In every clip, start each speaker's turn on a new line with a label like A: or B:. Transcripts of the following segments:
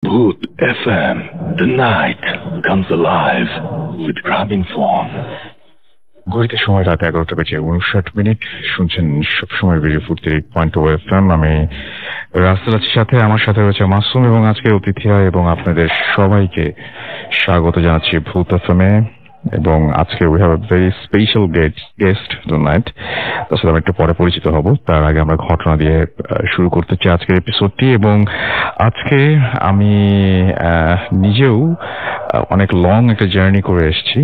A: Bhoot FM. The night comes alive with grabbing form. ঘড়িতে সময় রাত 11টা বেজে 59 শুনছেন সবসময় বেজে ফুর্তির 8.2 FM। আমি রাস্তার সাথে আমার সাথে রয়েছে মাসুম এবং আজকের অতিথিরা এবং আপনাদের সবাইকে স্বাগত জানাচ্ছি ভূত এফএমে। এবং আজকে we have a very special guest tonight. তার সাথে আমরা একটু পরে পরিচিত হব। তার আগে আমরা ঘটনা দিয়ে শুরু করতে চাই আজকের এপিসোডটি। এবং আজকে আমি নিজেও অনেক লং একটা জার্নি করে এসেছি।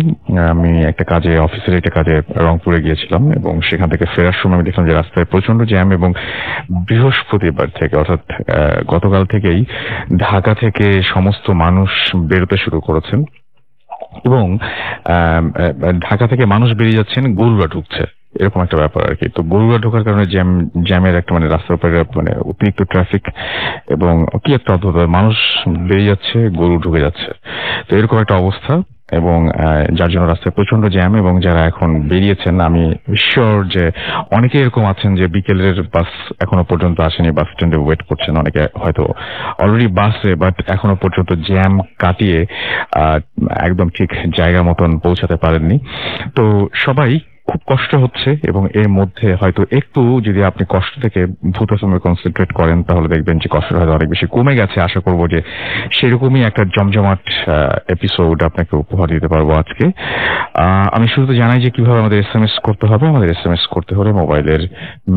A: আমি একটা কাজে অফিসের একটা কাজে রংপুরে গিয়েছিলাম এবং সেখান থেকে ফেরার সময় আমি দেখলাম যে রাস্তায় প্রচন্ড জ্যাম এবং বৃহস্পতিবার থেকে অর্থাৎ গতকাল থেকেই ঢাকা থেকে সমস্ত মানুষ বেরোতে শুরু করেছেন এবং ঢাকা থেকে মানুষ বেরিয়ে যাচ্ছেন, গরুরা ঢুকছে, এরকম একটা ব্যাপার আর কি। তো গরুরা ঢোকার কারণে জ্যামের একটা রাস্তার উপরে অতিরিক্ত ট্রাফিক এবং কি একটা অদ্ভুত, মানুষ বেরিয়ে যাচ্ছে, গরু ঢুকে যাচ্ছে, তো এরকম একটা অবস্থা। এবং যার জন্য রাস্তায় প্রচন্ড জ্যাম। এবং যারা এখন বেরিয়েছেন, আমি শিওর যে অনেকে এরকম আছেন যে বিকেলের বাস এখনো পর্যন্ত আসেনি, বাস স্ট্যান্ডে ওয়েট করছেন, অনেকে হয়তো অলরেডি বাসে, বাট এখনো পর্যন্ত জ্যাম কাটিয়ে একদম ঠিক জায়গা মতন পৌঁছাতে পারেননি। তো সবাই খুব কষ্ট হচ্ছে এবং এর মধ্যে হয়তো একটু যদি আপনি কষ্ট থেকে ভূত এফএমে কনসেন্ট্রেট করেন তাহলে দেখবেন যে কষ্টটা হয়তো অনেক বেশি কমে গেছে। আশা করবো যে সেরকমই একটা জমজমাট এপিসোড আপনাকে উপহার দিতে পারবো আজকে। আমি শুরুতে জানাই যে কিভাবে আমাদের SMS করতে হবে। আমাদের SMS করতে হলে মোবাইলের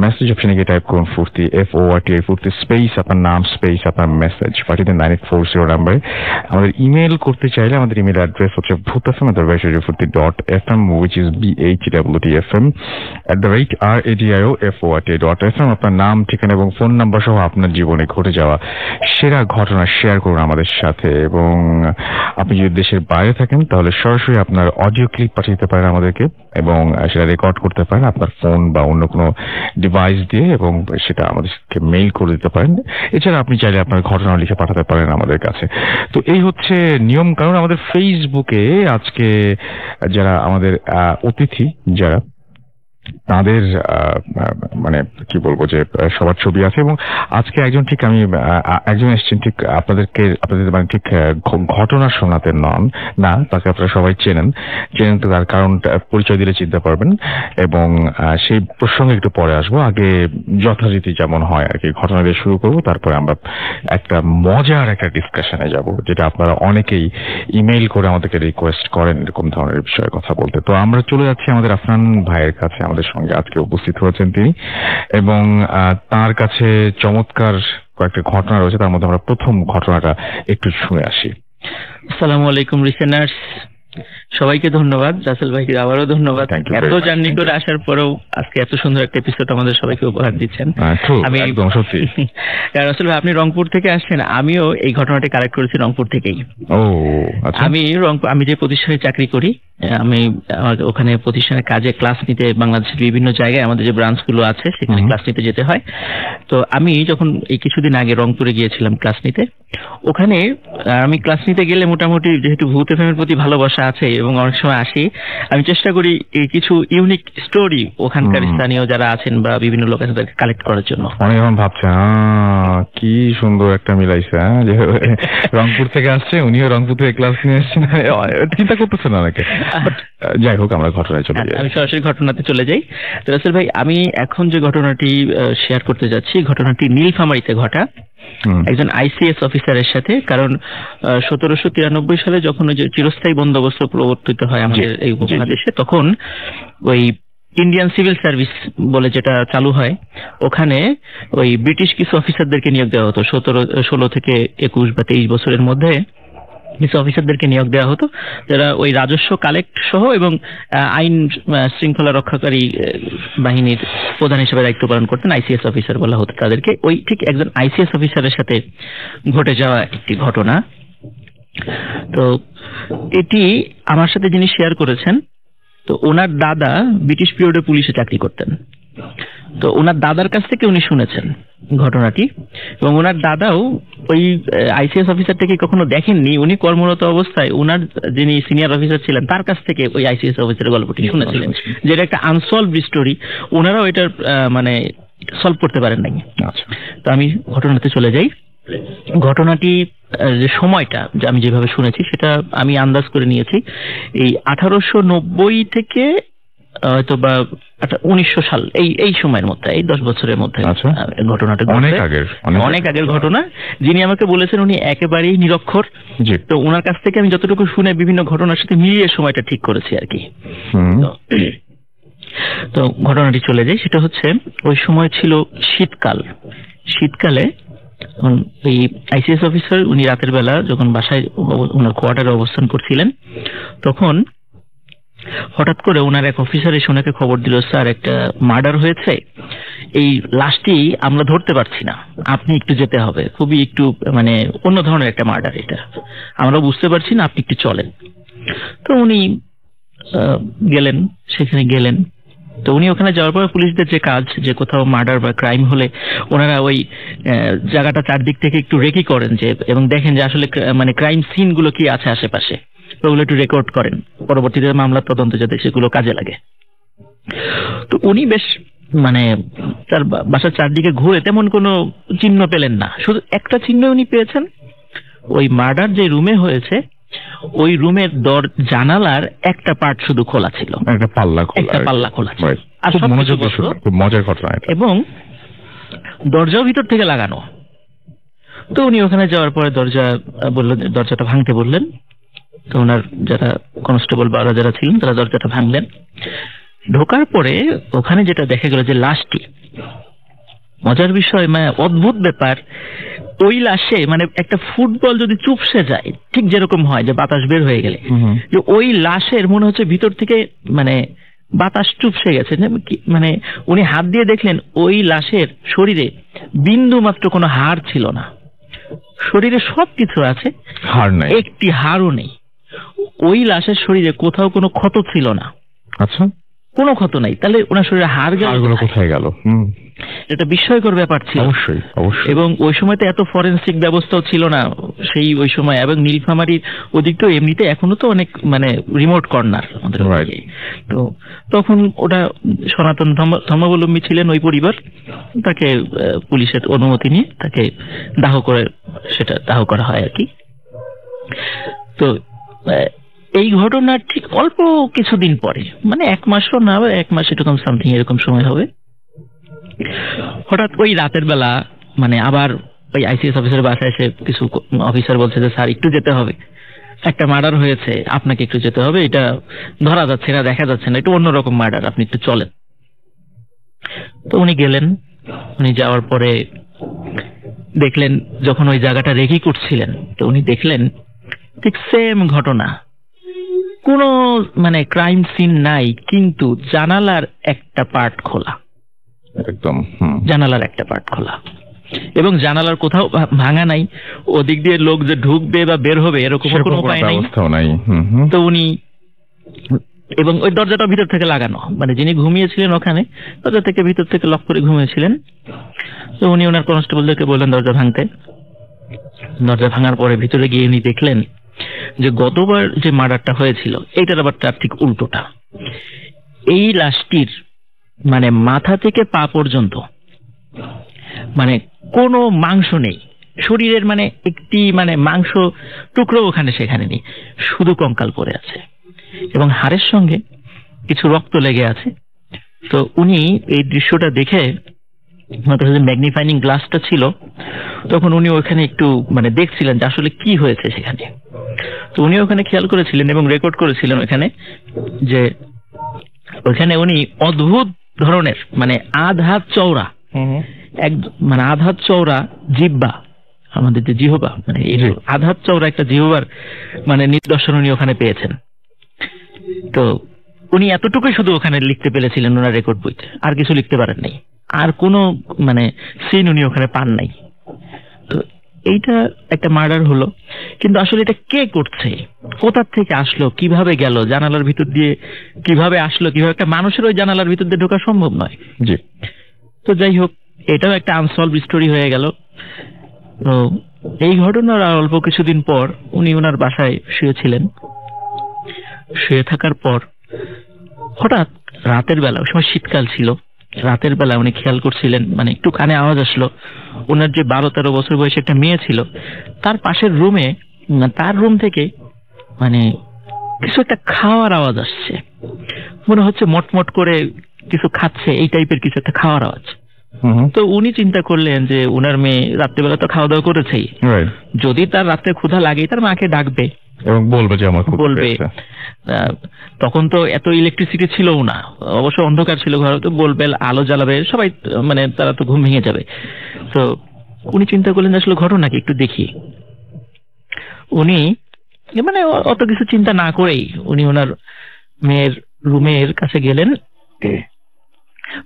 A: মেসেজ অপশনে গিয়ে টাইপ করুন ফুর্তি, FORTI, ফুর্তি স্পেস আপনার নাম স্পেস আপনার মেসেজ পাঠিয়ে দেন 9840 নাম্বারে। আমাদের ইমেল করতে চাইলে আমাদের ইমেল অ্যাড্রেস হচ্ছে bhootfm@radiofuርቲ.fm, which is BHWTFM@radiofort.fm। আপনার নাম, ঠিকানা এবং ফোন নাম্বার সহ আপনার জীবনে ঘটে যাওয়া সেরা ঘটনা শেয়ার করুন আমাদের সাথে। এবং আপনি যদি দেশের বাইরে থাকেন তাহলে সরাসরি আপনার অডিও ক্লিপ পাঠিয়ে দিতে পারেন আমাদেরকে এবং সেটা রেকর্ড করতে পারেন আপনার ফোন বা অন্য কোনো ডিভাইস দিয়ে এবং সেটা আমাদেরকে মেইল করে দিতে পারেন। এছাড়া আপনি চাইলে আপনার ঘটনা লিখে পাঠাতে পারেন আমাদের কাছে। তো এই হচ্ছে নিয়ম কারণ। আমাদের ফেসবুকে আজকে যারা আমাদের অতিথি যারা, তাদের কি বলবো যে সবার ছবি আছে এবং আজকে একজন এসছেন ঠিক আপনাদের ঠিক ঘটনা শোনাতে না, তাকে আপনারা সবাই চেনেন তো, তার কারণটা পরিচয় দিলে চিনতে পারবেন এবং সেই প্রসঙ্গে একটু পরে আসবো। আগে যথারীতি যেমন হয় আর কি ঘটনা দিয়ে শুরু করবো, তারপরে আমরা একটা মজার একটা ডিসকাশনে যাব, যেটা আপনারা অনেকেই ইমেইল করে আমাদেরকে রিকোয়েস্ট করেন এরকম ধরনের বিষয়ে কথা বলতে। তো আমরা চলে যাচ্ছি আমাদের আফরান ভাইয়ের কাছে। আমাদের সঙ্গে আজকে উপস্থিত হয়েছেন তিনি এবং তার কাছে চমৎকার কয়েকটা ঘটনা রয়েছে। তার মধ্যে আমরা প্রথম ঘটনাটা একটু শুনে আসি।
B: আসসালামু আলাইকুম লিসেনার্স, সবাইকে ধন্যবাদ। রাসেল ভাইকে আবারও ধন্যবাদ, এত জার্নি করে আসার পরেও আজকে এত সুন্দর একটা এপিসোড আমাদের সবাইকে উপহার দিচ্ছেন।
A: আমি একদম সত্যি
B: রাসেল ভাই, আপনি রংপুর থেকে আসছেন, আমিও এই ঘটনাটি কালেক্ট করেছি রংপুর থেকেই। আমি যে প্রতিষ্ঠানে চাকরি করি, আমি ওখানে প্রতিষ্ঠানের কাজে ক্লাস নিতে বাংলাদেশের বিভিন্ন জায়গায় আমাদের যে ব্রাঞ্চ গুলো আছে সেখানে ক্লাস নিতে যেতে হয়। তো আমি যখন এই কিছুদিন আগে রংপুরে গিয়েছিলাম ক্লাস নিতে, ওখানে আমি ক্লাস নিতে গেলে মোটামুটি যেহেতু ভূত এফএমের প্রতি ভালোবাসা আছে এবং অনেক সময় আসি, আমি চেষ্টা করি কিছু ইউনিক স্টোরি ওখানকার স্থানীয় যারা আছেন বা বিভিন্ন লোক আছে তাদেরকে কালেক্ট করার জন্য।
A: অনেক এখন ভাবছে কি সুন্দর একটা মিলাইছে, যে রংপুর থেকে আসছে, উনিও রংপুর থেকে ক্লাস নিয়ে আসছেন, চিন্তা করতেছেন অনেকে। যাই হোক, আমরা ঘটনায় চলে যাই।
B: আমি সরাসরি ঘটনাতে চলে যাই। তো রাসেল ভাই, আমি এখন যে ঘটনাটি শেয়ার করতে যাচ্ছি, ঘটনাটি নীলফামারীতে ঘটা একজন ICS অফিসারের সাথে। কারণ 1793 সালে যখন ওই যে চিরস্থায়ী বন্দোবস্ত প্রবর্তিত হয় আমাদের এই উপমহাদেশে, তখন ওই ইন্ডিয়ান সিভিল সার্ভিস বলে যেটা চালু হয়, ওখানে ওই ব্রিটিশ কিছু অফিসারদেরকে নিয়োগ দেওয়া হতো। 16 থেকে 21 বা 23 বছরের মধ্যে কিছু অফিসারদেরকে নিয়োগ দেওয়া হতো, যারা ওই রাজস্ব কালেক্ট সহ এবং আইন শৃঙ্খলা রক্ষাকারী বাহিনীর প্রধান হিসেবে দায়িত্ব পালন করতেন। ICS অফিসার বলা হতো তাদেরকে। ওই ঠিক একজন ICS অফিসারের সাথে ঘটে যাওয়া একটি ঘটনা। তো এটি আমার সাথে যিনি শেয়ার করেছেন, তো ওনার দাদা ব্রিটিশ পিরিয়ডে পুলিশে চাকরি করতেন। তো ওনার দাদার কাছ থেকে উনি শুনেছেন ঘটনাটি এবং ওনার দাদাও ওই ICS অফিসারটাকে কখনো দেখেননি। উনি কর্মরত অবস্থায় ওনার যিনি সিনিয়র অফিসার ছিলেন তার কাছ থেকে ওই ICS অফিসারের গল্পটি শুনেছিলেন, যেটা একটা আনসলভড স্টোরি। ওনারাও এটার সলভ করতে পারেন নাই। তো আমি ঘটনাতে চলে যাই। ঘটনাটি যে সময়টা যে আমি যেভাবে শুনেছি সেটা আমি আন্দাজ করে নিয়েছি এই 1890 থেকে হয়তো বা 1900 সাল এই সময়ের মধ্যে, এই 10 বছরের মধ্যে ঘটনাটা অনেক আগের ঘটনা। যিনি আমাকে বলেছেন উনি একেবারেই নিরক্ষর, তো ওনার কাছ থেকে আমি যতটুকু শুনে বিভিন্ন ঘটনার সাথে মিলিয়ে সময়টা ঠিক করেছি আর কি। তো ঘটনাটি চলে যায়, সেটা হচ্ছে ওই সময় ছিল শীতকালে এই আইসিএস অফিসার উনি রাতের বেলা যখন বাসায় ওনার কোয়ার্টারে অবস্থান করছিলেন, তখন হঠাৎ করে ওনার এক অফিসার এসে ওনাকে খবর দিল, স্যার একটা মার্ডার হয়েছে, এই লাশটি আমরা ধরতে পারছি না, আপনি একটু যেতে হবে, খুবই একটু মানে অন্য ধরনের একটা মার্ডার, এটা আমরা বুঝতে পারছি না, আপনি একটু চলেন। তো উনি গেলেন, সেখানে গেলেন। তো উনি ওখানে যাওয়ার পর পুলিশদের যে কাজ, যে কোথাও মার্ডার বা ক্রাইম হলে ওনারা ওই জায়গাটা চারদিক থেকে একটু রেকি করেন যে, এবং দেখেন যে আসলে মানে ক্রাইম সিন গুলো কি আছে আশেপাশে, ওগুলো একটু রেকর্ড করেন, পরবর্তীতে মামলার তদন্ত যাতে সেগুলো কাজে লাগে। তো উনি বেশ মানে তার বাসার চারদিকে ঘুরে তেমন কোনো চিহ্ন পেলেন না, শুধু একটা চিহ্ন উনি পেয়েছেন, ওই মার্ডার যে রুমে হয়েছে ওই রুমের জানালার একটা পার্ট শুধু খোলা ছিল, একটা পাল্লা খোলা ছিল, আর
A: মজার ঘটনা,
B: এবং দরজাও ভিতর থেকে লাগানো। তো উনি ওখানে যাওয়ার পরে দরজাটা ভাঙতে বললেন। তো ওনার যারা কনস্টেবল বা যারা ছিলেন তারা দরজাটা ভাঙলেন। ঢোকার পরে ওখানে যেটা দেখা গেল যে লাশটি, মজার বিষয় মানে অদ্ভুত ব্যাপার, ওই লাশে মানে একটা ফুটবল যদি চুপসে যায় ঠিক যেরকম হয় যে বাতাস বের হয়ে গেলে, যে ওই লাশের মনে হচ্ছে ভিতর থেকে মানে বাতাস চুপসে গেছে। মানে উনি হাত দিয়ে দেখলেন ওই লাশের শরীরে বিন্দু মাত্র কোনো হাড় ছিল না, শরীরে সবকিছু আছে,
A: হাড় নাই,
B: একটি হাড়ও নেই। ওই লাশের শরীরে কোথাও কোনো ক্ষত ছিল না।
A: আচ্ছা,
B: কোনো ক্ষত নাই, তাহলে ওনার শরীরে হাড়গুলো কোথায় গেল? এটা বিস্ময়কর ব্যাপার ছিল
A: অবশ্যই।
B: এবং ওই সময় তো এত ফরেনসিক ব্যবস্থাও ছিল না সেই ওই সময়, এবং নীলফামারীর ওদিক তো এমনিতে এখনো তো অনেক মানে রিমোট কর্নার আমাদের। তো তখন ওটা সনাতন ধর্মাবলম্বী ছিলেন ওই পরিবার, তাকে পুলিশের অনুমতি নিয়ে তাকে দাহ করা হয় আর কি। তো এই ঘটনার ঠিক অল্প কিছুদিন পরে, মানে 1 মাসও না, 1 মাস এরকম সামথিং এরকম সময় হবে, হঠাৎ ওই রাতের বেলা মানে আবার ওই আইসিএস অফিসারের বাসায় এসে কিছু অফিসার বলছে যে স্যার একটু যেতে হবে, একটা মার্ডার হয়েছে, আপনাকে একটু যেতে হবে, এটা ধরা যাচ্ছে না, দেখা যাচ্ছে না, একটু অন্যরকম মার্ডার, আপনি একটু চলেন। তো উনি গেলেন। উনি যাওয়ার পরে দেখলেন যখন ওই জায়গাটা রেকি করছিলেন, তো উনি দেখলেন ঠিক সেম ঘটনা, কোনো মানে ক্রাইম সিন নাই, কিন্তু জানালার একটা পার্ট খোলা,
A: একদম
B: জানালার একটা পার্ট খোলা, এবং জানালার কোথাও ভাঙা নাই, ওদিক দিয়ে লোক যে ঢুকবে বা বের হবে এরকম কোনো উপায় নাই। তো উনি, এবং ওই দরজাটা ভিতর থেকে লাগানো, মানে যিনি ঘুমিয়েছিলেন ওখানে দরজা থেকে ভিতর থেকে লক করে ঘুমিয়েছিলেন। তো উনি ওনার কনস্টেবলদেরকে বললেন দরজা ভাঙতে। দরজা ভাঙার পরে ভিতরে গিয়ে উনি দেখলেন যে গতবার যে মার্ডারটা হয়েছিল এইটার আবার তার ঠিক উল্টোটা। এই লাশটির মানে মাথা থেকে পা পর্যন্ত মানে কোনো মাংস নেই, শরীরের মানে একটি মানে মাংস টুকরো ওখানে সেখানে নেই, শুধু কঙ্কাল পড়ে আছে এবং হাড়ের সঙ্গে কিছু রক্ত লেগে আছে। তো উনি এই দৃশ্যটা দেখে, ম্যাগনিফাইং গ্লাসটা ছিল তখন, উনি ওখানে একটু মানে দেখছিলেন যে আসলে কি হয়েছে সেখানে। তো উনি ওখানে খেয়াল করেছিলেন এবং রেকর্ড করেছিলেন ওখানে, যে ওখানে উনি অদ্ভুত ধরনের মানে আধ-হাত চওড়া, মানে আধ-হাত চওড়া জিহ্বা, আমাদের যে জিহ্বা মানে এই আধ-হাত চওড়া একটা জিহ্বার মানে নিদর্শন উনি ওখানে পেয়েছেন। তো উনি এতটুকুই শুধু ওখানে লিখতে পেরেছিলেন ওনার রেকর্ড বইতে, আর কিছু লিখতে পারেন নাই, আর কোনো মানে সিন উনি ওখানে পান নাই। তো এইটা একটা মার্ডার হলো, কিন্তু আসলে এটা কে করছে, কোথা থেকে আসলো, কিভাবে গেল, জানালার ভিতর দিয়ে কিভাবে আসলো, কিভাবে একটা মানুষের ওই জানালার ভিতর দিয়ে ঢোকা সম্ভব নয়।
A: জি।
B: তো যাই হোক, এটাও একটা আনসলভ স্টোরি হয়ে গেল। তো এই ঘটনার অল্প কিছুদিন পর উনি ওনার বাসায় শুয়েছিলেন। শুয়ে থাকার পর হঠাৎ রাতের বেলা, ওই সময় শীতকাল ছিল, রাতের বেলা উনি খেয়াল করছিলেন, মানে একটু কানে আওয়াজ আসলো, ওনার যে 12-13 বছর বয়সী একটা মেয়ে ছিল তার পাশের রুমে, তার রুম থেকে মানে কিছু একটা খাওয়ার আওয়াজ আসছে, মনে হচ্ছে মটমট করে কিছু খাচ্ছে, এই টাইপের কিছু একটা খাওয়ার আওয়াজ। তো উনি চিন্তা করলেন যে উনার মেয়ে রাত্রেবেলা তো খাওয়া দাওয়া করেছেই, যদি তার রাত্রে ক্ষুধা লাগে তার মাকে ডাকবে
A: এবং বলবে যে আমার
B: বলবে। তখন তো এত ইলেকট্রিসিটি ছিল না, অবশ্য অন্ধকার ছিল ঘরে, তো বলবে, আলো জ্বালাবে, সবাই মানে তারা তো ঘুম ভেঙে যাবে। তো উনি চিন্তা করলেন আসলে ঘটনা কি একটু দেখি। উনি মানে অত কিছু চিন্তা না করেই উনি ওনার মেয়ের রুমের কাছে গেলেন।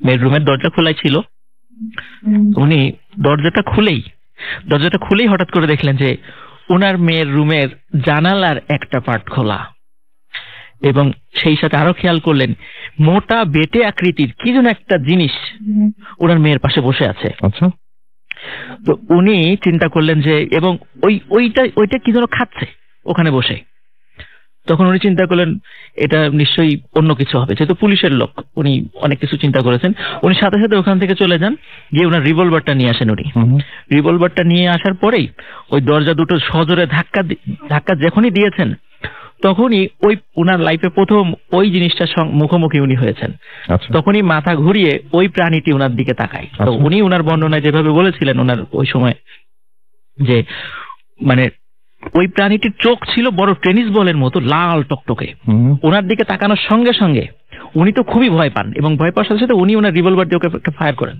B: মেয়ের রুমের দরজা খোলাই ছিল। উনি দরজাটা খুলেই হঠাৎ করে দেখলেন যে ওনার মেয়ের রুমের জানালার একটা পার্ট খোলা, এবং সেই সাথে আরো খেয়াল করলেন মোটা বেটে আকৃতির কি যেন একটা জিনিস ওনার মেয়ের পাশে বসে আছে।
A: আচ্ছা।
B: তো উনি চিন্তা করলেন যে, এবং ওইটা কি যেন খাচ্ছে ওখানে বসে। তখন উনি চিন্তা করলেন এটা নিশ্চয়ই অন্য কিছু হবে, যেহেতু পুলিশের লোক, উনি অনেক কিছু চিন্তা করেছেন। উনি সাথে সাথে ওখান থেকে চলে যান, গিয়ে ওনার রিভলভারটা নিয়ে আসেন। উনি রিভলভারটা নিয়ে আসার পরেই ওই দরজা দুটো সজোরে ধাক্কা যখনই দিয়েছেন, তখনই ওই ওনার লাইফে প্রথম ওই জিনিসটার মুখোমুখি উনি হয়েছেন। তখনই মাথা ঘুরিয়ে ওই প্রাণীটি ওনার দিকে তাকায়। তো উনি ওনার বর্ণনায় যেভাবে বলেছিলেন ওনার ওই সময়, যে মানে ওই প্রাণীটির চোখ ছিল বড় টেনিস বলের মতো লাল টকটকে। ওনার দিকে তাকানোর সঙ্গে সঙ্গে উনি তো খুবই ভয় পান, এবং ভয় পাওয়ার সাথে সাথে উনি ওনার রিভলভার দিয়ে ওকে একটা ফায়ার করেন।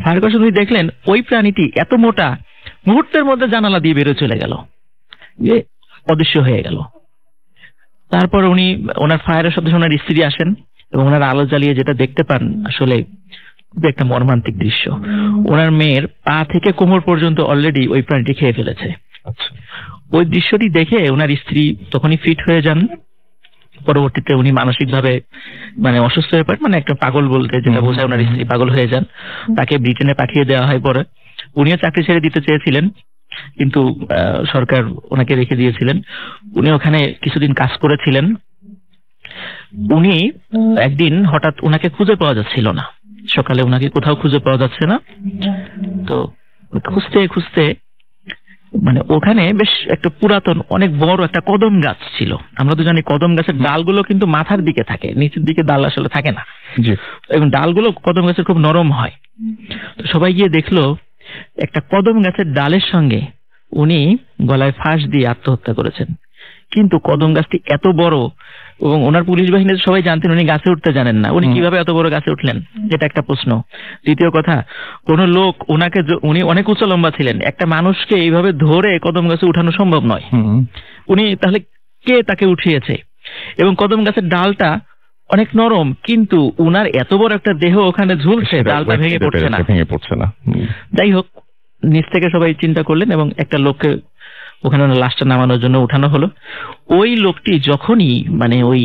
B: ফায়ার করার উনি দেখলেন ওই প্রাণীটি এত মোটা, মুহূর্তের মধ্যে জানালা দিয়ে বেরোয় চলে গেল, অদৃশ্য হয়ে গেল। তারপর উনি ওনার ফায়ারের সাথে ওনার স্ত্রী আসেন, এবং ওনার আলো জ্বালিয়ে যেটা দেখতে পান আসলে একটা মর্মান্তিক দৃশ্য। ওনার মেয়ের পা থেকে কোমর পর্যন্ত অলরেডি ওই প্রাণীটি খেয়ে ফেলেছে। ওই দৃশ্যটি দেখে ওনার স্ত্রী তখনই ফিট হয়ে যান। পরবর্তীতে উনি মানসিকভাবে মানে অসুস্থ হয়ে পড়েন, মানে একটা পাগল বলতে যেটা বোঝায়, ওনার স্ত্রী পাগল হয়ে যান। তাকে ব্রিটেনে পাঠিয়ে দেওয়া হয়। পরে উনিও চাকরি ছেড়ে দিতে চেয়েছিলেন, কিন্তু সরকার ওনাকে রেখে দিয়েছিলেন। উনি ওখানে কিছুদিন কাজ করেছিলেন। উনি একদিন হঠাৎ ওনাকে খুঁজে পাওয়া যাচ্ছিল না, সকালে ওনাকে কোথাও খুঁজে পাওয়া যাচ্ছে না। তো খুঁজতে খুঁজতে মানে ওখানে বেশ একটা পুরাতন অনেক বড় একটা কদম গাছ ছিল। আমরা তো জানি কদম গাছের ডালগুলো কিন্তু মাথার দিকে থাকে, নিচের দিকে ডাল আসলে থাকে না, এবং ডালগুলো কদম গাছের খুব নরম হয়। তো সবাই গিয়ে দেখলো একটা কদম গাছের ডালের সঙ্গে উনি গলায় ফাঁস দিয়ে আত্মহত্যা করেছেন। কিন্তু কদম গাছটি এত বড়, এবং ওনার পুলিশ বাহিনীতে সবাই জানতেন উনি গাছে উঠতে জানেন না, উনি কিভাবে এত বড় গাছে উঠলেন, এটা একটা প্রশ্ন। দ্বিতীয় কথা, কোন লোক ওনাকে, উনি অনেক উচ্চ লম্বা ছিলেন, একটা মানুষকে এইভাবে ধরে কদম গাছে উঠানো সম্ভব নয়। উনি তাহলে কে তাকে উঠিয়েছে? এবং কদম গাছের ডালটা অনেক নরম, কিন্তু উনার এত বড় একটা দেহ ওখানে ঝুলছে, ডালটা ভেঙে পড়ছে না। যাই হোক, নিচ থেকে সবাই চিন্তা করলেন, এবং একটা লোককে ওখানে লাশটা নামানোর জন্য উঠানো হলো। ওই লোকটি যখনই মানে ওই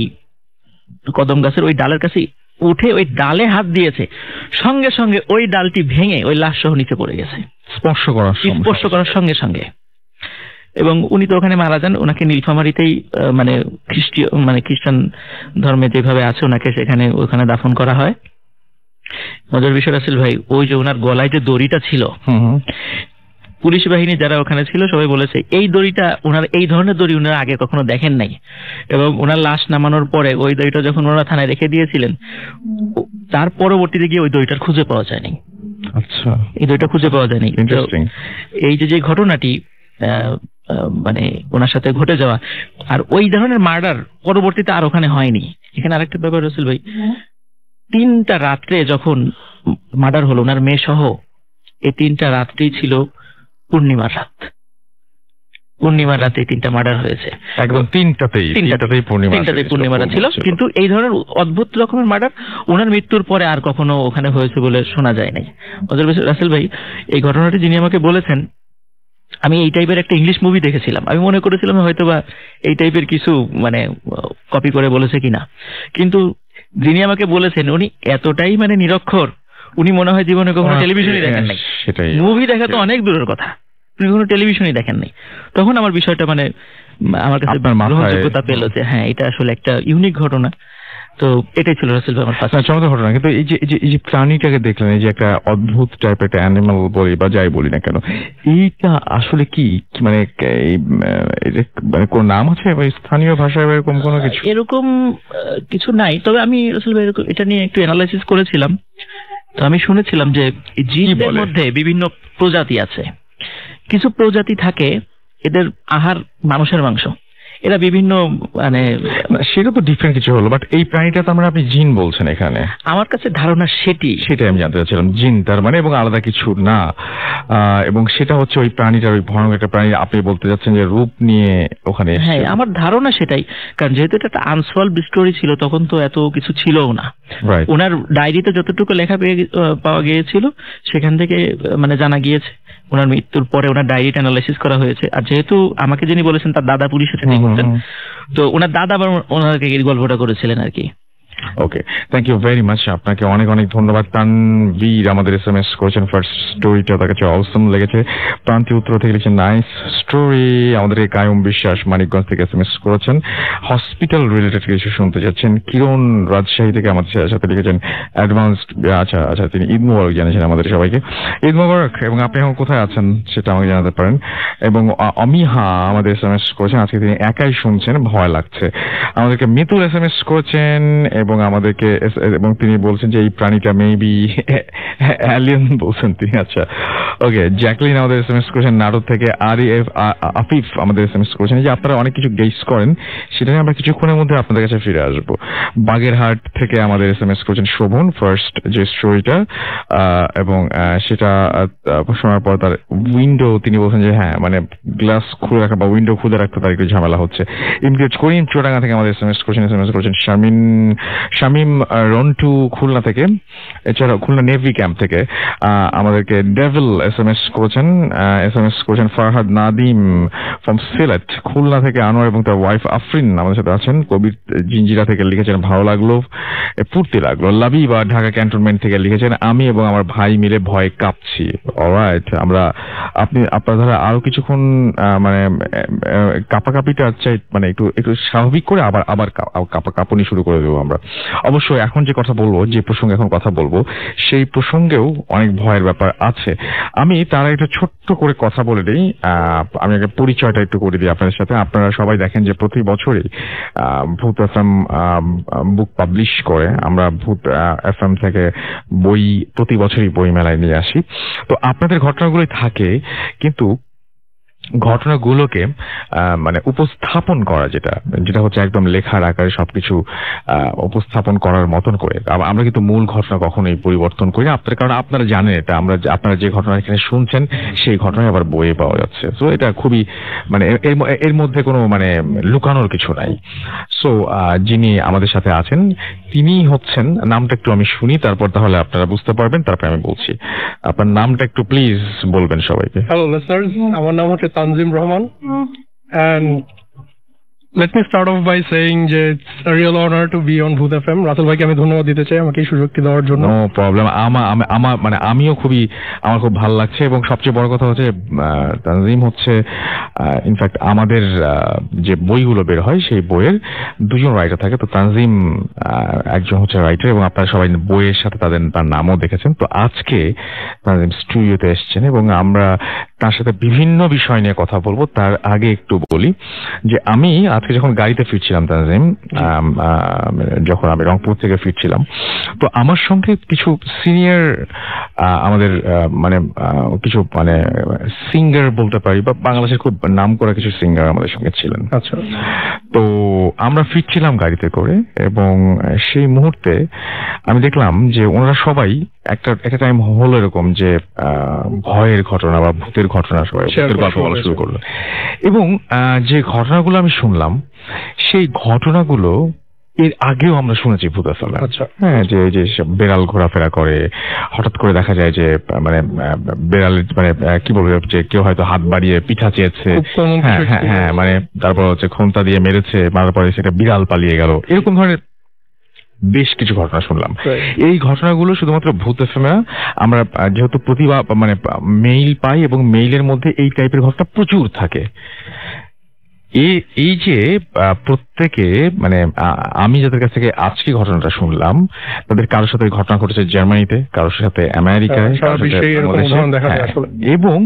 B: কদম গাছের ওই ডালের কাছে উঠে ওই ডালে হাত দিয়েছে, সঙ্গে সঙ্গে ওই ডালটি ভেঙে ওই লাশ সহ নিচে পড়ে গেছে, স্পর্শ করার সঙ্গে সঙ্গে। এবং উনি তো ওখানে মারা যান। ওনাকে নীলফামারীতেই মানে খ্রিস্টান ধর্মে যেভাবে আছে ওনাকে সেখানে ওখানে দাফন করা হয়। মজার বিষয় রাসেল ভাই, ওই যে ওনার গলায় যে দড়িটা ছিল, পুলিশ বাহিনী যারা ওখানে ছিল সবাই বলেছে এই দড়িটা, ওনার এই ধরনের দড়ি ওনারা আগে কখনো দেখেন নাই। এবং ওনার লাশ নামানোর পরে ওই দড়িটা যখন ওনারা থানায় রেখে দিয়েছিলেন, তার পরবর্তীতে গিয়ে ওই দড়িটার খুঁজে পাওয়া যায়নি। আচ্ছা, এই দড়িটা খুঁজে পাওয়া যায়নি। এই যে ঘটনাটি মানে ওনার সাথে ঘটে যাওয়া, আর ওই ধরনের মার্ডার পরবর্তীতে আর ওখানে হয়নি। এখানে আরেকটা ব্যাপার রসুল ভাই, 3টা রাত্রে যখন মার্ডার হলো ওনার মেয়ে সহ, এই 3টা রাত্রি ছিল পূর্ণিমার রাত। পূর্ণিমার রাতে 3টা মার্ডার হয়েছে, একদম তিনটাতেই পূর্ণিমা রাত ছিল। কিন্তু এই ধরনের অদ্ভুত রকমের মার্ডার ওনার মৃত্যুর পরে আর কখনো ওখানে হয়েছে বলে শোনা যায় নাই। রাসেল ভাই, এই ঘটনাটি যিনি আমাকে বলেছেন, আমি এই টাইপের একটা ইংলিশ মুভি দেখেছিলাম, আমি মনে করেছিলাম হয়তোবা এই টাইপের কিছু মানে কপি করে বলেছে কিনা, কিন্তু যিনি আমাকে বলেছেন উনি এতটাই মানে নিরক্ষর, উনি মনে হয় জীবনে কখনো টেলিভিশনই দেখেন নাই। মুভি দেখা তো অনেক দূরের কথা, উনি কখনো টেলিভিশনই দেখেন নাই। তখন আমার বিষয়টা মানে আমার কাছে গ্রহণযোগ্যতা পেল যে হ্যাঁ, এটা আসলে একটা ইউনিক ঘটনা। তো এটাই ছিল রাসেল ভাই আমার ফার্স্ট।
A: চমৎকার ঘটনা। কিন্তু এই যে প্রাণীটাকে দেখলেন, এই যে একটা অদ্ভুত টাইপের একটা অ্যানিমাল বলি বা যাই বলি না কেন, এইটা আসলে কি মানে মানে কোন নাম আছে বা স্থানীয় ভাষায় এরকম কোনো কিছু?
B: এরকম কিছু নাই, তবে আমি রাসেল ভাই এটা নিয়ে একটু অ্যানালাইসিস করেছিলাম। তো আমি শুনেছিলাম যে জিনদের মধ্যে বিভিন্ন প্রজাতি আছে। কিছু প্রজাতি থাকে এদের আহার মানুষের মাংস, এরা বিভিন্ন মানে
A: সেটা তো ডিফারেন্ট কিছু হলো, বাট এই প্রাণীটা তো আপনি জিন বলছেন এখানে।
B: আমার কাছে ধারণা সেটাই
A: আমি জানতে চাচ্ছিলাম, জিন তার মানে এবং আলাদা কিছু না, এবং সেটা হচ্ছে ওই প্রাণীটার ওই ভয়ানক একটা প্রাণী আপনি বলতে যাচ্ছেন যে রূপ নিয়ে ওখানে।
B: হ্যাঁ, আমার ধারণা সেটাই, কারণ যেহেতু এটা একটা আনসলভড স্টোরি ছিল তখন তো এত কিছু ছিলও না। ওনার ডায়েরিতে যতটুকু লেখা পাওয়া গিয়েছিল সেখান থেকে মানে জানা গিয়েছে ওনার মৃত্যুর পরে ওনার ডায়েরিটা অ্যানালাইসিস করা হয়েছে। আর যেহেতু আমাকে যিনি বলেছেন তার দাদা পুলিশের সাথে করতেন, তো ওনার দাদা আবার ওনাকে এই গল্পটা করেছিলেন আর কি।
A: ওকে, থ্যাংক ইউ ভেরি মাচ। আপনাকে অনেক অনেক ধন্যবাদ। তানভীর আমাদের SMS করেছেন, ফার্স্ট স্টোরিটা তার কাছে অসম লেগেছে। প্রান্তীয় উত্তর থেকে লিখেছেন নাইস স্টোরি। আমাদেরকে কায়ুম বিশ্বাস মানিকগঞ্জ থেকে SMS করেছেন, হসপিটাল রিলেটেড কিছু শুনতে যাচ্ছেন। কিরণ রাজশাহী থেকে আমাদের সাথে লিখেছেন অ্যাডভান্সড। আচ্ছা, তিনি ঈদ মোবারক জানিয়েছেন আমাদের সবাইকে, ঈদ মোবারক। এবং আপনি এখন কোথায় আছেন সেটা আমাকে জানাতে পারেন। এবং অমিহা আমাদের SMS করেছেন, আজকে তিনি একাই শুনছেন, ভয় লাগছে। আমাদেরকে মিতুল SMS করেছেন এবং আমাদেরকে এবং তিনি বলছেন যে এই প্রাণীটা মেবি অ্যালিয়েন বলছেন তিনি। আচ্ছা, ওকে। জ্যাকলিন আমাদের SMS করেছেন নাটোর থেকে। আফিফ আমাদের SMS করেছেন যে আপনারা অনেক কিছু গেস করেন, সেটা নিয়ে আমরা কিছুক্ষণের মধ্যে আপনাদের কাছে ফিরে আসবো। বাগেরহাট থেকে আমাদের SMS করেছেন শোভন, ফার্স্ট যে স্টোরিটা, এবং সেটা শোনার পর তার উইন্ডো তিনি বলছেন যে হ্যাঁ মানে গ্লাস খুলে রাখা বা উইন্ডো খুলে রাখতে তার একটু ঝামেলা হচ্ছে। ইমপ্লিট করিম চুয়াডাঙ্গা থেকে আমাদের SMS করেছেন শামিম রন্টু খুলনা থেকে। এছাড়াও খুলনা নেভি ক্যাম্প থেকে আমাদেরকে ডেভিল SMS করেছেন ফারহাদ নাদিম ফ্রম সিলেট। খুলনা থেকে আনোয়ার এবং তার ওয়াইফ আফরিন আমাদের সাথে আছেন। কবির জিঞ্জিরা থেকে লিখেছেন ভালো লাগলো, ফুর্তি লাগলো। লাবিবা ঢাকা ক্যান্টনমেন্ট থেকে লিখেছেন আমি এবং আমার ভাই মিলে ভয়ে কাঁপছি। অলরাইট, আপনার ধারা আরো কিছুক্ষণ মানে কাঁপাকাঁপিটা চাই, মানে একটু স্বাভাবিক করে আবার কাঁপুনি শুরু করে দেবো আমরা। অবশ্যই এখন যে কথা বলবো, যে প্রসঙ্গে এখন কথা বলবো, সেই প্রসঙ্গেও অনেক ভয়ের ব্যাপার আছে। আমি তারা একটা ছোট্ট করে কথা বলে দিই, আমি আগে পরিচয়টা একটু করে দিই আপনাদের সাথে। আপনারা সবাই দেখেন যে প্রতি বছরই ভূত FM বুক পাবলিশ করে। আমরা ভূত FM থেকে বই প্রতি বছরই বই মেলায় নিয়ে আসি। তো আপনাদের ঘটনাগুলোই থাকে, কিন্তু ঘটনাগুলোকে মানে উপস্থাপন করা যেটা হচ্ছে একদম লেখার আকারে সবকিছু উপস্থাপন করার মতন করে। আমরা কিন্তু মূল ঘটনা কখনোই পরিবর্তন করি না কারণ আপনারা জানেন এটা, আপনারা যে ঘটনা এখানে শুনছেন সেই ঘটনায় আবার বইয়ে পাওয়া যাচ্ছে। সো এটা খুবই মানে এর মধ্যে কোনো মানে লুকানোর কিছু নাই। সো যিনি আমাদের সাথে আছেন তিনি হচ্ছেন, নামটা একটু আমি শুনি তারপর তাহলে আপনারা বুঝতে পারবেন, তারপর আমি বলছি। আপনার নামটা একটু প্লিজ বলবেন সবাইকে।
C: হ্যালো লিসনার্স, আমার নাম হচ্ছে Tanzim Rahman, and let me start off by saying যে it's a real honor to be on Bhoot FM. Rasel ভাইকে আমি ধন্যবাদ দিতে চাই আমাকে এই সুযোগটি দেওয়ার জন্য।
A: No problem. আমিও আমার খুব ভালো লাগছে। এবং সবচেয়ে বড় কথা হচ্ছে তানজিম হচ্ছে ইনফ্যাক্ট আমাদের যে বইগুলো বের হয় সেই বইয়ের দুজন রাইটার থাকে। তো তানজিম একজন হচ্ছে রাইটার এবং আপনারা সবাই বইয়ের সাথে তার নামও দেখেছেন। তো আজকে তানজিম স্টুডিওতে এসেছেন এবং আমরা তার সাথে বিভিন্ন বিষয় নিয়ে কথা বলবো। তার আগে একটু বলি যে আমি আজকে যখন গাড়িতে ফিরছিলাম তানজিম, যখন আমি রংপুর থেকে ফিরছিলাম, তো আমার সঙ্গে কিছু সিনিয়র আমাদের মানে কিছু মানে সিঙ্গার বলতে পারি বা বাংলাদেশের খুব নাম করা কিছু সিঙ্গার আমাদের সঙ্গে ছিলেন।
C: আচ্ছা,
A: তো আমরা ফিরছিলাম গাড়িতে করে এবং সেই মুহূর্তে আমি দেখলাম যে ওনারা সবাই একটা টাইম হলো এরকম যে ভয়ের ঘটনা বা ভূতের ঘটনা সবাই ভূতের গল্প বলা শুরু করলো। এবং যে ঘটনাগুলো আমি শুনলাম সেই ঘটনাগুলো এর আগেও আমরা শুনেছি ভূত আসলে। হ্যাঁ, যে বেড়াল ঘোরাফেরা করে, হঠাৎ করে দেখা যায় যে মানে বেড়াল মানে কি বলবো যে কেউ হয়তো হাত বাড়িয়ে পিঠা চেয়েছে, হ্যাঁ মানে তারপর হচ্ছে খুন্তা দিয়ে মেরেছে, মারার পরে সেটা বিড়াল পালিয়ে গেল, এরকম ধরনের বেশ কিছু ঘটনা শুনলাম। এই ঘটনাগুলো শুধুমাত্র ভূত এফএমে আমরা যেহেতু প্রতিবার মানে মেইল পাই এবং মেইলের মধ্যে এই টাইপের ঘটনা প্রচুর থাকে। এই যে প্রত্যেকে মানে আমি যাদের কাছ থেকে আজকে ঘটনাটা শুনলাম তাদের কারোর সাথে ঘটনা ঘটেছে জার্মানিতে, কারোর সাথে আমেরিকায়, এবং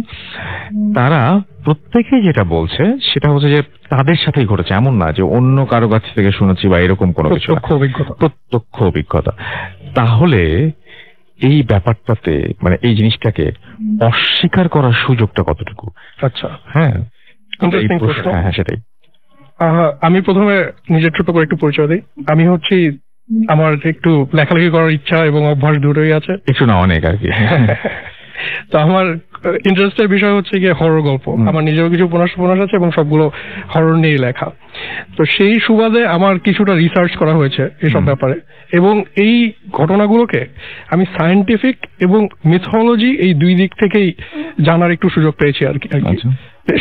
A: তারা প্রত্যেকে যেটা বলছে সেটা হচ্ছে যে তাদের সাথেই ঘটেছে, এমন না যে অন্য কারো কাছ থেকে শুনেছি বা এরকম কোনো কিছু, প্রত্যক্ষ অভিজ্ঞতা। তাহলে এই ব্যাপারটাতে মানে এই জিনিসটাকে অস্বীকার করার সুযোগটা কতটুকু?
C: আচ্ছা,
A: হ্যাঁ
C: হ্যাঁ সেটাই। আমি প্রথমে নিজের ছোট করে একটু পরিচয় দিই। আমি হচ্ছি, আমার একটু লেখালেখি করার ইচ্ছা এবং অভ্যাস দুটোই আছে,
A: একটু না অনেক আর কি।
C: তো আমার ইন্টারেস্টের বিষয় হচ্ছে গিয়ে হরর গল্প। আমার নিজেরও কিছু উপন্যাস আছে এবং সবগুলো হরর নিয়ে লেখা। তো সেই সুবাদে আমার কিছুটা রিসার্চ করা হয়েছে এসব ব্যাপারে, এবং এই ঘটনাগুলোকে আমি সায়েন্টিফিক এবং মিথোলজি এই দুই দিক থেকেই জানার একটু সুযোগ পেয়েছি আর কি।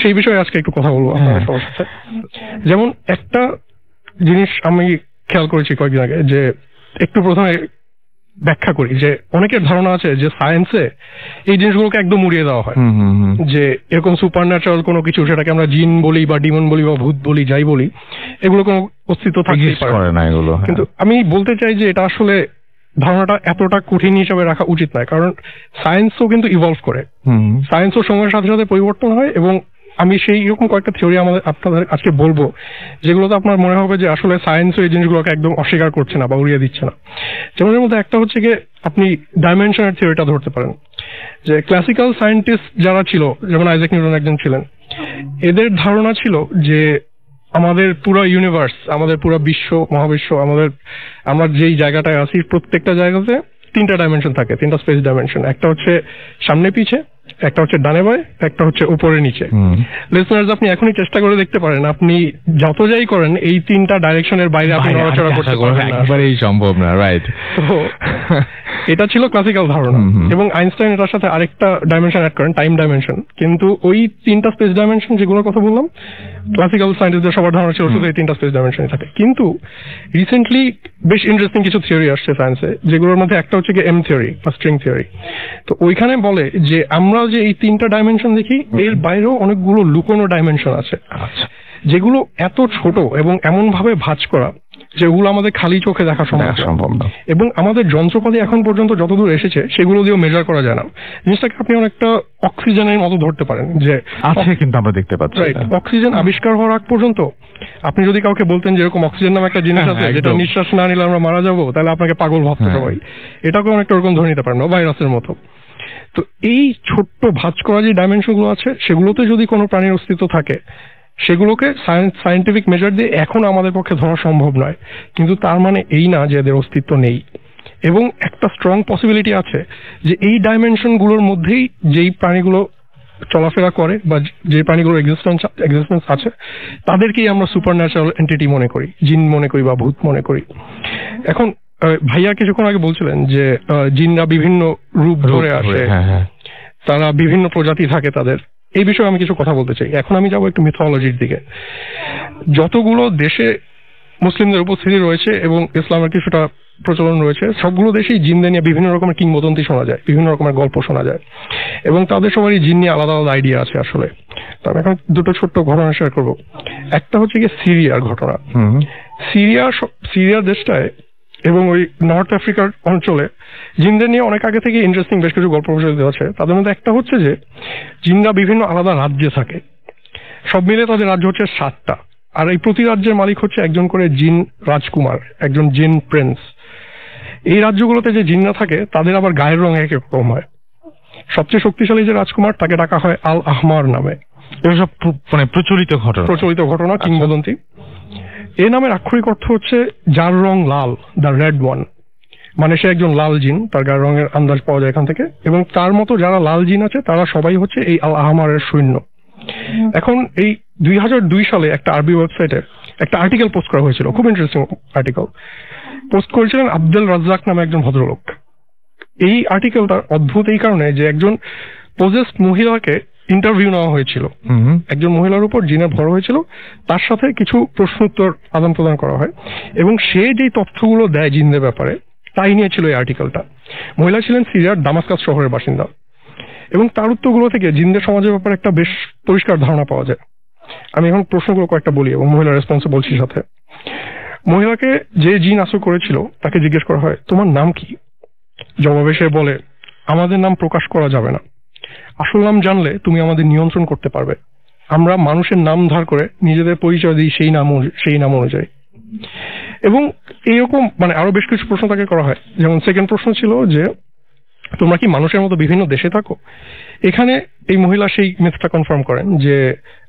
C: সেই বিষয়ে আজকে একটু কথা বলবো আপনার সবার সাথে। যেমন একটা জিনিস আমি খেয়াল করেছি কয়েকদিন আগে, যে একটু প্রথমে ব্যাখ্যা করি যে অনেকের ধারণা আছে যে সায়েন্সে এই জিনিসগুলোকে একদম উড়িয়ে দেওয়া হয়, যে এরকম সুপার ন্যাচারাল কোনো কিছু, সেটাকে আমরা জিন বলি বা ডিমন বলি বা ভূত বলি, যাই বলি, এগুলো কোনো অস্তিত্ব থাকতেই পারে না এগুলো। কিন্তু আমি বলতে চাই যে এটা আসলে ধারণাটা এতটা কঠিন হিসাবে রাখা উচিত নয়, কারণ সায়েন্সও কিন্তু ইভলভ করে, সায়েন্সও সময়ের সাথে সাথে পরিবর্তন হয়। এবং আমি সেই রকম কয়েকটা থিওরি আপনাদের আজকে বলবো, যেগুলোতে আপনার মনে হবে যে আসলে সায়েন্সও এই জিনিসগুলোকে একদম অস্বীকার করছে না বা উড়িয়ে দিচ্ছে না। যেমন এর মধ্যে একটা হচ্ছে গিয়ে আপনি ডাইমেনশনের থিওরিটা ধরতে পারেন, যে ক্লাসিক্যাল সায়েন্টিস্ট যারা ছিল, যেমন আইজ্যাক নিউটন একজন ছিলেন, এদের ধারণা ছিল যে আমাদের পুরো ইউনিভার্স, আমাদের পুরো বিশ্ব মহাবিশ্ব, আমরা যেই জায়গাটায় আছি প্রত্যেকটা জায়গাতে তিনটা ডাইমেনশন থাকে, তিনটা স্পেস ডাইমেনশন। একটা হচ্ছে সামনে পিছে, একটা হচ্ছে ডানে বাঁয়ে, একটা হচ্ছে উপরে নিচে। লিসনার্স, আপনি এখনই চেষ্টা করে দেখতে পারেন, আপনি যত যাই করেন এই তিনটা ডাইরেকশনের বাইরে আপনি নড়াচড়া করতে পারবেন না, একবারেই সম্ভব না, রাইট? তো এটা ছিল ক্লাসিক্যাল ধারণা, এবং আইনস্টাইন এটার সাথে আরেকটা ডাইমেনশন অ্যাড করেন, টাইম ডাইমেনশন। কিন্তু ওই তিনটা স্পেস ডাইমেনশন যেগুলোর কথা বললাম, ক্লাসিক্যাল সায়েন্টিস্টদের সবার ধারণা ছিল শুধু এই তিনটা স্পেস ডাইমেনশনই থাকে। কিন্তু রিসেন্টলি বেশ ইন্টারেস্টিং কিছু থিওরি আসছে সায়েন্সে, যেগুলোর মধ্যে একটা হচ্ছে কি এম থিওরি বা স্ট্রিং থিওরি। তো ওইখানে বলে যে আমরা যে এই তিনটা ডাইমেনশন দেখি, এর বাইরেও অনেকগুলো লুকোনো ডাইমেনশন আছে, যেগুলো এত ছোট এবং এমন ভাবে ভাঁজ করা যেগুলো আমাদের খালি চোখে দেখা সম্ভব না, এবং আমাদের যন্ত্রপাতি এখন পর্যন্ত যতদূর এসেছে সেগুলো দিয়েও মেজার করা যায় না। জিনিসটাকে আপনি অনেকটা অক্সিজেনের মতো ধরতে পারেন, যে আছে কিন্তু আমরা দেখতে পাচ্ছি। অক্সিজেন আবিষ্কার হওয়ার আগ পর্যন্ত আপনি যদি কাউকে বলতেন যে এরকম অক্সিজেন নামে একটা জিনিস আছে যেটা নিঃশ্বাস না নিলে আমরা মারা যাবো, তাহলে আপনাকে পাগল ভাবতে সবাই। এটাকে অনেকটা ওরকম ধরে নিতে পারেন, ভাইরাসের মতো। তো এই ছোট্ট ভাঁজ করা যে ডাইমেনশন গুলো আছে, সেগুলোতে যদি কোনো প্রাণীর অস্তিত্ব থাকে, সেগুলোকে সায়েন্টিফিক মেজার দিয়ে এখন আমাদের পক্ষে ধরা সম্ভব নয়, কিন্তু তার মানে এই না যে এদের অস্তিত্ব নেই। এবং একটা স্ট্রং পসিবিলিটি আছে যে এই ডাইমেনশন গুলোর মধ্যেই যেই প্রাণীগুলো চলাফেরা করে বা যে প্রাণীগুলোর এক্সিস্টেন্স আছে, তাদেরকেই আমরা সুপার ন্যাচারাল এন্টিটি মনে করি, জিন মনে করি বা ভূত মনে করি। এখন ভাইয়া কিছুক্ষণ আগে বলছিলেন যে জিনরা বিভিন্ন রূপ ধরে আসে, তারা বিভিন্ন প্রজাতি থাকে তাদের, এই বিষয়ে আমি কিছু কথা বলতে চাই। এখন আমি যাবো একটু মিথোলজির দিকে। যতগুলো দেশে মুসলিমদের উপস্থিতি রয়েছে এবং ইসলামের কিছুটা প্রচলন রয়েছে, সবগুলো দেশেই জিনদের নিয়ে বিভিন্ন রকমের কিংবদন্তি শোনা যায়, বিভিন্ন রকমের গল্প শোনা যায়, এবং তাদের সবারই জিন নিয়ে আলাদা আলাদা আইডিয়া আছে আসলে। তো আমি এখন দুটো ছোট্ট ঘটনা শেয়ার করবো। একটা হচ্ছে গিয়ে সিরিয়ার ঘটনা। সিরিয়া দেশটায় এবং ওই নর্থ আফ্রিকার অঞ্চলে জিনদের নিয়ে অনেক আগে থেকে ইন্টারেস্টিং বেশ কিছু গল্প প্রচলিত আছে। তাদের মধ্যে একটা হচ্ছে যে জিনরা বিভিন্ন আলাদা রাজ্যে থাকে, সব মিলে তাদের রাজ্য হচ্ছে 7টা, আর এই প্রতি রাজ্যের মালিক হচ্ছে একজন করে জিন রাজকুমার, একজন জিন প্রিন্স। এই রাজ্যগুলোতে যে জিনরা থাকে তাদের আবার গায়ের রং এক এক রকম হয়। সবচেয়ে শক্তিশালী যে রাজকুমার, তাকে ডাকা হয় আল আহমার নামে। এটা সব মানে প্রচলিত ঘটনা, কিংবদন্তি। এই নামের আক্ষরিক অর্থ হচ্ছে যার রং লাল, দ্য রেড ওয়ান, মানে সে একজন লাল জিন, তার গায়ের রঙের আন্দাজ পাওয়া যায় এখান থেকে। এবং তার মতো যারা লাল জিন আছে তারা সবাই হচ্ছে এই আল আহমারের সৈন্য। এখন এই 2002 সালে একটা আরবি ওয়েবসাইটে একটা আর্টিকেল পোস্ট করা হয়েছিল, খুব ইন্টারেস্টিং আর্টিকেল পোস্ট করেছিলেন আব্দুল রাজ্জাক নামে একজন ভদ্রলোক। এই আর্টিকেলটা অদ্ভুত এই কারণে যে একজন পজেসড মহিলাকে ইন্টারভিউ নেওয়া হয়েছিল, একজন মহিলার উপর জিনের ভর হয়েছিল, তার সাথে কিছু প্রশ্ন উত্তর আদান প্রদান করা হয়, এবং সে যেই তথ্যগুলো দেয় জিনদের ব্যাপারে তাই নিয়েছিল এই আর্টিকেলটা। মহিলা ছিলেন সিরিয়ার দামাস্কাস শহরের বাসিন্দা, এবং তার উত্তরগুলো থেকে জিনদের সমাজের ব্যাপারে একটা বেশ পরিষ্কার ধারণা পাওয়া যায়। আমি এখন প্রশ্নগুলো কয়েকটা বলি এবং মহিলা রেসপন্সে বলছি সাথে। মহিলাকে যে জিন আসর করেছিল তাকে জিজ্ঞেস করা হয় তোমার নাম কি? জবাবে সে বলে আমাদের নাম প্রকাশ করা যাবে না, আসল নাম জানলে তুমি আমাদের নিয়ন্ত্রণ করতে পারবে, আমরা মানুষের নাম ধার করে নিজেদের পরিচয় দিই সেই নাম অনুযায়ী। এবং এইরকম মানে আরো বেশ কিছু প্রশ্ন তাকে করা হয়। যেমন সেকেন্ড প্রশ্ন ছিল যে তোমরা কি মানুষের মতো বিভিন্ন দেশে থাকো? এখানে এই মহিলা সেই মিথটা কনফার্ম করেন যে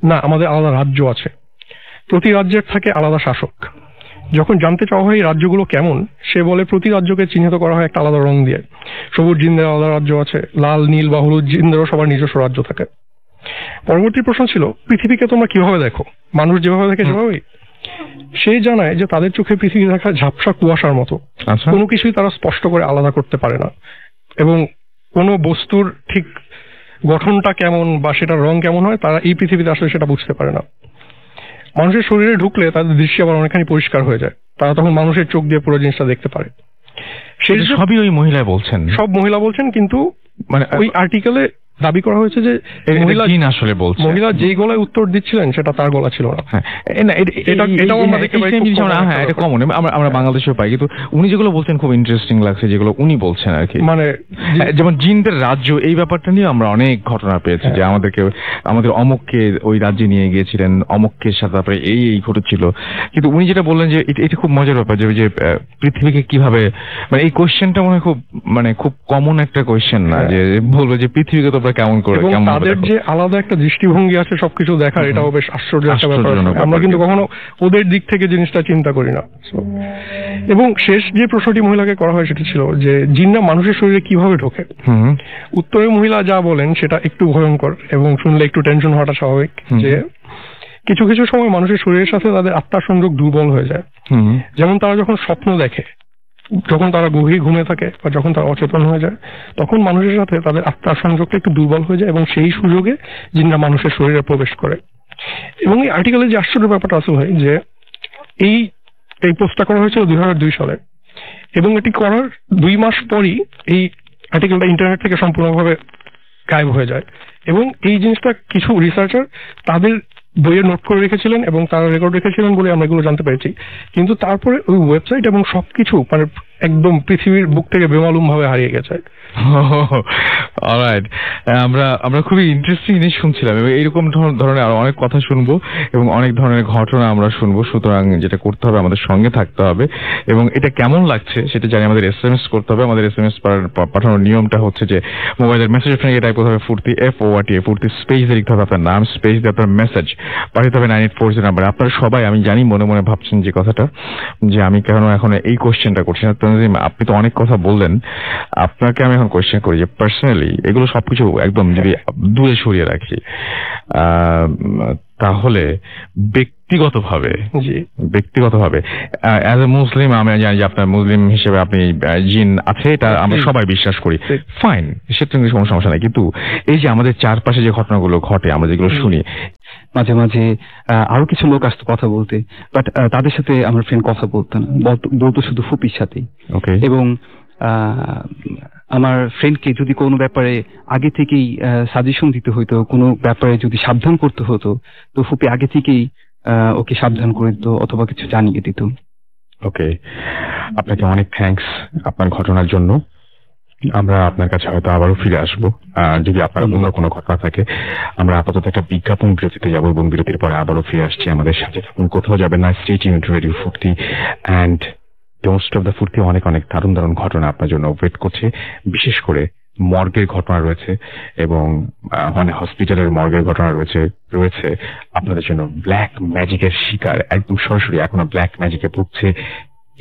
C: না, আমাদের আলাদা রাজ্য আছে, প্রতি রাজ্যের থাকে আলাদা শাসক। যখন জানতে চাওয়া হয় এই রাজ্যগুলো কেমন, সে বলে প্রতি রাজ্যকে চিহ্নিত করা হয় একটা আলাদা রং দিয়ে। সবুজ জিনদের আলাদা রাজ্য আছে, লাল নীল বা হলুদ জিনদেরও সবার নিজস্ব রাজ্য থাকে। পরবর্তী প্রশ্ন ছিল পৃথিবীকে তোমরা কিভাবে দেখো? মানুষ যেভাবে দেখে সেভাবেই? সে জানায় যে তাদের চোখে পৃথিবী দেখা ঝাপসা কুয়াশার মতো, কোনো কিছুই তারা স্পষ্ট করে আলাদা করতে পারে না, এবং কোনো বস্তুর ঠিক গঠনটা কেমন বা সেটার রং কেমন হয় তারা এই পৃথিবীতে আসলে সেটা বুঝতে পারে না। মানুষের শরীরে ঢুকলে তাদের দৃষ্টি আবার অনেকখানি পরিষ্কার হয়ে যায়, তারা তখন মানুষের চোখ দিয়ে পুরো জিনিসটা দেখতে পারে।
A: সবই ওই মহিলা বলছেন,
C: সব মহিলা বলছেন, কিন্তু মানে ওই আর্টিকেলে দাবি করা হয়েছে যে মহিলা যেই গলায় উত্তর দিচ্ছিলেন সেটা তার গলা ছিল না।
A: এটা কমন, আমরা বাংলাদেশেও পাই, কিন্তু উনি যেগুলো বলছেন খুব ইন্টারেস্টিং লাগছে যেগুলো উনি বলছেন আর কি। মানে যেমন জিনদের রাজ্য, এই ব্যাপারটা নিয়ে আমরা অনেক ঘটনা পেয়েছি যে আমাদের অমুককে ওই রাজ্যে নিয়ে গিয়েছিলেন, অমুককে সাথে তারপরে এই ঘটেছিল। কিন্তু উনি যেটা বললেন যে এটা খুব মজার ব্যাপার যে পৃথিবীকে কিভাবে, মানে এই কোয়েশ্চেনটা মনে হয় খুব কমন একটা কোয়েশ্চেন না, যে বলবো যে পৃথিবীকে তো কেমন করে,
C: তাদের যে আলাদা একটা দৃষ্টিভঙ্গি আছে সবকিছু দেখার, এটাও বেশ আশ্চর্য একটা ব্যাপার। আমরা কিন্তু কখনো ওদের দিক থেকে জিনিসটা চিন্তা করি না। এবং শেষ যে প্রশ্নটি মহিলাকে করা হয় সেটা ছিল যে জিনরা মানুষের শরীরে কিভাবে ঢোকে। উত্তরে মহিলা যা বলেন সেটা একটু ভয়ঙ্কর এবং শুনলে একটু টেনশন হওয়াটা স্বাভাবিক। যে কিছু কিছু সময় মানুষের শরীরের সাথে তাদের আত্মার সংযোগ দুর্বল হয়ে যায়। যেমন তারা যখন স্বপ্ন দেখে, যখন তারা গভীর ঘুমে থাকে বা যখন তারা অচেতন হয়ে যায়, তখন মানুষের সাথে তাদের আত্মার সংযোগটা একটু দুর্বল হয়ে যায় এবং সেই সুযোগে জিনরা মানুষের শরীরে প্রবেশ করে। এবং এই আর্টিকেলে যে আশ্চর্য ব্যাপারটা আসলে হয় যে এই পোস্টটা করা হয়েছিল 2002 সালে, এবং এটি করার 2 মাস পরই এই আর্টিকেলটা ইন্টারনেট থেকে সম্পূর্ণভাবে গায়েব হয়ে যায়। এবং এই জিনিসটা কিছু রিসার্চার তাদের বইয়ে নোট করে রেখেছিলেন এবং তারা রেকর্ড রেখেছিলেন বলে আমরা এগুলো জানতে পেরেছি। কিন্তু তারপরে ওই ওয়েবসাইট এবং সবকিছু মানে একদম পৃথিবীর বুক থেকে বেমালুম ভাবে হারিয়ে গেছে।
A: অলরাইট, আমরা খুবই ইন্টারেস্টিং জিনিস শুনছিলাম এবং এইরকম ধরনের আরো অনেক কথা শুনবো এবং অনেক ধরনের ঘটনা আমরা শুনবো। সুতরাং যেটা করতে হবে, আমাদের সঙ্গে থাকতে হবে এবং এটা কেমন লাগছে সেটা জানি আমাদের SMS করতে হবে। আমাদের SMS পাঠানোর নিয়মটা হচ্ছে যে মোবাইলের মেসেজ অপশনে টাইপ করতে হবে ফুর্তি, FORT, ফুর্তি স্পেস দিয়ে লিখতে হবে আপনার নাম, স্পেস দিয়ে আপনার মেসেজ পাঠাতে হবে 9840 নাম্বারে। আপনারা সবাই, আমি জানি মনে মনে ভাবছেন যে কথাটা, যে আমি কেন এখন এই কোশ্চেনটা করছি না। আপনি তো অনেক কথা বললেন, আপনাকে আমি এখন কোশ্চেন করি যে পার্সোনালি এগুলো সবকিছু একদম যদি দূরে সরিয়ে রাখি, তাহলে ব্যক্তিগতভাবে অ্যাজ এ মুসলিম, আমি জানি যে আপনার মুসলিম হিসেবে আপনি জিন আছে, এটা আমরা সবাই বিশ্বাস করি, ফাইন, সেটা কোনো সমস্যা নাই। কিন্তু এই যে আমাদের চারপাশে যে ঘটনাগুলো ঘটে, আমরা যেগুলো শুনি,
D: মাঝে মাঝে আরো কিছু লোক আসতো কথা বলতে, বাট তাদের সাথে আমার ফ্রেন্ড কথা বলতো না, বলতো শুধু ফুপির সাথেই। এবং আমার ফ্রেন্ডকে যদি কোনো ব্যাপারে আগে থেকেই সাজেশন দিতে হতো, কোনো ব্যাপারে যদি সাবধান করতে হতো, তো ফুপি আগে থেকেই ওকে সাবধান করে দিত অথবা কিছু জানিয়ে দিত।
A: ওকে, আপনাকে অনেক থ্যাঙ্কস আপনার ঘটনার জন্য। আমরা আপনার কাছে হয়তো আবারও ফিরে আসবো যদি আপনার অন্য কোনো ঘটনা থাকে। আমরা আপাতত একটা বিজ্ঞাপন বিরতিতে যাবো এবং বিরতির পরে আবারও ফিরে আসছি। আমাদের সাথে থাকুন, কোথাও যাবেন না। স্টে টিউনড টু রেডিও ফুর্তি অ্যান্ড ডোন্ট স্টপ দ্য ফুর্তি। অনেক দারুণ ঘটনা আপনার জন্য ওয়েট করছে। বিশেষ করে মর্গের ঘটনা রয়েছে এবং হসপিটালের মর্গের ঘটনা রয়েছে আপনাদের জন্য। ব্ল্যাক ম্যাজিকের শিকার, একদম সরাসরি এখনো ব্ল্যাক ম্যাজিকে ভুগছে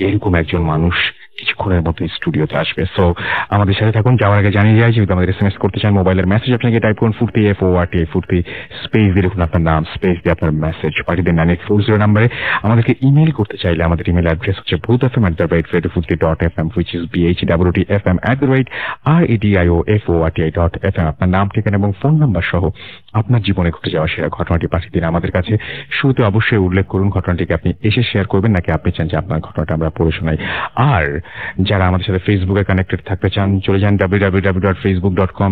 A: এরকম একজন মানুষ কিছুক্ষণের মতো স্টুডিওতে আসবে। সো আমাদের সাথে থাকুন। যাওয়ার আগে জানিয়ে যায়, যেহেতু আমাদের SMS করতে চান, মোবাইলের মেসেজ আপনাকে টাইপ করুন ফুর্তি, FORT, ফুর্তি স্পেস দিয়ে লিখুন আপনার নাম, স্পেস দিয়ে আপনার মেসেজ পাঠিয়ে দেন 9840 নাম্বারে। আমাদেরকে ইমেল করতে চাইলে আমাদের ইমেল অ্যাড্রেস হচ্ছে bhfm@radiofurti.fm, which is BHWTFM@radiofurti.fm। আপনার নাম, ঠিকানা এবং ফোন নাম্বার সহ আপনার জীবনে ঘটে যাওয়া সেরা ঘটনাটি পাঠিয়ে দিন আমাদের কাছে। শুরুতে অবশ্যই উল্লেখ করুন ঘটনাটিকে আপনি এসে শেয়ার করবেন নাকি আপনি চান যে আপনার ঘটনাটা আমরা পড়ে শোনাই। আর যারা আমাদের সাথে ফেসবুকে কানেক্টেড থাকতে চান, চলে যান www.facebook.com/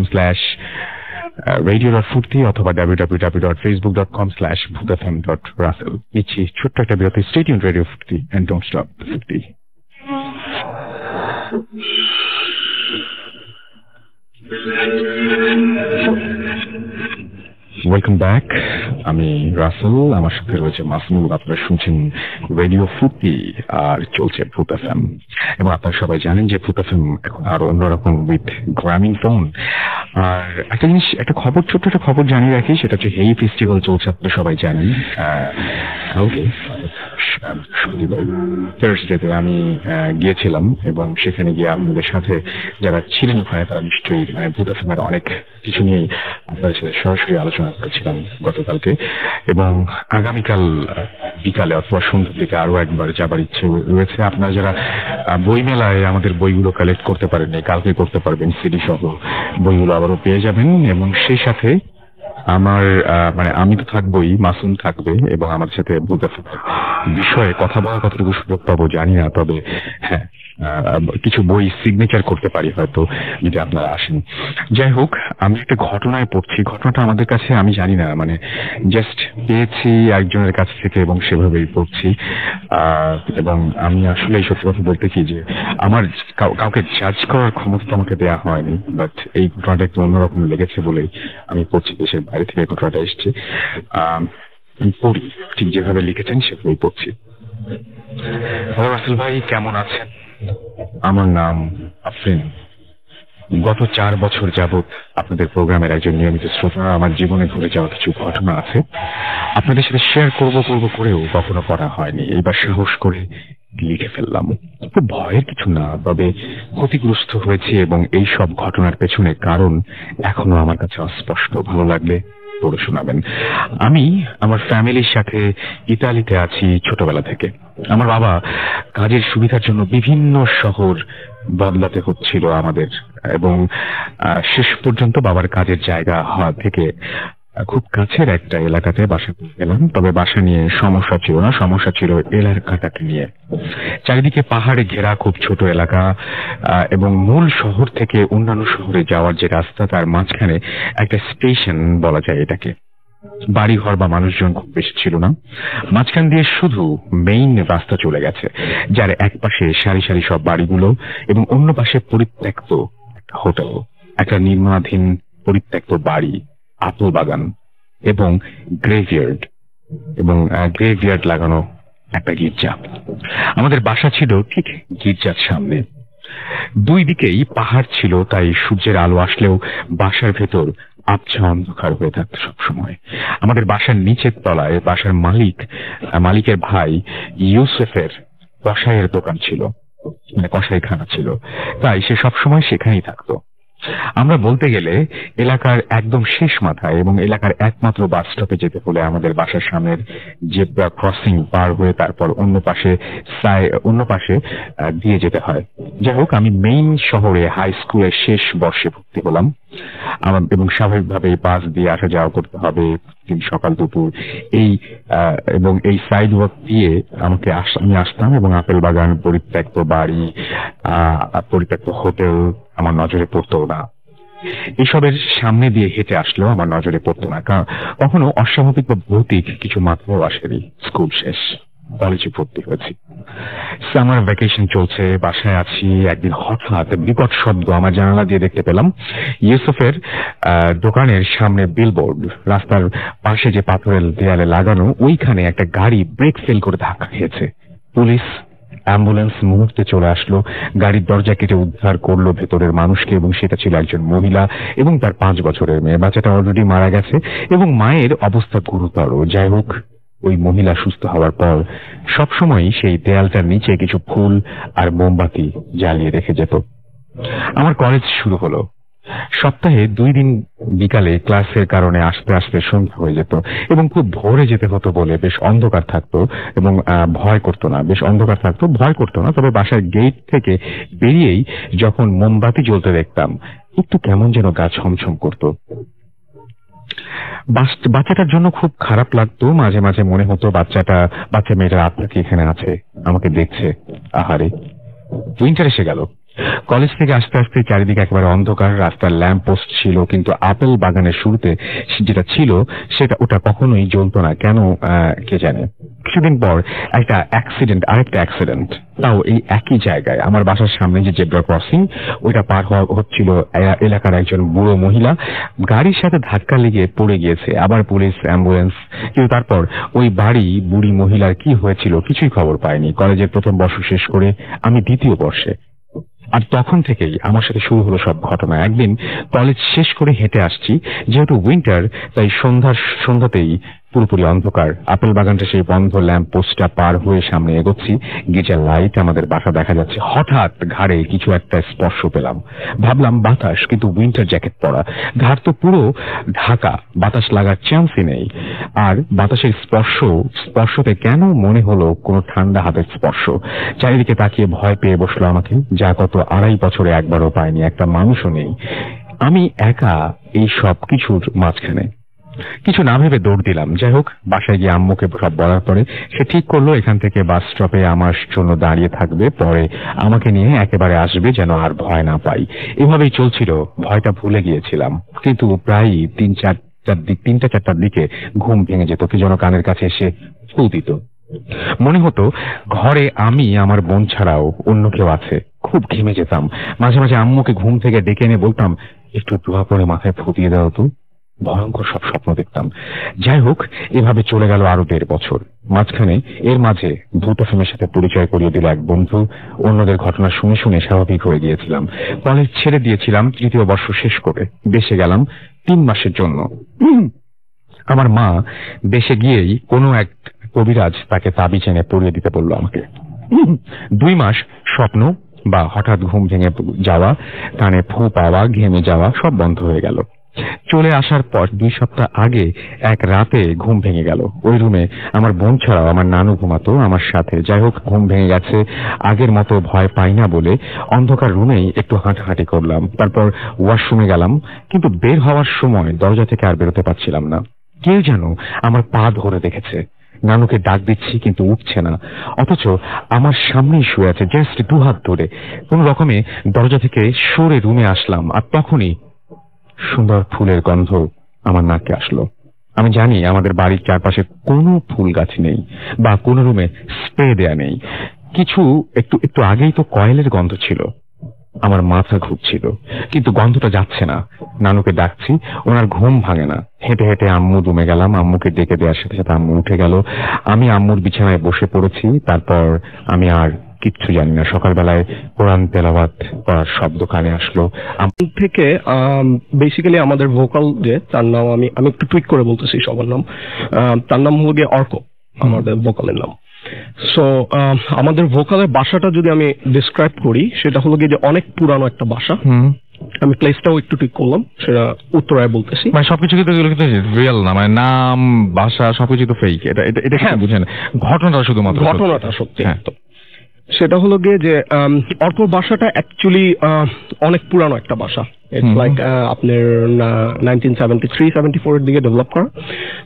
A: radio.furti অথবা www.facebook.com/bhutafm.russell। নিচ্ছি ছোট্ট একটা বিরতি। Stay tuned Radio Furti and don't stop Furti। Welcome back, আমি রাসেল, আমার সাথে রয়েছে মাসুম। আপনারা শুনছেন রেডিও ফুর্তি আর চলছে ভূত এফএম। এবং আপনারা সবাই জানেন যে ভূত এফএম এখন আরো অন্যরকম উইথ গ্রামীণ টোন। আর একটা জিনিস, একটা খবর, ছোট্ট একটা খবর জানিয়ে রাখি, সেটা হচ্ছে হেই ফেস্টিভ্যাল চলছে, আপনারা সবাই জানেন। ওকে, থার্সডেতে আমি গিয়েছিলাম এবং সেখানে গিয়ে আপনাদের সাথে যারা ছিলেন ওখানে তারা নিশ্চয়ই ভূত এফএমের অনেক কিছু নিয়েই আপনাদের সাথে সরাসরি আলোচনা করেছিলাম গতকালকে। এবং আগামীকাল বিকালে অথবা সন্ধ্যার দিকে আরো একবার যাবার ইচ্ছে রয়েছে। আপনারা যারা বই মেলায় আমাদের বইগুলো কালেক্ট করতে পারেননি, কালকে করতে পারবেন, সিডি সহ বইগুলো আবারও পেয়ে যাবেন। এবং সেই সাথে আমার আমি তো থাকবোই, মাসুম থাকবে এবং আমাদের সাথে ভূত এফএমের বিষয়ে কথা বলার কতটুকু সুযোগ পাবো জানি না, তবে হ্যাঁ কিছু বই সিগনেচার করতে পারি হয়তো যদি আপনারা আসেন। যাই হোক, আমি একটা ঘটনায় পড়ছি। ঘটনাটা আমাদের কাছে আমি জানি না, জাস্ট পেয়েছি একজনের কাছ থেকে এবং সেভাবেই পড়ছি। এবং আমি আসলে এই সত্যি কথা বলতে কি যে আমার কাউকে জাজ করার ক্ষমতা তো আমাকে দেওয়া হয়নি, বাট এই ঘটনাটা একটু অন্যরকম লেগেছে বলেই আমি পড়ছি। দেশের বাইরে থেকে ঘটনাটা এসছে, পড়ি ঠিক যেভাবে লিখেছেন সেভাবেই পড়ছি। হ্যালো রাসেল ভাই, কেমন আছেন? আমার নাম আফরিন। গত 4 বছর যাবৎ আপনাদের প্রোগ্রামের একজন নিয়মিত শ্রোতা। আমার জীবনে ঘটে যাওয়া কিছু ঘটনা আছে, আপনাদের সাথে শেয়ার করব করেও কখনো করা হয়নি। এইবার সাহস করে লিখে ফেললাম। খুব ভয়ের কিছু না, তবে ক্ষতিগ্রস্ত হয়েছে এবং এই সব ঘটনার পেছনে কারণ এখনো আমার কাছে অস্পষ্ট। ভালো লাগলে পড়ে শোনাবেন। আমি আমার ফ্যামিলির সাথে ইতালিতে আছি ছোটবেলা থেকে। আমার বাবা কাজের সুবিধার জন্য বিভিন্ন শহর বদলাতে হচ্ছিল আমাদের, এবং শেষ পর্যন্ত বাবার কাজের জায়গা হওয়া থেকে খুব কাছের একটা এলাকাতে বাসা পেলাম। তবে বাসা নিয়ে সমস্যা ছিল না, সমস্যা ছিল এলাকাটাকে নিয়ে। চারিদিকে পাহাড়ে ঘেরা খুব ছোট এলাকা, এবং মূল শহর থেকে অন্যান্য শহরে যাওয়ার যে রাস্তা তার মাঝখানে একটা স্টেশন বলা যায় এটাকে। বাড়িঘর বা মানুষজন খুব বেশি ছিল না। মাঝখান দিয়ে শুধু মেইন রাস্তা চলে গেছে, যার এক পাশে সারি সারি সব বাড়িগুলো এবং অন্য পাশে পরিত্যক্ত একটা হোটেল, একটা নির্মাণাধীন পরিত্যক্ত বাড়ি, আপেল বাগান এবং গ্রেভইয়ার্ড লাগানো একটা গির্জা। আমাদের বাসা ছিল ঠিক গির্জার সামনে। দুই দিকেই পাহাড় ছিল, তাই সূর্যের আলো আসলেও বাসার ভেতর আবছা অন্ধকার হয়ে থাকতো সবসময়। আমাদের বাসার নিচের তলায় বাসার মালিকের ভাই ইউসুফের কসাইয়ের দোকান ছিল, কসাইখানা ছিল, তাই সে সবসময় সেখানেই থাকতো। আমরা বলতে গেলে এলাকার একদম শেষ মাথায়, এবং এলাকার একমাত্র বাস স্টপে যেতে হলে আমাদের বাসার সামনের জেব্রা ক্রসিং পার হয়ে তারপর অন্য পাশে দিয়ে যেতে হয়। যাই হোক, আমি মেইন শহরে হাই স্কুলের শেষ বর্ষে ভর্তি হলাম, এবং স্বাভাবিকভাবে বাস দিয়ে আসা যাওয়া করতে হবে দিন সকাল দুপুর। এবং এই সাইড ওয়াক দিয়ে আমি আসতাম, এবং আপেল বাগান, পরিত্যক্ত বাড়ি, পরিত্যক্ত হোটেল আমার নজরে পড়তো না। এসবের সামনে দিয়ে হেঁটে আসলেও আমার নজরে পড়তো না, কারণ কখনো অস্বাভাবিক বা ভৌতিক কিছু মাথাও আসেনি। স্কুল শেষ, কলেজে ভর্তি হয়েছি, সামার ভ্যাকেশন চলছে, বাসায় আছি। একদিন হঠাৎ বিকট শব্দ আমার জানালা দিয়ে দেখতে পেলাম। ইউসুফের দোকানের সামনে বিলবোর্ড, রাস্তার পাশে যে পাথরের দেয়ালে লাগানো, ওইখানে একটা গাড়ি ব্রেক ফেল করে ধাক্কা খেয়েছে। পুলিশ, অ্যাম্বুলেন্স মুহূর্তে চলে আসলো, গাড়ির দরজা কেটে উদ্ধার করলো ভেতরের মানুষকে, এবং সেটা ছিল একজন মহিলা এবং তার 5 বছরের মেয়ে। বাচ্চাটা অলরেডি মারা গেছে এবং মায়ের অবস্থা গুরুতর। যাই হোক, ওই মহিলা সুস্থ হওয়ার পর সবসময় সেই দেয়ালটার নিচে কিছু ফুল আর মোমবাতি জ্বালিয়ে রেখে যেত। আমার কলেজ শুরু হলো। সপ্তাহে 2 দিন বিকালে ক্লাসের কারণে আসতে আসতে সন্ধ্যা হয়ে যেত, এবং খুব ভোরে যেতে হতো বলে বেশ অন্ধকার থাকতো এবং ভয় করতো না। তবে বাসার গেট থেকে বেরিয়েই যখন মোমবাতি জ্বলতে দেখতাম, একটু কেমন যেন গা ছমছম করতো। বাচ্চাটার জন্য খুব খারাপ লাগতো। মাঝে মাঝে মনে হতো বাচ্চা মেয়েটার আত্মা কি এখানে আছে, আমাকে দেখছে। আহারে, উইন্টার এসে গেল। কলেজ থেকে আসতে আসতে চারিদিকে একেবারে অন্ধকার, রাস্তার ল্যাম্প পোস্ট ছিল, কিন্তু আপেল বাগানের শুরুতে যেটা ছিল ওটা কখনোই জ্বলতো না। কেন কে জানে। কিছুদিন পর আরেকটা অ্যাক্সিডেন্ট, তাও এই একই জায়গায়। আমার বাসার সামনে যে জেব্রা ক্রসিং, ওইটা পার হওয়া হচ্ছিল এলাকার একজন বুড়ো মহিলা গাড়ির সাথে ধাক্কা লেগে পড়ে গিয়েছে। আবার পুলিশ, অ্যাম্বুলেন্স, কিন্তু তারপর ওই বুড়ি মহিলার কি হয়েছিল কিছুই খবর পায়নি। কলেজের প্রথম বর্ষ শেষ করে আমি দ্বিতীয় বর্ষে, আর তখন থেকেই আমার সাথে শুরু হলো সব ঘটনা। একদিন কলেজ শেষ করে হেঁটে আসছি, যেহেতু উইন্টার তাই সন্ধ্যাতেই পুরোপুরি অন্ধকার। আপেল বাগানটা সেই বন্ধ ল্যাম্প পোস্টটা পার হয়ে সামনে এগোচ্ছি, গিজার লাইট, আমাদের বাসা দেখা যাচ্ছে। হঠাৎ ঘাড়ে কিছু একটা স্পর্শ পেলাম, ভাবলাম বাতাস, কিন্তু উইন্টার জ্যাকেট পরা, ঘাড় তো পুরো ঢাকা, বাতাস লাগার চান্সই নেই। আর বাতাসের স্পর্শতে কেন মনে হলো কোনো ঠান্ডা হাতের স্পর্শ। চারিদিকে তাকিয়ে ভয় পেয়ে বসলো আমাকে, যা গত 2.5 বছরে একবারও পাইনি। একটা মানুষও নেই, আমি একা এই সব কিছুর মাঝখানে। কিছু না ভেবে দৌড় দিলাম। যাই হোক, বাসায় গিয়ে আম্মুকে সব বলার পরে সে ঠিক করলো এখান থেকে বাস স্টপে আমার জন্য দাঁড়িয়ে থাকবে, পরে আমাকে নিয়ে একেবারে আসবে, যেন আর ভয় না পাই। এভাবেই চলছিল, ভয়টা ভুলে গিয়েছিলাম। কিন্তু প্রায় 3-4টার দিকে ঘুম ভেঙে যেত, কি যেন কানের কাছে এসে ফু দিত। মনে হতো ঘরে আমি, আমার বোন ছাড়াও অন্য কেউ আছে। খুব ঘেমে যেতাম। মাঝে মাঝে আম্মুকে ঘুম থেকে ডেকে এনে বলতাম, একটু দোয়া করে মাথায় ফুটিয়ে দাও তো। ভয়ঙ্কর সব স্বপ্ন দেখতাম। যাই হোক, এভাবে চলে গেল আরো 1.5 বছর। এর মাঝে ভূত ফিল্মের সাথে পরিচয় করিয়ে দিল এক বন্ধু। অন্যদের ঘটনা শুনে শুনে স্বাভাবিক হয়ে গিয়েছিলাম। কলেজ ছেড়ে দিয়েছিলাম 3য় বর্ষ শেষ করে। দেশে গেলাম 3 মাসের জন্য। আমার মা দেশে গিয়েই কোনো এক কবিরাজ তাকে তাবিজ এনে পরিয়ে দিতে বলল আমাকে। 2 মাস স্বপ্ন বা হঠাৎ ঘুম ভেঙে যাওয়া, কানে ফু পাওয়া, ঘেমে যাওয়া সব বন্ধ হয়ে গেল। চলে আসার পর 2 সপ্তাহ আগে এক রাতে ঘুম ভেঙে গেল। ওই রুমে আমার বোন ছাড়াও আমার নানু ঘুমাতো আমার সাথে। যাই হোক, ঘুম ভেঙে গেছে, আগের মতো ভয় পাই না বলে অন্ধকার রুমেই একটু হাঁটাহাঁটি করলাম। তারপর ওয়াশরুমে গেলাম, কিন্তু বের হওয়ার সময় দরজা থেকে আর বেরোতে পারছিলাম না। কেউ যেন আমার পা ধরে দেখেছে। নানুকে ডাক দিচ্ছি, কিন্তু উঠছে না, অথচ আমার সামনেই শুয়ে আছে, জাস্ট 2 হাত ধরে। কোন রকমে দরজা থেকে সরে রুমে আসলাম, আর তখনই সুন্দর ফুলের গন্ধ আমার নাকে আসলো। আমি জানি আমাদের বাড়ির চারপাশে কোনো ফুল গাছ নেই বা কোনো রুমে স্প্রে দেয়া নেই। একটু আগেই তো কয়েলের গন্ধ ছিল। আমার মাথা ঘুরছিল, কিন্তু গন্ধটা যাচ্ছে না। নানুকে ডাকছি, ওনার ঘুম ভাঙে না। হেঁটে হেঁটে আম্মুর রুমে গেলাম। আম্মুকে ডেকে দেওয়ার সাথে সাথে আম্মু উঠে গেল। আমি আম্মুর বিছানায় বসে পড়েছি। তারপর আমি আর কিচ্ছু জানি না। সকালবেলায় কোরআন তেলাওয়াত করার শব্দ কানে আসলো।
C: থেকে বেসিক্যালি আমাদের ভোকাল যে তার নাম, আমি একটু টুইক করে বলতেছি সবার নাম। তার নাম হলো গিয়ে অর্ক, আমাদের ভোকালের নাম। সো আমাদের ভোকালের বাসাটা যদি আমি ডিসক্রাইব করি, সেটা হলো গিয়ে যে অনেক পুরানো একটা বাসা। আমি প্লেসটাও একটু ঠিক করলাম, সেটা উত্তরায় বলতেছি।
A: মানে সবকিছু কিন্তু রিয়েল না, মানে নাম, বাসা সবকিছু তো ফেক। এটা হ্যাঁ বুঝেন, ঘটনাটা শুধুমাত্র
C: ঘটনাটা সত্যি। সেটা হলো গিয়ে যে অর্কর বাসাটা অ্যাকচুয়ালি অনেক পুরানো একটা বাসা। ইটস লাইক আপনার 1973-74 এর দিকে ডেভেলপ করা।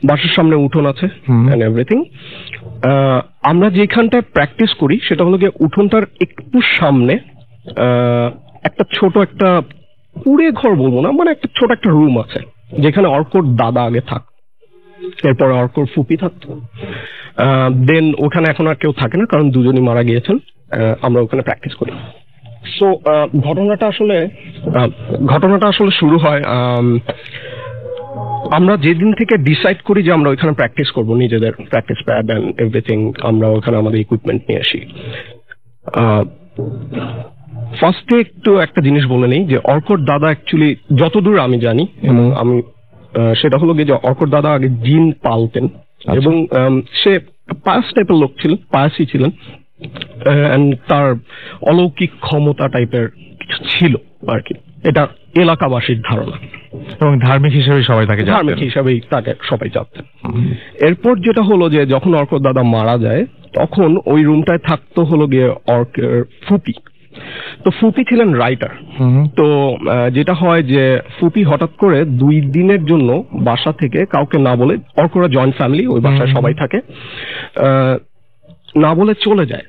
C: বাসার সামনে উঠোন আছে এন্ড এভরিথিং। আমরা যেখানটায় প্র্যাকটিস করি সেটা হলো গিয়ে উঠোনটার একটু সামনে একটা ছোট একটা কুড়ে ঘর বলবো না, মানে একটা ছোট একটা রুম আছে, যেখানে অর্কর দাদা আগে থাকতো। এরপরে অর্কর ফুপি থাকতো। দেন ওখানে এখন আর কেউ থাকে না, কারণ দুজনই মারা গিয়েছেন। আমরা ওখানে প্র্যাকটিস করি। সো ঘটনাটা আসলে শুরু হয় আমরা যেদিন থেকে ডিসাইড করি যে আমরা ওইখানে প্র্যাকটিস করব, নিজেদের প্র্যাকটিস প্যাড এন্ড এভরিথিং, আমরা ওখানে আমাদের ইকুইপমেন্ট নিয়ে আসি। ফার্স্টে একটু একটা জিনিস বলে নেই যে অর্কর দাদা অ্যাকচুয়ালি যতদূর আমি জানি, এবং আমি সেটা হলো গিয়ে যে অর্কর দাদা আগে জিন পালতেন, এবং সে পায়াস টাইপের লোক ছিলেন, পায়াসই ছিলেন। তার অলৌকিক ক্ষমতা টাইপের কিছু ছিল আর কি, এটা এলাকাবাসীর ধারণা।
A: এবং ধার্মিক হিসেবে সবাই তাকে
C: সবাই জানতেন। এরপর যেটা হলো যে যখন অর্কর দাদা মারা যায়, তখন ওই রুমটায় থাকতো হলো গিয়ে অর্কের ফুপি। তো ফুপি ছিলেন রাইটার। তো যেটা হয় যে ফুপি হঠাৎ করে 2 দিনের জন্য বাসা থেকে কাউকে না বলে, অর্করা জয়েন্ট ফ্যামিলি, ওই বাসায় সবাই থাকে, না বলে চলে যায়।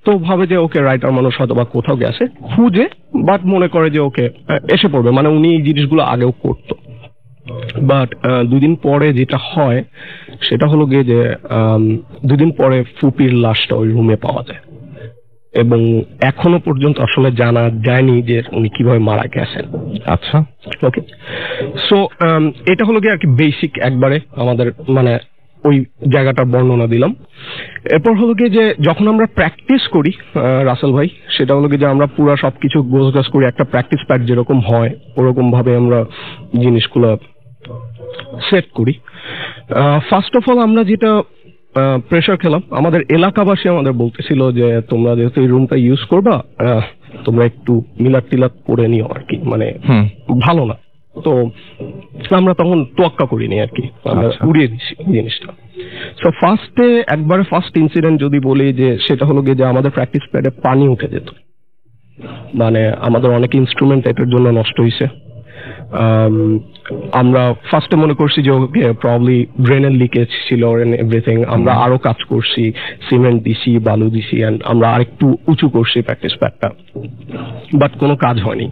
C: তো ভাবে যে ওকে রাইটার মানুষ হয়তো বা কোথাও গেছে খুঁজে, বাট মনে করে যে ওকে এসে পড়বে, মানে উনি এই জিনিসগুলো আগেও করতো। বাট 2 দিন পরে যেটা হয় সেটা হলো গিয়ে যে 2 দিন পরে ফুপির লাশটা ওই রুমে পাওয়া যায়, এবং এখনো পর্যন্ত আসলে জানা যায়নি যে উনি কিভাবে মারা গেছেন।
A: আচ্ছা,
C: ওকে, সো এটা হলো গিয়ে আর কি বেসিক একবারে আমাদের মানে ওই জায়গাটার বর্ণনা দিলাম। এরপর হলো গিয়ে যে যখন আমরা প্র্যাকটিস করি রাসেল ভাই, সেটা হলো গিয়ে যে আমরা পুরো সবকিছু গোছগাছ করি, একটা প্র্যাকটিস প্যাড যেরকম হয় ওরকম ভাবে আমরা জিনিসগুলো সেট করি। ফার্স্ট অফ অল আমরা যেটা প্রেশার খেলাম, আমাদের এলাকাবাসী আমাদের বলতেছিল যে তোমরা যেহেতু এই রুমটা ইউজ করবা, তোমরা একটু মিলাট টিলাট করে নিও আর কি, মানে ভালো না। তো আমরা তখন তোয়াক্কা করিনি আর কি, আমরা উড়িয়ে দিচ্ছি জিনিসটা। সো ফার্স্ট ইনসিডেন্ট যদি বলি যে সেটা হলো গিয়ে যে আমাদের প্র্যাকটিস প্যাডে পানি উঠে যেত, মানে আমাদের অনেক ইনস্ট্রুমেন্ট এটার জন্য নষ্ট হয়েছে। আমরা ফার্স্টে মনে করছি যে প্রবলি ড্রেনের লিকেজ ছিল এভরিথিং। আমরা আরো কাজ করছি, সিমেন্ট দিছি, বালু দিছি, এন্ড আমরা আরেকটু উঁচু করছি প্র্যাকটিস প্যাডটা, বাট কোনো কাজ হয়নি।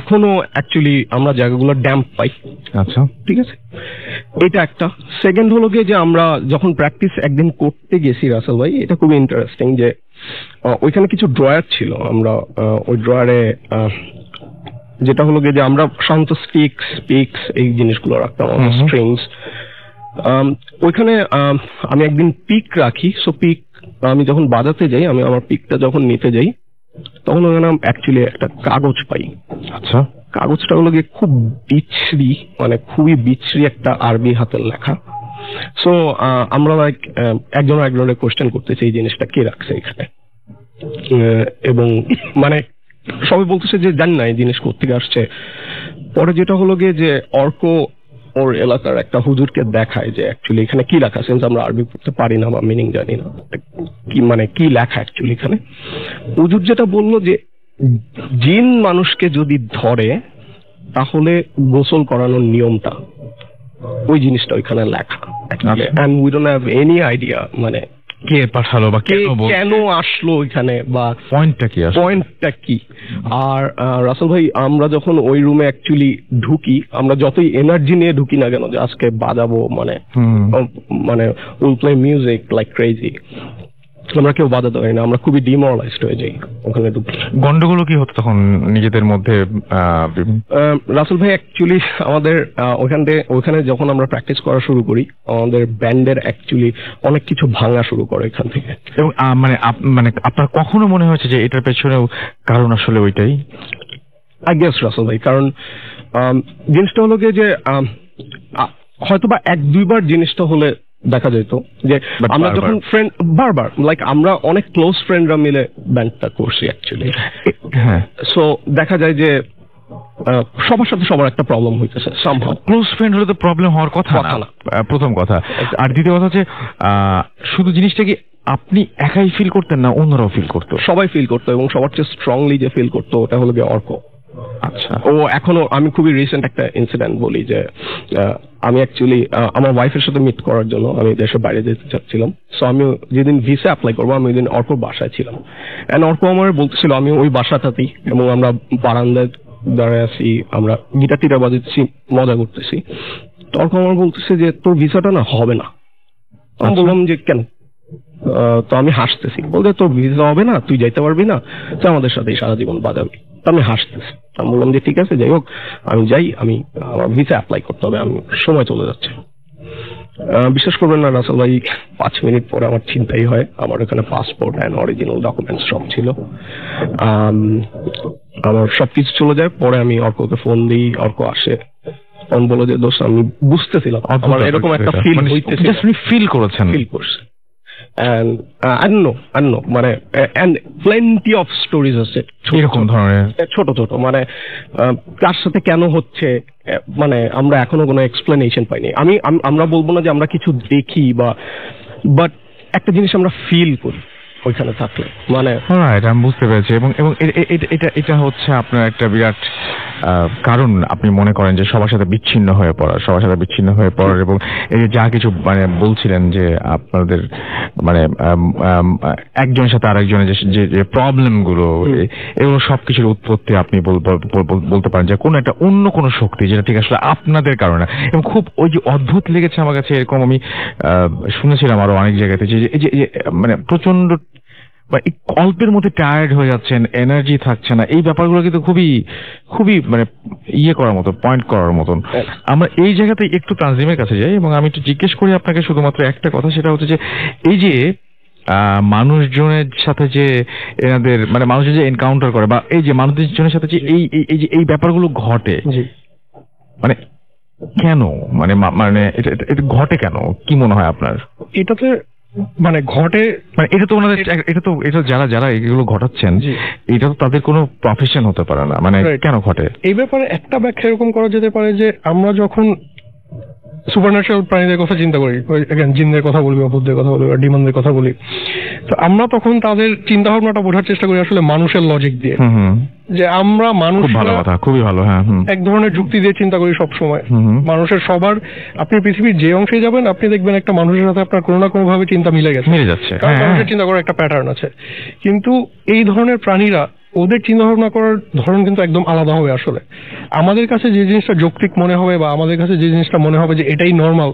C: এখনো অ্যাকচুয়ালি আমরা জায়গাগুলো ড্যাম্প পাই।
A: আচ্ছা,
C: ঠিক আছে, এটা একটা। সেকেন্ড হলো গিয়ে যে আমরা যখন প্র্যাকটিস একদিন করতে গেছি রাসেল ভাই, এটা খুবই ইন্টারেস্টিং যে ওইখানে কিছু ড্রয়ার ছিল। আমরা ওই ড্রয়ারে যেটা হলো গিয়ে যে আমরা সাধারণত স্টিক্স এই জিনিসগুলো রাখতাম, স্ট্রিংস। ওইখানে আমি একদিন পিক রাখি। সো পিক আমি যখন বাজাতে যাই, আমি আমার পিকটা যখন নিতে যাই, তখন ওখানে অ্যাকচুয়ালি একটা কাগজ পাই।
A: আচ্ছা,
C: কাগজটা হলো গিয়ে খুব বিচ্ছিরি, মানে খুবই বিচ্ছিরি একটা আরবি হাতের লেখা। সো আমরা লাইক একজনের কোয়েশ্চেন করতেছি এই জিনিসটা কে রাখছে এখানে, এবং মানে সবাই বলতেছে যে জানি না এই জিনিস কোথেকে আসছে। পরে যেটা হলো গিয়ে যে অর্ক ওর এলাকার একটা হুজুরকে দেখায় যে অ্যাকচুয়ালি এখানে কি লেখা, সিন্স আমরা আরবি পড়তে পারি না বা মিনিং জানি না কি, মানে কি লেখা অ্যাকচুয়ালি এখানে। হুজুর যেটা বললো যে জিন মানুষকে যদি ধরে তাহলে গোসল করানোর নিয়মটা, ওই জিনিসটা ওইখানে লেখা। And we don't have any idea মানে
A: কে পাঠালো বা
C: কেন আসলো ওইখানে, বা
A: পয়েন্টটা কি।
C: আর রাসেল ভাই, আমরা যখন ওই রুমে অ্যাকচুয়ালি ঢুকি, আমরা যতই এনার্জি নিয়ে ঢুকি না কেন যে আজকে বাজাবো, মানে will play music like crazy, আমরা কেউ বাজাতে পারি না, আমরা খুবই ডিমোরালাইজড হয়ে যাই ওখানে ঢুকে।
A: গন্ডগোল কি হতো তখন নিজেদের মধ্যে?
C: রাসেল ভাই, অ্যাকচুয়ালি আমাদের ওখানে যখন আমরা প্র্যাকটিস করা শুরু করি, আমাদের ব্যান্ডের অ্যাকচুয়ালি অনেক কিছু ভাঙা শুরু করে এখান থেকে।
A: এবং মানে আপনার কখনো মনে হয়েছে যে এটার পেছনেও কারণ আসলে ওইটাই?
C: আই গেস রাসেল ভাই, কারণ জিনিসটা হলো গিয়ে যে হয়তোবা 1-2 বার জিনিসটা হলে দেখা যেত যে আমরা যখন ফ্রেন্ড বারবার লাইক আমরা অনেক ক্লোজ ফ্রেন্ডরা মিলে ব্যান্ডটা করছি অ্যাকচুয়ালি।
A: হ্যাঁ,
C: সো দেখা যায় যে সবার সাথে সবার একটা প্রবলেম হইতেছে।
A: ক্লোজ ফ্রেন্ড হলে তো প্রবলেম হওয়ার কথা না, প্রথম কথা। আর দ্বিতীয় কথা হচ্ছে শুধু জিনিসটা কি আপনি একাই ফিল করতেন না অন্যরাও ফিল করতো?
C: সবাই ফিল করতো, এবং সবার চেয়ে স্ট্রংলি যে ফিল করতো ওটা হলো গিয়ে অর্ক।
A: আচ্ছা,
C: ও এখনো, আমি খুবই রিসেন্ট একটা ইনসিডেন্ট বলি যে আমি অ্যাকচুয়ালি আমার ওয়াইফের সাথে মিট করার জন্য আমি দেশের বাইরে যেতে চাচ্ছিলাম। সো আমি যেদিন ভিসা অ্যাপ্লাই করবো, আমি ওই দিন অর্ক বাসায় ছিলাম। এন্ড অর্ক আমার বলতেছিল, আমি ওই বাসাটাতেই, এবং আমরা বারান্দায় দাঁড়ায় আছি, আমরা গিটার টিটার বাজাচ্ছি, মজা করতেছি। তো অর্ক আমার বলতেছে যে তোর ভিসাটা না হবে না। আমি বললাম যে কেন? তো আমি হাসতেছি, বলতে তোর ভিসা হবে না, তুই যাইতে পারবি না, তো আমাদের সাথে সারা জীবন বাজাবি। তো আমি হাসতেছি, আমি বললাম যে ঠিক আছে, যাই হোক আমি যাই, আমার ভিসা অ্যাপ্লাই করতে হবে, আমি সময় চলে যাচ্ছে। বিশ্বাস করবেন না রাসেল ভাই, 5 মিনিট পরে আমার ছিনতাই হয়। আমার ওখানে পাসপোর্ট অ্যান্ড অরিজিনাল ডকুমেন্টস সব ছিল, আমার সবকিছু চলে যায়। পরে আমি অর্ককে ফোন দিই, অর্ক আসে, তখন বলো যে দোস্ত আমি বুঝতেছিলাম আমার এরকম একটা ফিল হইতেছে।
A: আপনি ফিল করেছেন?
C: ফিল করছে। And I don't know, মানে and plenty of stories আছে
A: এরকম ধরনের
C: ছোট ছোট, মানে কার সাথে কেন হচ্ছে, মানে আমরা এখনো কোনো এক্সপ্লেনেশন পাইনি। আমরা বলবো না যে আমরা কিছু দেখি বাট একটা জিনিস আমরা ফিল করি ওইখানে থাকলে। মানে
A: আমি বুঝতে পেরেছি। এবং এবং এটা হচ্ছে আপনার একটা বিরাট কারণ আপনি মনে করেন যে সবার সাথে বিচ্ছিন্ন হয়ে পড়ার এবং এই যা কিছু মানে বলছিলেন যে আপনাদের মানে একজনের সাথে আরেকজনের যে প্রবলেম গুলো, এগুলো সবকিছুর উৎপত্তি আপনি বলতে পারেন যে কোন একটা অন্য কোনো শক্তি, যেটা ঠিক আসলে আপনাদের কারণে। এবং খুব ওই যে অদ্ভুত লেগেছে আমার কাছে, এরকম আমি শুনেছিলাম আরো অনেক জায়গাতে যে মানে প্রচন্ড অল্পের মধ্যে টায়ার্ড হয়ে যাচ্ছেন, এনার্জি থাকছে না, এই ব্যাপারগুলো কিন্তু খুবই খুবই মানে করার মতো, পয়েন্ট করার মতন। আমরা এই জায়গাতে একটু তানজিমের কাছে যাই এবং আমি একটু জিজ্ঞেস করি আপনাকে শুধুমাত্র একটা কথা, সেটা হচ্ছে যে এই যে মানুষজনের সাথে যে এনাদের মানে মানুষের যে এনকাউন্টার করে বা এই যে মানুষজনের সাথে যে এই ব্যাপারগুলো ঘটে, মানে কেন, মানে মানে এটা ঘটে কেন, কি মনে হয় আপনার?
C: এটাতে মানে ঘটে মানে
A: এটা যারা এগুলো ঘটাচ্ছেন, এটা তো তাদের কোনো প্রফেশন হতে পারে না, মানে কেন ঘটে?
C: এই ব্যাপারে একটা ব্যাখ্যা এরকম করা যেতে পারে যে আমরা যখন সুপারন্যাচুরাল প্রাণীদের কথা চিন্তা করি, জিনদের কথা বলি বা ভূতদের কথা বলি বা ডিমনদের কথা বলি, তো আমরা তখন তাদের চিন্তা ভাবনাটা বোঝার চেষ্টা করি আসলে মানুষের লজিক দিয়ে, যে আমরা মানুষ
A: খুবই ভালো
C: এক ধরনের যুক্তি দিয়ে চিন্তা করি সব সময়। মানুষের সবার, আপনি পৃথিবীর যে অংশে যাবেন আপনি দেখবেন একটা মানুষের সাথে আপনার কোনো না কোনো ভাবে চিন্তা মিলে যাচ্ছে, কারণ মানুষের চিন্তা করার একটা প্যাটার্ন আছে। কিন্তু এই ধরনের প্রাণীরা, ওদের চিন্তা ভাবনা করার ধরন কিন্তু একদম আলাদা হবে। আসলে আমাদের কাছে যে জিনিসটা যৌক্তিক মনে হবে বা আমাদের কাছে যে জিনিসটা মনে হবে যে এটাই নর্মাল,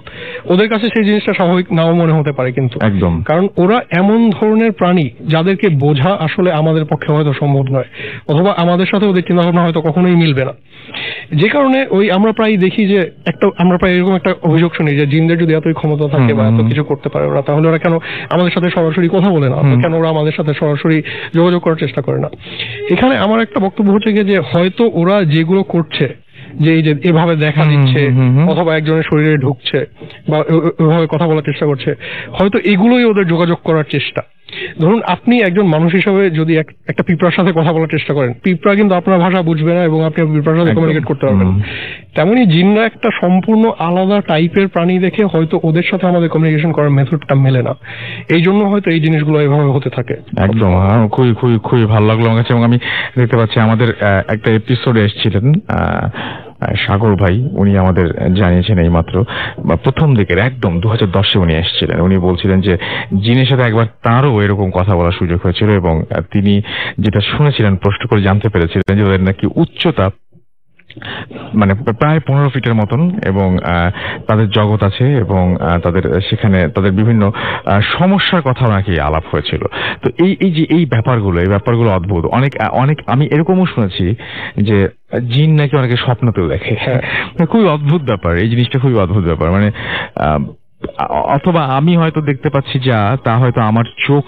C: ওদের কাছে সেই জিনিসটা স্বাভাবিক নাও মনে হতে পারে। কিন্তু
A: একদম,
C: কারণ ওরা এমন ধরনের প্রাণী যাদেরকে বোঝা আসলে আমাদের পক্ষে হয়তো সম্ভব নয়, অথবা আমাদের সাথে ওদের চিন্তা ভাবনা হয়তো কখনোই মিলবে না। যে কারণে আমরা প্রায় দেখি যে আমরা প্রায় এরকম একটা অভিযোগ শুনি যে জিনদের যদি এতই ক্ষমতা থাকে বা এত কিছু করতে পারে ওরা, তাহলে ওরা কেন আমাদের সাথে সরাসরি কথা বলে না, কেন ওরা আমাদের সাথে সরাসরি যোগাযোগ করার চেষ্টা করে না। এখানে আমার একটা বক্তব্য হচ্ছে যে হয়তো ওরা যেগুলো করছে, যে এই যে এভাবে দেখা দিচ্ছে অথবা একজনের শরীরে ঢুকছে বা ওইভাবে কথা বলার চেষ্টা করছে, হয়তো এগুলোই ওদের যোগাযোগ করার চেষ্টা। ধরুন আপনি একজন মানুষ হিসাবে যদি একটা পিঁপড়ার সাথে কথা বলার চেষ্টা করেন, পিঁপড়া কিন্তু আপনার ভাষা বুঝবে না এবং আপনি পিঁপড়ার সাথে কমিউনিকেট করতে পারবেন। তেমনি জিনরা একটা সম্পূর্ণ আলাদা টাইপের প্রাণী দেখে হয়তো ওদের সাথে আমাদের কমিউনিকেশন করার মেথডটা মেলে না, এই জন্য হয়তো এই জিনিসগুলো এভাবে হতে থাকে।
A: একদম, খুবই খুবই খুবই ভালো লাগলো আমার কাছে। এবং আমি দেখতে পাচ্ছি আমাদের একটা এপিসোডে এসেছিলেন সাগর ভাই, উনি আমাদের জানিয়েছেন এইমাত্র বা প্রথম দিকের একদম 2010-এ উনি এসেছিলেন। উনি বলছিলেন যে জিনের সাথে একবার তারও এরকম কথা বলার সুযোগ হয়েছিল এবং তিনি যেটা শুনেছিলেন, প্রশ্ন করে জানতে পেরেছিলেন যে ওদের নাকি উচ্চতা মানে প্রায় 15 ফিটের মতন এবং তাদের জগৎ আছে এবং তাদের সেখানে তাদের বিভিন্ন সমস্যার কথা নাকি আলাপ হয়েছিল। তো এই ব্যাপারগুলো অদ্ভুত। অনেক আমি এরকমও শুনেছি যে জিন নাকি অনেকে স্বপ্নতেও দেখে। খুবই অদ্ভুত ব্যাপার, এই জিনিসটা খুবই অদ্ভুত ব্যাপার। মানে অথবা আমি হয়তো দেখতে পাচ্ছি যা, তা হয়তো আমার চোখ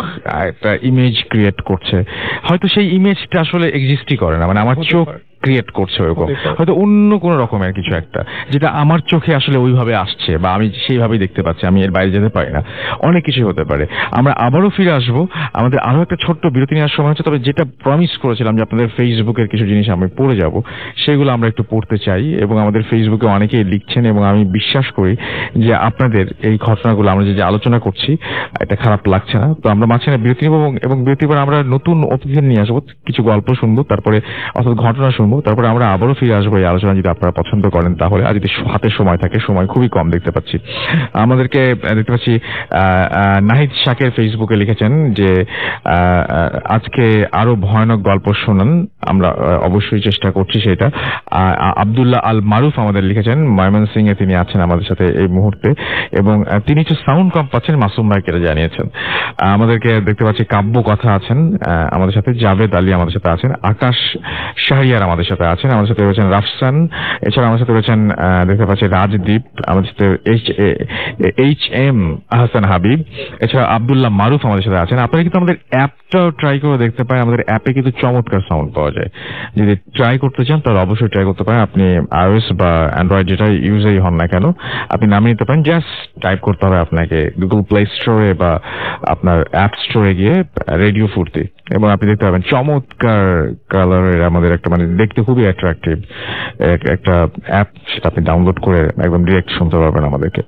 A: একটা ইমেজ ক্রিয়েট করছে, হয়তো সেই ইমেজটা আসলে এক্সিস্টই করে না, মানে আমার চোখ ক্রিয়েট করছে ওরকম, হয়তো অন্য কোনো রকমের কিছু একটা যেটা আমার চোখে আসলে ওইভাবে আসছে বা আমি সেইভাবেই দেখতে পাচ্ছি, আমি এর বাইরে যেতে পারি না। অনেক কিছু হতে পারে। আমরা আবারও ফিরে আসবো, আমাদের আরো একটা ছোট্ট বিরতি নেওয়ার সময় হচ্ছে। তবে যেটা প্রমিস করেছিলাম যে আপনাদের ফেসবুকের কিছু জিনিস আমি পড়ে যাব, সেগুলো আমরা একটু পড়তে চাই এবং আমাদের ফেসবুকে অনেকেই লিখছেন এবং আমি বিশ্বাস করি যে আপনাদের এই ঘটনাগুলো আমরা যে আলোচনা করছি এটা খারাপ লাগছে না। তো আমরা মাঝখানে বিরতি নেব এবং বিরতির পর আমরা নতুন অতিথি নিয়ে আসবো, কিছু গল্প শুনবো, তারপরে অর্থাৎ ঘটনা শুনবো, তারপরে আমরা আবারও ফিরে আসবো এই আলোচনা যদি আপনারা পছন্দ করেন তাহলে। আর যদি হাতে সময় থাকে, সময় খুবই কম দেখতে পাচ্ছি, আমাদেরকে দেখতে পাচ্ছি নাহিদ শাকের ফেসবুকে লিখেছেন যে আজকে আরো ভয়ানক গল্প শোনান, আমরা অবশ্যই চেষ্টা করছি সেটা। আব্দুল্লাহ আল মারুফ আমাদের লিখেছেন, ময়মনসিংহে তিনি আছেন আমাদের সাথে এই মুহূর্তে এবং তিনি একটু সাউন্ড কম পাচ্ছেন, মাসুম ভাইকে জানিয়েছেন। আমাদেরকে দেখতে পাচ্ছি কাব্য কথা আছেন আমাদের সাথে, জাভেদ আলী আমাদের সাথে আছেন, আকাশ শাহরিয়ার আমাদের সাথে আছেন, আমাদের সাথে রয়েছেন রাফসান, এছাড়া আমাদের সাথে রয়েছেন দেখতে পাচ্ছি রাজদীপ, আমাদের সাথে HM আহসান হাবিব, এছাড়া আব্দুল্লাহ মারুফ আমাদের সাথে আছেন। আপনারা কিন্তু আমাদের অ্যাপটাও ট্রাই করে দেখতে পারেন, আমাদের অ্যাপে কিন্তু চমৎকার সাউন্ড পাওয়া যায়। যদি ট্রাই করতে চান তাহলে অবশ্যই ট্রাই করতে পারেন। আপনি iOS বা অ্যান্ড্রয়েড যেটা ইউজেই হন না কেন, আপনি নামিয়ে নিতে পারেন। জাস্ট টাইপ করতে হবে আপনাকে গুগল প্লে স্টোরে বা আপনার অ্যাপ স্টোরে গিয়ে রেডিও ফুর্তি, এবং আপনি দেখতে পাবেন চমৎকার কালারের আমাদের একটা মানে দেখতে খুবই অ্যাট্রাকটিভ একটা অ্যাপ, সেটা আপনি ডাউনলোড করে একদম ডিরেক্ট শুনতে পারবেন আমাদেরকে।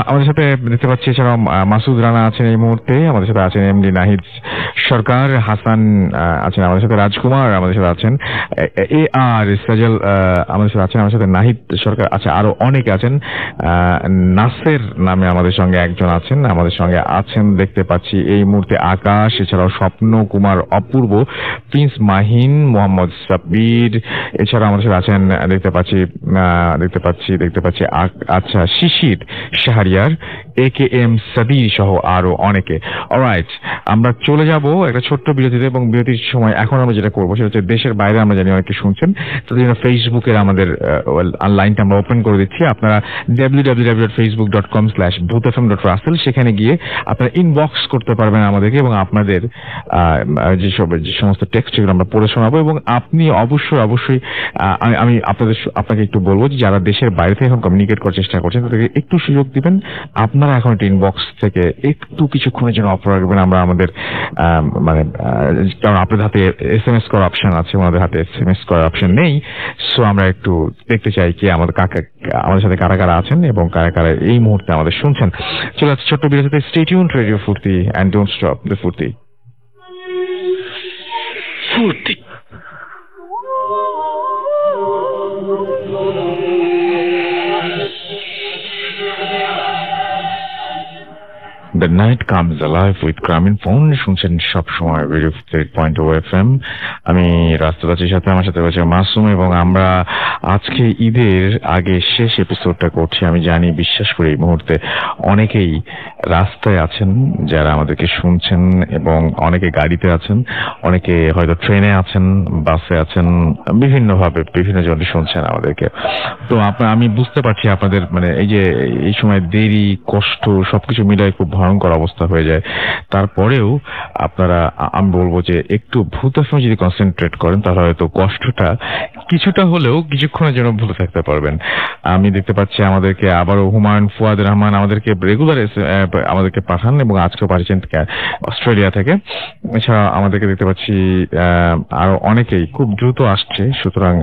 A: আমাদের সাথে দেখতে পাচ্ছি এছাড়াও মাসুদ রানা আছেন এই মুহূর্তে, আমাদের সাথে আছেন এমডি নাহিদ সরকার, হাসান আছেন আমাদের সাথে, রাজকুমার আমাদের সাথে আছেন, এ আর সাজল আমাদের সাথে আছেন, আমাদের সাথে নাহিদ সরকার আছে, আরো অনেকে আছেন, নাসের নামে আমাদের সঙ্গে একজন আছেন, আমাদের সঙ্গে আছেন দেখতে পাচ্ছি এই মুহূর্তে আকাশ, এছাড়াও স্বপ্ন কুমার, অপূর্ব, প্রিন্স মাহিন, মোহাম্মদ সাব্বির, এছাড়া আমাদের সাথে আছেন দেখতে পাচ্ছি আচ্ছা শিশির শাহরিয়ার, AKM সাদির সহ আরো অনেকে। অলরাইট, আমরা চলে যাব একটা ছোট্ট বিরতিতে, এবং বিরতির সময় এখন আমরা যেটা করবো সেটা হচ্ছে দেশের বাইরে আমরা জানি অনেকে শুনছেন, তাদের জন্য ফেসবুকের আমাদের লাইনটা আমরা ওপেন করে দিচ্ছি। আপনারা www.facebook.com/bhutfm.russell সেখানে গিয়ে আপনারা ইনবক্স করতে পারবেন আমাদেরকে, এবং আপনাদের যে সমস্ত টেক্সট যেগুলো আমরা পড়ে শোনাবো। এবং আপনি অবশ্যই আমি আপনাকে একটু বলবো যে যারা দেশের বাইরে থেকে এখন কমিউনিকেট করার চেষ্টা করছেন তাদেরকে একটু সুযোগ দিবেন, আপনারা এখন একটা ইনবক্স থেকে একটু কিছুক্ষণের জন্য অফ রাখবেন। আমরা আমাদের কারণ আপনাদের হাতে SMS করার অপশন আছে, ওনাদের হাতে SMS করার অপশন নেই। সো আমরা একটু দেখতে চাই কি আমাদের সাথে কারা কারা আছেন এবং কারা কারা এই মুহূর্তে আমাদের শুনছেন। চলে যাচ্ছে ছোট্ট বিরতিতে। স্টে টিউনড, রেডিও ফুর্তি, এন্ড ডোন্ট স্টপ দ্য ফুর্তি। The night comes alive with Gramophone। শুনছেন সবসময় রেডিও 3.0 FM। আমি রাস্তার সাথে আমার সাথে রয়েছে মাসুম, এবং আমরা আজকে ঈদের আগে শেষ এপিসোডটা করছি। আমি জানি, বিশ্বাস করি এই মুহূর্তে অনেকেই রাস্তায় আছেন যারা আমাদেরকে শুনছেন, এবং অনেকে গাড়িতে আছেন, অনেকে হয়তো ট্রেনে আছেন, বাসে আছেন, বিভিন্নভাবে বিভিন্ন জনে শুনছেন আমাদেরকে। তো আমি বুঝতে পারছি আপনাদের এই সময় দেরি, কষ্ট সবকিছু মিলাই খুব ভয়ঙ্কর অবস্থা হয়ে যায়। তারপরেও আপনারা, আমি বলবো যে একটু ভূতের সময় যদি কনসেন্ট্রেট করেন তাহলে হয়তো কষ্টটা কিছুটা হলেও কিছুক্ষণের জন্য ভুলে থাকতে পারবেন। আমি দেখতে পাচ্ছি আমাদেরকে আবারও হুমায়ুন ফুয়াদ রহমান আমাদেরকে রেগুলার আমাদেরকে পাঠান, এবং আজকেও পাঠিয়েছেন অস্ট্রেলিয়া থেকে। এছাড়া আমাদেরকে দেখতে পাচ্ছি আরো অনেকেই খুব দ্রুত আসছে। সুতরাং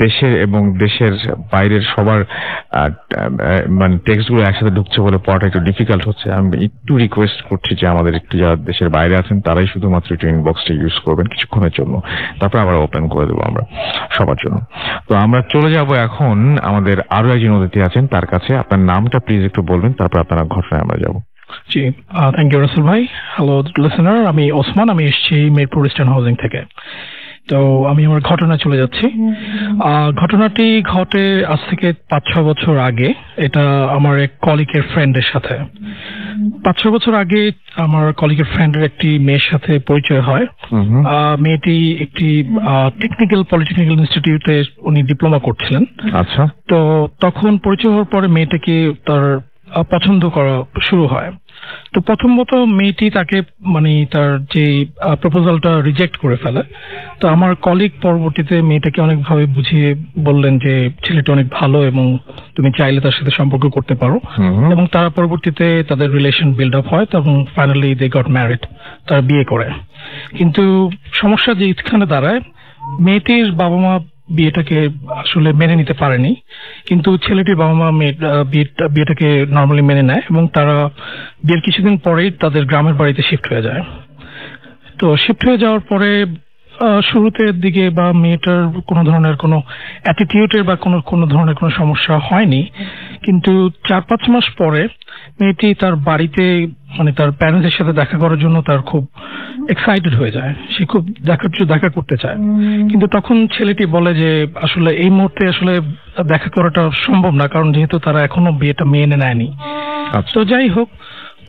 A: দেশের এবং দেশের বাইরের সবার টেক্সটগুলো একসাথে ঢুকছে বলে পড়াটা একটু ডিফিকাল্ট হচ্ছে। আমি একটু রিকোয়েস্ট করছি যে আমাদের একটু যারা দেশের বাইরে আছেন তারাই শুধুমাত্র একটু ইনবক্সটা ইউজ করবেন কিছুক্ষণের জন্য, তারপর আবার ওপেন করে দেবো আমরা সবার জন্য। তো আমরা চলে যাব এখন আমাদের আরো একজন অতিথি আছেন তার কাছে। আপনার নামটা প্লিজ একটু বলবেন, তারপর আপনার ঘটনায় আমরা যাবো।
C: জি, থ্যাংক ইউ রাসেল ভাই। হ্যালো লিসেনার, আমি ওসমান, আমি এসেছি মিরপুর ইস্টার্ন হাউজিং থেকে। তো আমি আমার ঘটনা চলে যাচ্ছি। ঘটনাটি ঘটে আজ থেকে 5-6 বছর আগে। এটা আমার এক কলিগের ফ্রেন্ডের সাথে। 5-6 বছর আগে আমার কলিগের ফ্রেন্ডের একটি মেয়ের সাথে পরিচয় হয়। মেয়েটি একটি পলিটেকনিক্যাল ইনস্টিটিউটে উনি ডিপ্লোমা করছিলেন। আচ্ছা। তো তখন পরিচয় হওয়ার পরে মেয়েটাকে তার পছন্দ করা শুরু হয়। তো প্রথমত মেয়েটি তাকে তার যে প্রপোজালটা রিজেক্ট করে ফেলে। তো আমার কলিগ পরবর্তীতে মেয়েটাকে অনেকভাবে বুঝিয়ে বললেন যে ছেলেটা অনেক ভালো এবং তুমি চাইলে তার সাথে সম্পর্ক করতে পারো, এবং তারা পরবর্তীতে তাদের রিলেশন বিল্ড আপ হয় এবং ফাইনালি দে গট ম্যারিড, তারা বিয়ে করে। কিন্তু সমস্যা যে এখানে দাঁড়ায়, মেয়েটির বাবা মা বিয়েটাকে আসলে মেনে নিতে পারেনি, কিন্তু ছেলেটির বাবা মা বিয়েটাকে নর্মালি মেনে নেয়, এবং তারা বিয়ের কিছুদিন পরেই তাদের গ্রামের বাড়িতে শিফট হয়ে যায়। তো শিফট হয়ে যাওয়ার পরে শুরুতের দিকে বা মেয়েটার কোনো ধরনের কোনো অ্যাটিটিউডের বা কোনো ধরনের কোনো সমস্যা হয়নি, কিন্তু 4-5 মাস পরে মেয়েটি তার বাড়িতে তার প্যারেন্টসের সাথে দেখা করার জন্য তার খুব এক্সাইটেড হয়ে যায়, সে খুব দেখা করতে চায়। কিন্তু তখন ছেলেটি বলে যে আসলে এই মুহূর্তে আসলে দেখা করাটা সম্ভব না, কারণ যেহেতু তারা এখনো বিয়েটা মেনে নেয়নি। তো যাই হোক,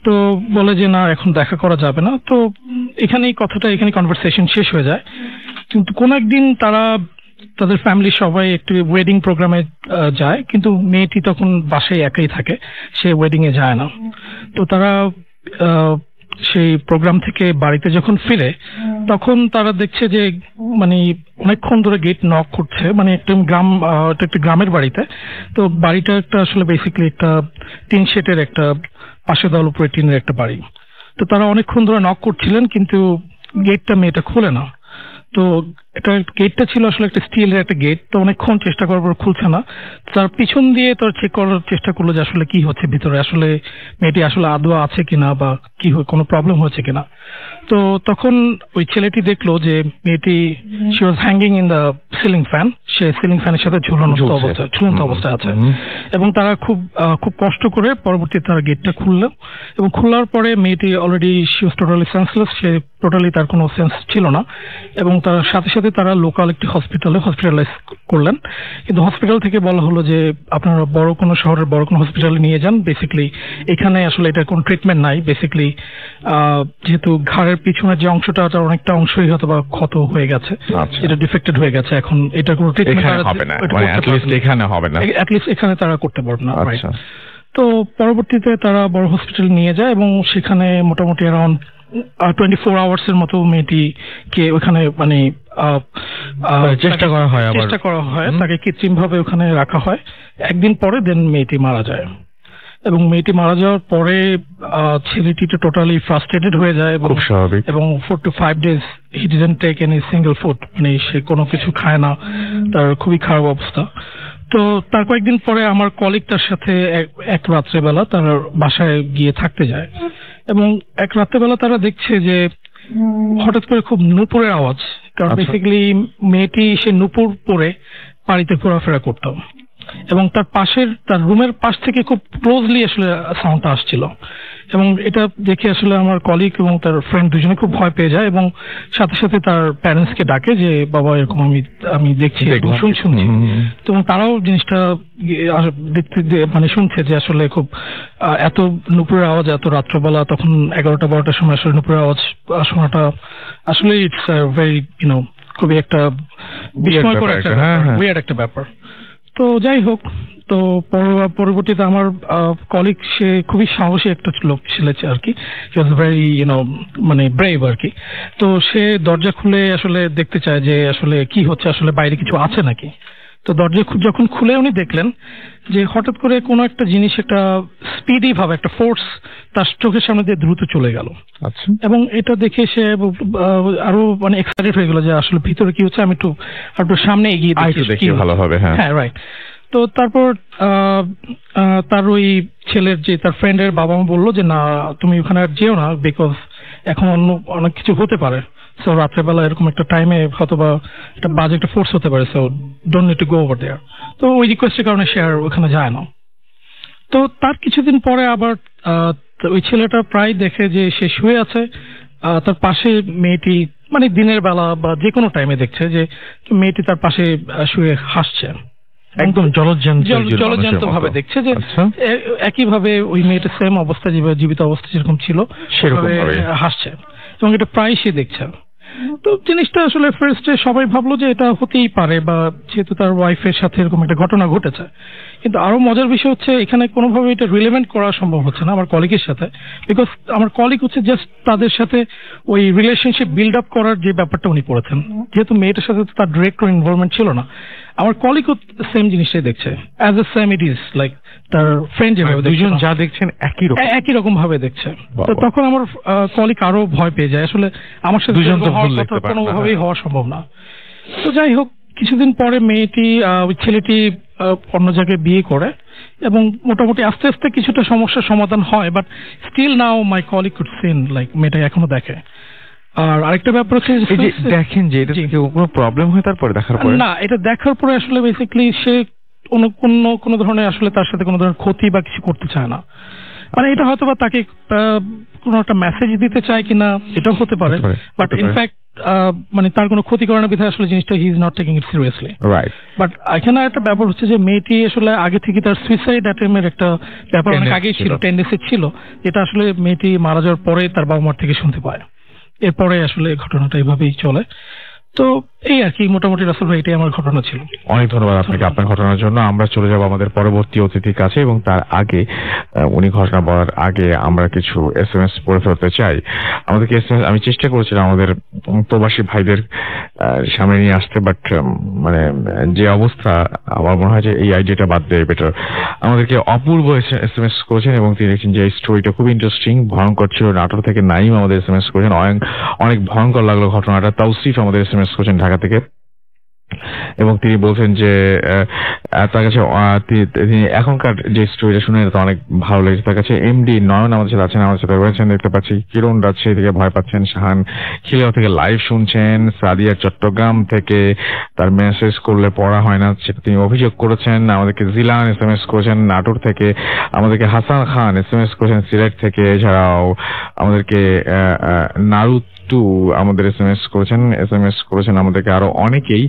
C: তো বলে যে না, এখন দেখা করা যাবে না। তো এখানে কনভারসেশন শেষ হয়ে যায়। কিন্তু কোন একদিন তাদের ফ্যামিলি সবাই একটু ওয়েডিং প্রোগ্রামে যায়, কিন্তু মেয়েটি তখন বাসায় একাই থাকে, সে ওয়েডিং এ যায় না। তো তারা সেই প্রোগ্রাম থেকে বাড়িতে যখন ফিরে, তখন তারা দেখছে যে অনেকক্ষণ ধরে গেট নক করছে। একটা গ্রামের বাড়িতে। তো বাড়িটা একটা আসলে বেসিক্যালি একটা টিন শেডের একটা পাশে দেওয়ার উপরে টিনের একটা বাড়ি। তো তারা অনেকক্ষণ ধরে নক করছিলেন, কিন্তু গেটটা মেয়েটা খোলে না।
E: তো এটা গেটটা ছিল আসলে একটা স্টিলের একটা গেট, তো অনেকক্ষণ চেষ্টা করার পর খুলছে না। তার পিছন দিয়ে তো চেক করার চেষ্টা করলো যে আসলে কি হচ্ছে ভিতরে, আসলে মেয়েটি আসলে আদৌ আছে কিনা বা কি কোনো প্রবলেম হয়েছে কিনা। তো তখন ওই ছেলেটি দেখলো যে মেয়েটি she was hanging in the ceiling fan, say ceiling ফ্যানের সাথে ঝুলন্ত অবস্থায় আছে। এবং তারা খুব কষ্ট করে পরবর্তীতে তারা গেটটা খুললো, এবং খোলার পরে মেয়েটি already she was totally senseless, say totally তার কোনো সেন্স ছিল না। এবং তার সাথে সাথে তারা লোকাল একটি হসপিটালাইজ করলেন, কিন্তু হসপিটাল থেকে বলা হলো যে আপনারা বড় কোনো শহরের বড় কোনো হসপিটালে নিয়ে যান, বেসিক্যালি এখানে আসলে এটার কোনো ট্রিটমেন্ট নাই। বেসিক্যালি যেহেতু ঘাড়ের পিছনের যে অংশটা, তার অনেকটা অংশই হয়তো বা ক্ষত হয়ে গেছে, এটা ডিফেক্টেড হয়ে গেছে, এখন এটা কোনো ট্রিটমেন্ট হবে না, এখানে তারা করতে পারবে না। তো পরবর্তীতে তারা বড় হসপিটাল নিয়ে যায় এবং সেখানে মোটামুটি অ্যারাউন্ড 24 আওয়ার্সের মতো মেয়েটিকে ওখানে মানে চেষ্টা করা হয়, তাকে কৃত্রিম ভাবে ওখানে রাখা হয়। একদিন পরে দেন মেয়েটি মারা যায়, এবং মেয়েটি মারা যাওয়ার পরে ছেলেটি তো টোটালি ফ্রাস্ট্রেটেড হয়ে যায় এবং 4 to 5 days he didn't take any single food, মানে সে কোনো কিছু খায় না, তার খুবই খারাপ অবস্থা। তো তার কয়েকদিন পরে আমার কলিগ তার সাথে এক রাত্রেবেলা তার বাসায় গিয়ে থাকতে যায়, এবং এক রাত্রেবেলা তারা দেখছে যে হঠাৎ করে খুব নূপুরের আওয়াজ, কারণ বেসিক্যালি মেয়েটি সে নূপুর পরে বাড়িতে ঘোরাফেরা করতো, এবং তার রুমের পাশ থেকে খুব ক্লোজলি আসলে সাউন্ডটা আসছিল। এবং এটা দেখে আসলে আমার কলিগ এবং তার ফ্রেন্ড দুজনে খুব ভয় পেয়ে যায়, এবং সাথে সাথে তার প্যারেন্টসকে ডাকে যে বাবা এরকম আমি দেখছি শুনছি। তো তারাও জিনিসটা দেখতে মানে শুনছে যে আসলে খুব এত নুপুরের আওয়াজ এত রাত্রবেলা, তখন 11টা-12টার সময় আসলে নুপুরের আওয়াজ শোনাটা আসলে ইটস ভেরি খুবই একটা বিস্ময়কর একটা ব্যাপার। তো যাই হোক, তো পরবর্তীতে আমার কলিগ সে খুবই সাহসী একটা লোক ছিল আর কি, ভেরি মানে ব্রেভ আর কি। তো সে দরজা খুলে আসলে দেখতে চায় যে আসলে কি হচ্ছে, আসলে বাইরে কিছু আছে নাকি। তো দরজা যখন খুলে উনি দেখলেন যে হঠাৎ করে কোনো একটা জিনিস একটা স্পিডি ভাবে একটা ফোর্স তার চোখের সামনে দিয়ে দ্রুত চলে গেল। এবং এটা দেখে সে আরো মানে এক্সাইটেড হয়ে গেল যে আসলে ভিতরে কি হচ্ছে, আমি একটু সামনে এগিয়ে দেখি ভালো হবে। হ্যাঁ রাইট। তো তারপর তার ওই ছেলের যে তার ফ্রেন্ডের বাবা মা বললো যে না তুমি ওখানে আর যেও না, বিকজ এখন অনেক কিছু হতে পারে, সো রাত্রেবেলা এরকম একটা টাইমে হয়তো বা একটা বাজে একটা ফোর্স হতে পারে, so don't need to go over there. তো ওই রিকোয়েস্টের কারণে সে আর ওখানে যায় না। তো তার কিছুদিন পরে আবার ওই ছেলেটা প্রায় দেখে যে সে শুয়ে আছে, তার পাশে মেয়েটি মানে দিনের বেলা বা যে কোনো টাইমে দেখছে যে মেয়েটি তার পাশে শুয়ে হাসছে, একদম জলজ্যান্ত ভাবে দেখছে যে একইভাবে ওই মেয়েটা সেম অবস্থা জীবিত অবস্থা যেরকম ছিল সেভাবে হাসছে, এবং এটা প্রায় সে দেখছে। তো জিনিসটা আসলে ফার্স্টে সবাই ভাবলো যে এটা হতেই পারে, বা যেহেতু তার ওয়াইফের সাথে এরকম একটা ঘটনা ঘটেছে। কিন্তু আরো মজার বিষয় হচ্ছে এখানে কোনোভাবে এটা রিলেভেন্ট করা সম্ভব হচ্ছে না আমার কলিগের সাথে, বিকজ আমার কলিগ হচ্ছে জাস্ট তাদের সাথে ওই রিলেশনশিপ বিল্ড আপ করার যে ব্যাপারটা উনি করেছেন, যেহেতু মেয়েটার সাথে তার ডিরেক্ট ইনভলভমেন্ট ছিল না। আমার কলিগও সেম জিনিসটাই দেখছে, as a same it is like তার ফ্রেন্ড যেভাবে দুজন যা দেখছেন একই রকম ভাবে দেখছে। তো তখন আমার কলিগ আরো ভয় পেয়ে যায়, আসলে আমার সাথে কোনোভাবেই হওয়া সম্ভব না। তো যাই হোক, কিছুদিন পরে মেয়েটি ওই ছেলেটি অন্য জায়গায় বিয়ে করে, এবং মোটামুটি আস্তে আস্তে কিছুটা সমস্যার সমাধান হয়, but still now my colleague could seen like মেয়েটা এখনো দেখে। আর আরেকটা ব্যাপার হচ্ছে
A: দেখেন যে এটা কোনো প্রবলেম হয় তারপরে দেখার পরে
E: না, এটা দেখার পরে আসলে বেসিক্যালি সে কোনো ধরনের আসলে তার সাথে কোনো ধরনের ক্ষতি বা কিছু করতে চায় না, মানে এটা হয়তো বা তাকে কোনো একটা মেসেজ দিতে চায় কিনা এটাও হতে পারে, বাট ইনফ্যাক্ট মানে তার কোনো ক্ষতি করানোর বিধায় আসলে জিনিসটা he is not taking it seriously, right. But এখানে একটা ব্যাপার হচ্ছে যে মেয়েটি আসলে আগে থেকে তার সুইসাইড অ্যাটেম্পের একটা ব্যাপার অনেক আগেই ছিল, টেন্ডেন্সি ছিল, যেটা আসলে মেয়েটি মারা যাওয়ার পরে তার বাবা মার থেকে শুনতে পায়। এরপরে আসলে ঘটনাটা এইভাবেই চলে। তো এই আর কি মোটামুটি রাসেল ভাই, এটাই আমার ঘটনা ছিল।
A: অনেক ধন্যবাদ আপনাকে আপনার ঘটনার জন্য। আমরা চলে যাব আমাদের পরবর্তী অতিথির কাছে, এবং তার আগে উনি ঘটনা বলার আগে আমরা কিছু SMS পড়ে ফেলতে চাই। আমাদেরকে SMS আমি চেষ্টা করেছিলাম আমাদের প্রবাসী ভাইদের সামনে নিয়ে আসতে, বাট মানে যে অবস্থা আমার মনে হয় যে এই আইডিয়াটা বাদ দেয় বেটার। আমাদেরকে অপূর্ব SMS করেছেন, এবং তিনি দেখছেন যে এই স্টোরিটা খুব ইন্টারেস্টিং, ভয়ঙ্কর ছিল। নাটোর থেকে নাইম আমাদের SMS করেছেন, অনেক ভয়ঙ্কর লাগলো ঘটনাটা। তাওসিফ আমাদের SMS এসএমএস করছেন ঢাকা থেকে, এবং তিনি বলছেন যে তার কাছে তিনি এখনকার যে স্টোরিটা শুনে তো অনেক ভালো লেগেছে তার কাছে। এমডি নয়ন আমাদের সাথে আছেন, আমাদের সাথে রয়েছেন দেখতে পাচ্ছি। কিরণ রাজশাহী থেকে ভয় পাচ্ছেন, শাহান খিলিয়া থেকে লাইভ শুনছেন, সাদিয়া চট্টগ্রাম থেকে তার মেসেজ করলে পড়া হয় না সেটা তিনি অভিযোগ করেছেন। আমাদেরকে জিলান এসএমএস করেছেন নাটোর থেকে, আমাদেরকে হাসান খান এসএমএস করেছেন সিলেট থেকে, এছাড়াও আমাদেরকে নারুটু আমাদের এসএমএস করেছেন আমাদেরকে আরো অনেকেই।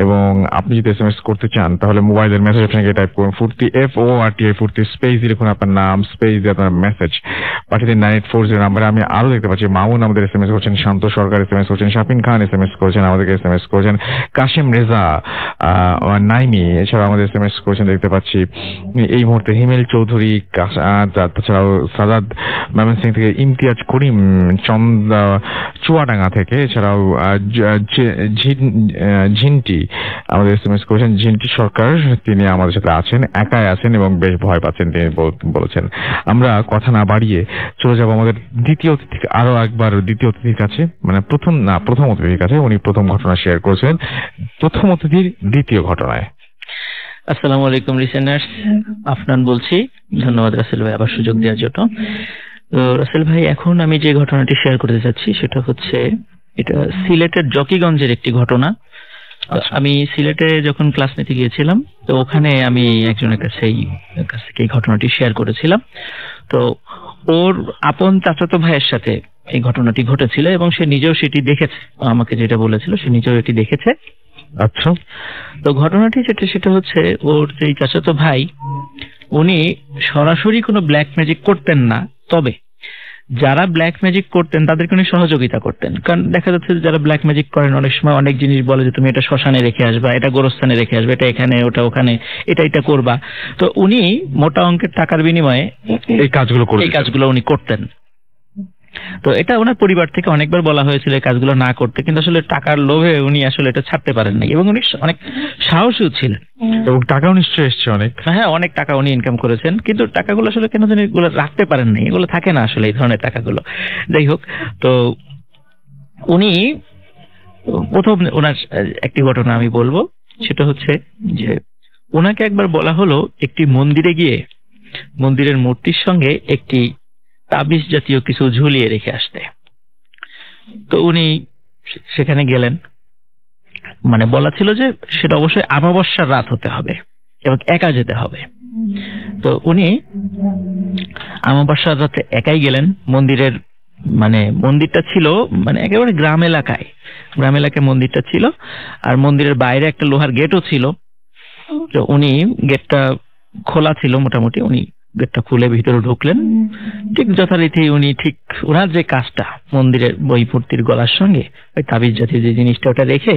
A: এবং আপনি যদি এসএমএস করতে চান তাহলে মোবাইলের মেসেজ অপশনে টাইপ করুন ফুর্তি FORTI ফুর্তি স্পেস দিয়ে লিখুন আপনার নাম স্পেস দিয়ে আপনার মেসেজ পাঠিয়ে দিন 9840 নাম্বারে। আমি আরো দেখতে পাচ্ছি মামুন আমাদের এসএমএস করছেন, শান্ত সরকার এসএমএস করছেন, শাফিন খান এসএমএস করেছেন, আমাদেরকে এসএমএস করেছেন কাশিম রেজা, নাইমি এছাড়াও আমাদের এসএমএস করেছেন দেখতে পাচ্ছি এই মুহূর্তে হিমেল চৌধুরী, তাছাড়াও সাদাত ময়মনসিংহ থেকে, ইমতিয়াজ করিম চুয়াডাঙ্গা থেকে, এছাড়াও ঝিন্টি আমাদের এসএমএস করেছেন, ঝিন্টি সরকার তিনি আমাদের সাথে আছেন, একাই আছেন এবং বেশ ভয় পাচ্ছেন তিনি বলেছেন। আমরা কথা না বাড়িয়ে চলে যাব আমাদের দ্বিতীয় অতিথি, আরো একবার দ্বিতীয় অতিথির কাছে, মানে প্রথম অতিথির কাছে। উনি প্রথম ঘটনা শেয়ার করেছেন, প্রথম অতিথির দ্বিতীয় ঘটনায়।
B: আসসালামু আলাইকুম লিসেনার্স, আফনান বলছি। ধন্যবাদ রাসেল ভাই আবার সুযোগ দেওয়ার জন্য। তো রাসেল ভাই, এখন আমি যে ঘটনাটি শেয়ার করতে যাচ্ছি সেটা হচ্ছে এটা সিলেটের জকিগঞ্জের একটি ঘটনা। আমি সিলেটে যখন ক্লাস নিতে গিয়েছিলাম তো ওখানে আমি একজনের কাছ থেকে এই ঘটনাটি শেয়ার করেছিলাম। তো ওর আপন চাচাতো ভাইয়ের সাথে এই ঘটনাটি ঘটেছিল এবং সে নিজেও সেটি দেখেছে, আমাকে যেটা বলেছিল সে নিজেও এটি দেখেছে।
A: আচ্ছা,
B: তো ঘটনাটি সেটা হচ্ছে ওর যে চাচাতো ভাই উনি সরাসরি কোনো ব্ল্যাক ম্যাজিক করতেন না, তবে যারা ব্ল্যাক ম্যাজিক করতেন তাদেরকে উনি সহযোগিতা করতেন। কারণ দেখা যাচ্ছে যে যারা ব্ল্যাক ম্যাজিক করেন অনেক সময় অনেক জিনিস বলে যে তুমি এটা শ্মশানে রেখে আসবা, এটা গোরস্থানে রেখে আসবে, এটা এখানে, ওটা ওখানে, এটা করবা। তো উনি মোটা অঙ্কের টাকার বিনিময়ে এই কাজগুলো উনি করতেন। তো এটা ওনার পরিবার থেকে অনেকবার বলা হয়েছিল এই কাজগুলো না করতে, কিন্তু আসলে টাকার লোভে উনি আসলে এটা ছাড়তে পারেন নাই এবং উনি অনেক সাহসীও ছিলেন
A: এবং টাকাও নিশ্চয়ই এসছে অনেক।
B: হ্যাঁ, অনেক টাকা উনি ইনকাম করেছেন, কিন্তু টাকাগুলো আসলে কেন জানি এগুলো রাখতে পারেন নাই, এগুলো থাকে না আসলে এই ধরনের টাকাগুলো। যাই হোক, তো উনি প্রথম ওনার একটি ঘটনা আমি বলবো, সেটা হচ্ছে যে ওনাকে একবার বলা হলো একটি মন্দিরে গিয়ে মন্দিরের মূর্তির সঙ্গে একটি তাবিজ জাতীয় কিছু ঝুলিয়ে রেখে আসতে। তো উনি সেখানে গেলেন, মানে বলা ছিল যে সেটা অবশ্যই অমাবস্যার রাত হতে হবে এবং একা যেতে হবে। তো উনি অমাবস্যার রাতে একাই গেলেন মন্দিরের, মানে মন্দিরটা ছিল মানে একেবারে গ্রাম এলাকায় মন্দিরটা ছিল, আর মন্দিরের বাইরে একটা লোহার গেটও ছিল। তো উনি গেটটা খোলা ছিল মোটামুটি, উনি গেটটা খুলে ভিতরে ঢুকলেন। ঠিক যথারীতি উনি ঠিক ওনার যে কাজটা মন্দিরের বই মূর্তির গলার সঙ্গে ওই তাবিজ জাতীয় যে জিনিসটা ওটা রেখে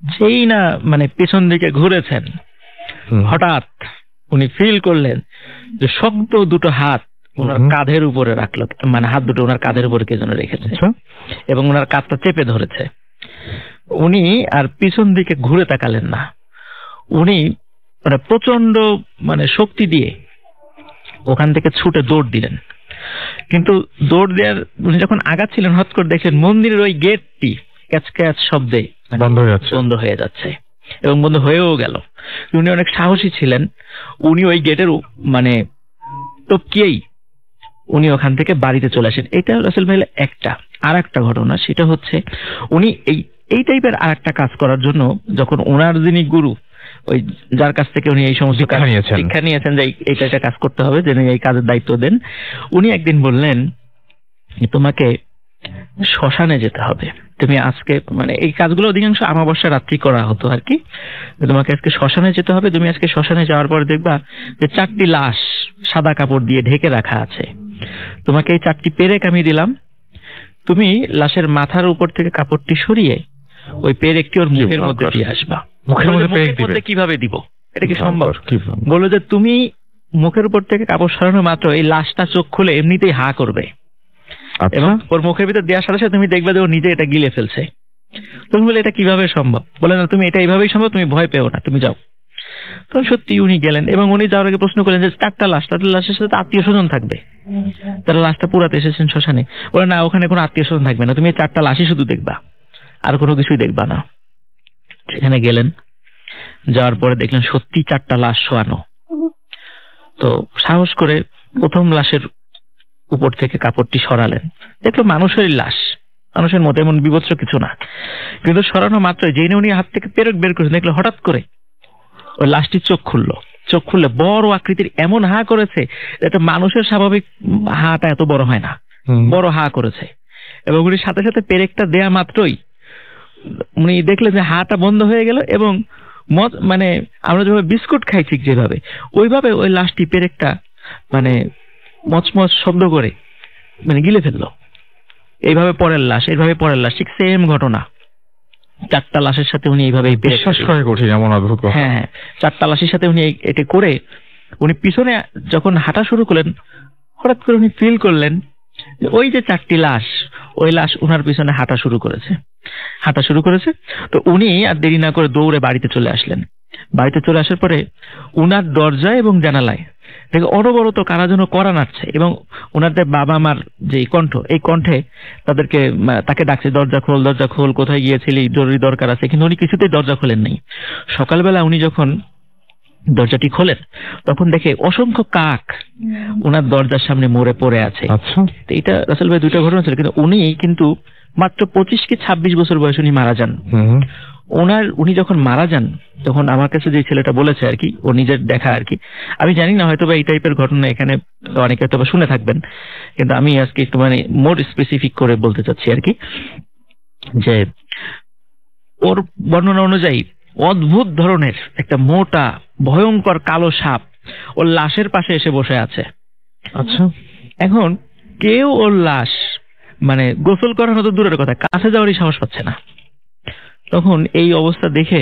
B: যেই না মানে পেছন দিকে ঘুরেছেন, হঠাৎ উনি ফিল করলেন যে শক্ত দুটো হাত ওনার কাঁধের উপরে রাখলো, মানে হাত দুটো ওনার কাঁধের উপরে কে যেন রেখেছে এবং ওনার কাঁধটা চেপে ধরেছে। উনি আর পিছন দিকে ঘুরে তাকালেন না, উনি মানে প্রচন্ড মানে শক্তি দিয়ে ওখান থেকে ছুটে দৌড় দিলেন। কিন্তু দৌড় দেওয়ার উনি যখন আগাচ্ছিলেন হঠাৎ করে দেখলেন মন্দিরের ওই গেটটি ক্যাচ ক্যাচ শব্দে বন্ধ হয়ে যাচ্ছে এবং বন্ধ হয়েও গেল। উনি অনেক সাহসী ছিলেন, উনি ওই গেটের মানে টপকিয়েই উনি ওখান থেকে বাড়িতে চলে আসেন। এটা রাসেল ভাই একটা। আর একটা ঘটনা, সেটা হচ্ছে উনি এই টাইপের আর একটা কাজ করার জন্য যখন ওনার যিনি গুরু, ওই যার কাছ থেকে উনি এই সমস্ত শিক্ষা নিয়েছেন যে এইটা একটা কাজ করতে হবে, যে এই কাজের দায়িত্ব দেন, উনি একদিন বললেন তোমাকে শ্মশানে যেতে হবে, তুমি আজকে, মানে এই কাজগুলো অধিকাংশ অমাবস্যা রাত্রি করা হতো আর কি, তোমাকে আজকে শ্মশানে যেতে হবে। তুমি আজকে শ্মশানে যাওয়ার পর দেখবা যে 4টি লাশ সাদা কাপড় দিয়ে ঢেকে রাখা আছে, তোমাকে এই 4টি পেরেক আমি দিলাম, তুমি লাশের মাথার উপর থেকে কাপড়টি সরিয়ে ওই পেরেকটি ওর মুখের মধ্যে দিয়ে আসবা। মুখের মধ্যে কিভাবে দিব, এটা কি সম্ভব? বললো যে তুমি মুখের উপর থেকে কাপড় সরানো মাত্র এই লাশটা চোখ খুলে এমনিতেই হা করবে এবং ওর মুখের ভিতর দেওয়ার সাথে সাথে তুমি দেখবে যে ও নিজে এটা গিলে ফেলছে। তুমি বলে এটা কিভাবে সম্ভব? বলে না, তুমি এটা এইভাবেই সম্ভব, তুমি ভয় পেও না, তুমি যাও। তো সত্যি উনি গেলেন এবং উনি যাওয়ার আগে প্রশ্ন করলেন যে 4টা লাশের সাথে আত্মীয় স্বজন থাকবে, তারা লাশটা পুরাতে এসেছেন শ্মশানে। বলে না, ওখানে কোনো আত্মীয় স্বজন থাকবে না, তুমি এই 4টা লাশই শুধু দেখবা, আর কোনো কিছুই দেখবা না। সেখানে গেলেন, যাওয়ার পরে দেখলেন সত্যি 4টা লাশ শোয়ানো। তো সাহস করে প্রথম লাশের উপর থেকে কাপড়টি সরালেন, দেখলো মানুষেরই লাশ, মানুষের মতো, এমন বিভৎস কিছু না। কিন্তু সরানো মাত্রই যেই উনি হাত থেকে পেরেক বের করেছেন, দেখলো হঠাৎ করে ওই লাশটির চোখ খুললে বড় আকৃতির এমন হা করেছে, একটা মানুষের স্বাভাবিক হাটা এত বড় হয় না, বড় হা করেছে। এবং উনি সাথে সাথে পেরেকটা দেয়া মাত্রই উনি দেখলেন যে হাটা বন্ধ হয়ে গেল, এবং মানে আমরা যেভাবে বিস্কুট খাই ঠিক যেভাবে, ওইভাবে ওই লাশটি পেরেকটা মানে মচমচ শব্দ করে মানে গিলে ফেললো। এইভাবে পরের লাশ ঠিক সেম ঘটনা, 4টা লাশের সাথে উনি এইভাবে
A: বিশ্বাস করে কঠিন, এমন অদ্ভুত।
B: হ্যাঁ, 4টা লাশের সাথে উনি এটা করে উনি পিছনে যখন হাঁটা শুরু করলেন, হঠাৎ করে উনি ফিল করলেন যে ওই যে 4টি লাশ, ওই লাশ উনার পিছনে হাঁটা শুরু করেছে। তো উনি আর দেরি না করে দৌড়ে বাড়িতে চলে আসলেন। বাড়িতে চলে আসার পরে উনার দরজায় এবং জানালায় দেখে অনবরত কারা যেন কড়া নাড়ছে, এবং ওনাদের বাবা মার যে কণ্ঠ, এই কণ্ঠে তাকে ডাকছে, দরজা খোল, কোথায় গিয়েছিলি, জরুরি দরকার আছে। কিন্তু উনি কিছুতেই দরজা খোলেন নাই। সকালবেলা উনি যখন দরজাটি খোলেন, তখন দেখে অসংখ্য কাক ওনার দরজার সামনে মরে পড়ে আছে।
A: আচ্ছা,
B: এটা রাসেল ভাই 2টা ঘটনা ছিল, কিন্তু উনি কিন্তু মাত্র 25 কি 26 বছর বয়সে উনি মারা যান। উনি যখন মারা যান, তখন আমার কাছে যে ছেলেটা বলেছে আর কি, ও নিজের দেখা আর কি, আমি জানি না হয়তো বা এই টাইপের ঘটনা এখানে অনেকে হয়তো বা শুনে থাকবেন, কিন্তু আমি আজকে একটু মানে মোর স্পেসিফিক করে বলতে চাচ্ছি আর কি, যে ওর বর্ণনা অনুযায়ী অদ্ভুত ধরনের একটা মোটা ভয়ঙ্কর কালো সাপ ওর লাশের পাশে এসে বসে আছে।
A: আচ্ছা,
B: এখন কেউ ওর লাশ মানে গোসল করানো তো দূরের কথা, কাছে যাওয়ারই সাহস পাচ্ছে না। তখন এই অবস্থা দেখে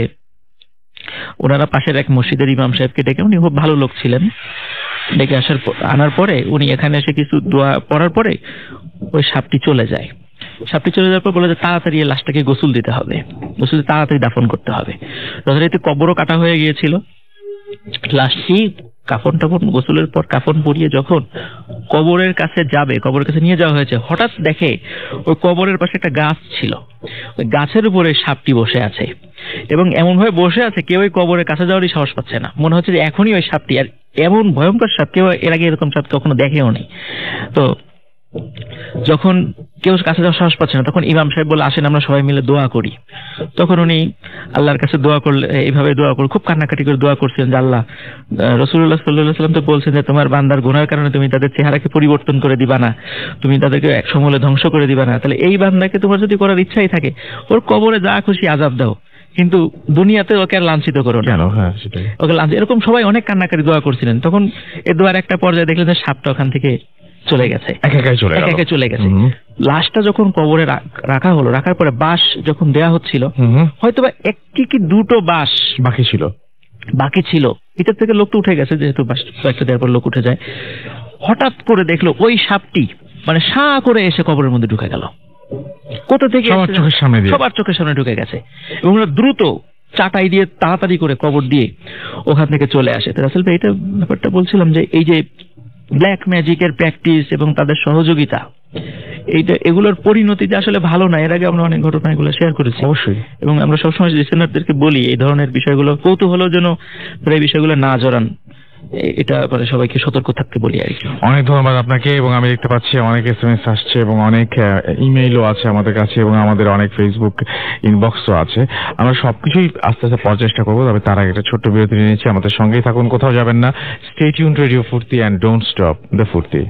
B: ওনারা পাশের এক মসজিদের ইমাম সাহেবকে ডেকে, উনি খুব ভালো লোক ছিলেন, ডেকে আনার পরে উনি এখানে এসে কিছু দোয়া পড়ার পরে ওই সাপটি চলে যায়। যাওয়ার পর বলে যে তাড়াতাড়ি এই লাশটাকে গোসল দিতে হবে, তাড়াতাড়ি দাফন করতে হবে। যথারীতি কবরও কাটা হয়ে গিয়েছিল। লাশটি কাফন গোসলের পর কাফন পরিয়ে যখন কবরের কাছে নিয়ে যাওয়া হয়েছে, হঠাৎ দেখে ওই কবরের পাশে একটা গাছ ছিল, ওই গাছের উপরে সাপটি বসে আছে, এবং এমন ভাবে বসে আছে কেউ ওই কবরের কাছে যাওয়ারই সাহস পাচ্ছে না। মনে হচ্ছে যে এখনই ওই সাপটি, আর এমন ভয়ঙ্কর সাপ কেউ এর আগে এরকম সাপ কখনো দেখেও নেই। তো যখন কেউ কাছে যাওয়ার সাহস পাচ্ছে না, তখন ইমাম সাহেব বলে, আসেন আমরা সবাই মিলে দোয়া করি। তখন উনি আল্লাহর কাছে দোয়া করলে, এইভাবে দোয়া করে খুব কান্নাকাটি করে দোয়া করছেন যে আল্লাহ, রাসূলুল্লাহ সাল্লাল্লাহু আলাইহি ওয়াসাল্লাম তো বলছেন যে তোমার বান্দার গুনাহের কারণে তুমি তাদের চেহারাকে পরিবর্তন করে দিবা না, তুমি তাদেরকে এক সমলে ধ্বংস করে দিবা না। তাহলে এই বান্দাকে তোমার যদি করার ইচ্ছাই থাকে, ওর কবরে যা খুশি আযাব দাও, কিন্তু দুনিয়াতে ওকে আর লাঞ্ছিত করো না।
A: হ্যাঁ, সেটাই,
B: ওকে লাঞ্ছিত। এরকম সবাই অনেক কান্নাকাটি দোয়া করছিলেন। তখন এই দোয়ার একটা পর্যায়ে দেখলেন যে সাপটা ওখান থেকে চলে গেছে, একে চলে গেছে। লাশটা যখন কবরে রাখা হলো, রাখার পরে বাঁশ যখন দেয়া হচ্ছিল, হয়তোবা 1টি কি 2টো বাঁশ বাকি ছিল, ভিতর থেকে লোক তো উঠে গেছে, যেহেতু বাঁশ কয়েকটা দেওয়ার পর লোক উঠে যায়। হঠাৎ করে দেখলো ওই সাপটি মানে সা করে এসে কবরের মধ্যে ঢুকে গেল। কোথা থেকে? সবার চোখের সামনে ঢুকে গেছে, এবং দ্রুত চাটাই দিয়ে তাড়াতাড়ি করে কবর দিয়ে ওখান থেকে চলে আসে। তো রাসেল ভাই, এটা ব্যাপারটা বলছিলাম যে এই যে ব্ল্যাক ম্যাজিকের প্র্যাকটিস এবং তাদের সহযোগিতা, এগুলোর পরিণতি যে আসলে ভালো না। এর আগে আমরা অনেক ঘটনা এগুলো শেয়ার করেছি অবশ্যই, এবং আমরা সবসময় লিসেনারদেরকে বলি এই ধরনের বিষয়গুলো কৌতূহলের জন্য এই বিষয়গুলো না জড়ান, এটা মানে সবাইকে সতর্ক থাকতে বলি আর কি।
A: অনেক ধন্যবাদ আপনাকে, এবং আমি দেখতে পাচ্ছি অনেক SMS আসছে এবং অনেক ইমেইলও আছে আমাদের কাছে, এবং আমাদের অনেক ফেসবুক ইনবক্সও আছে। আমরা সবকিছুই আস্তে আস্তে পড়ার চেষ্টা করবো, তবে তার আগে একটা ছোট্ট বিরতি নিয়েছি। আমাদের সঙ্গেই থাকুন, কোথাও যাবেন না। স্টে টিউনড, রেডিও ফুর্তি, অ্যান্ড ডোন্ট স্টপ দ্য ফুর্তি।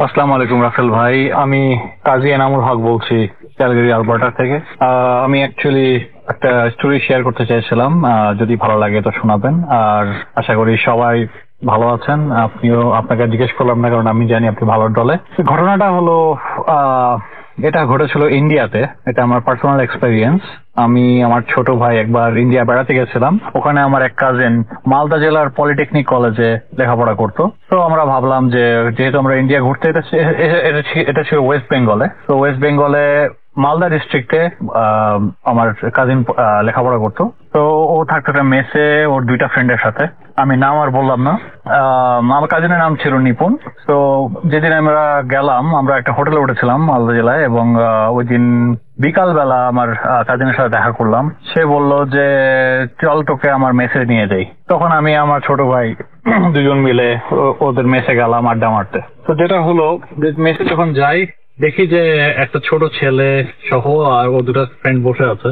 F: আসসালামু আলাইকুম রাসেল ভাই, আমি কাজী এনামুল হক বলছি ক্যালগারি আলবার্টা থেকে। আমি অ্যাকচুয়ালি একটা স্টোরি শেয়ার করতে চাইছিলাম, যদি ভালো লাগে তো শোনাবেন। আর আশা করি সবাই ভালো আছেন। আপনাকে জিজ্ঞেস করলাম না, কারণ আমি জানি আপনি ভালো দলে। ঘটনাটা হলো, এটা ঘটেছিল ইন্ডিয়াতে। এটা আমার পার্সোনাল এক্সপেরিয়েন্স। আমি আমার ছোট ভাই একবার ইন্ডিয়া বেড়াতে গেছিলাম। ওখানে আমার এক কাজিন মালদা জেলার পলিটেকনিক কলেজে লেখাপড়া করতো। তো আমরা ভাবলাম যে যেহেতু আমরা ইন্ডিয়া ঘুরতে, এটা ছিল ওয়েস্ট বেঙ্গলে। তো ওয়েস্ট বেঙ্গলে মালদা ডিস্ট্রিক্টে আমার কাজিন লেখাপড়া করতো। তো ও থাকতো একটা মেসে ওর 2টা ফ্রেন্ডের সাথে, আমি নাম আর বললাম না। আমার কাজিনের নাম ছিল নিপুণ। তো যেদিন আমরা গেলাম, আমরা একটা হোটেলে উঠেছিলাম মালদা জেলায়, এবং ওই দিন বিকালবেলা আমার কাজিনের সাথে দেখা করলাম। সে বলল যে চল তোকে আমার মেসে নিয়ে যাই। তখন আমি আমার ছোট ভাই দুজন মিলে ওদের মেসে গেলাম আড্ডা মারতে। তো যেটা হলো, মেসে যখন যাই দেখি যে একটা ছোট ছেলে সহ আর ও 2টা ফ্রেন্ড বসে আছে।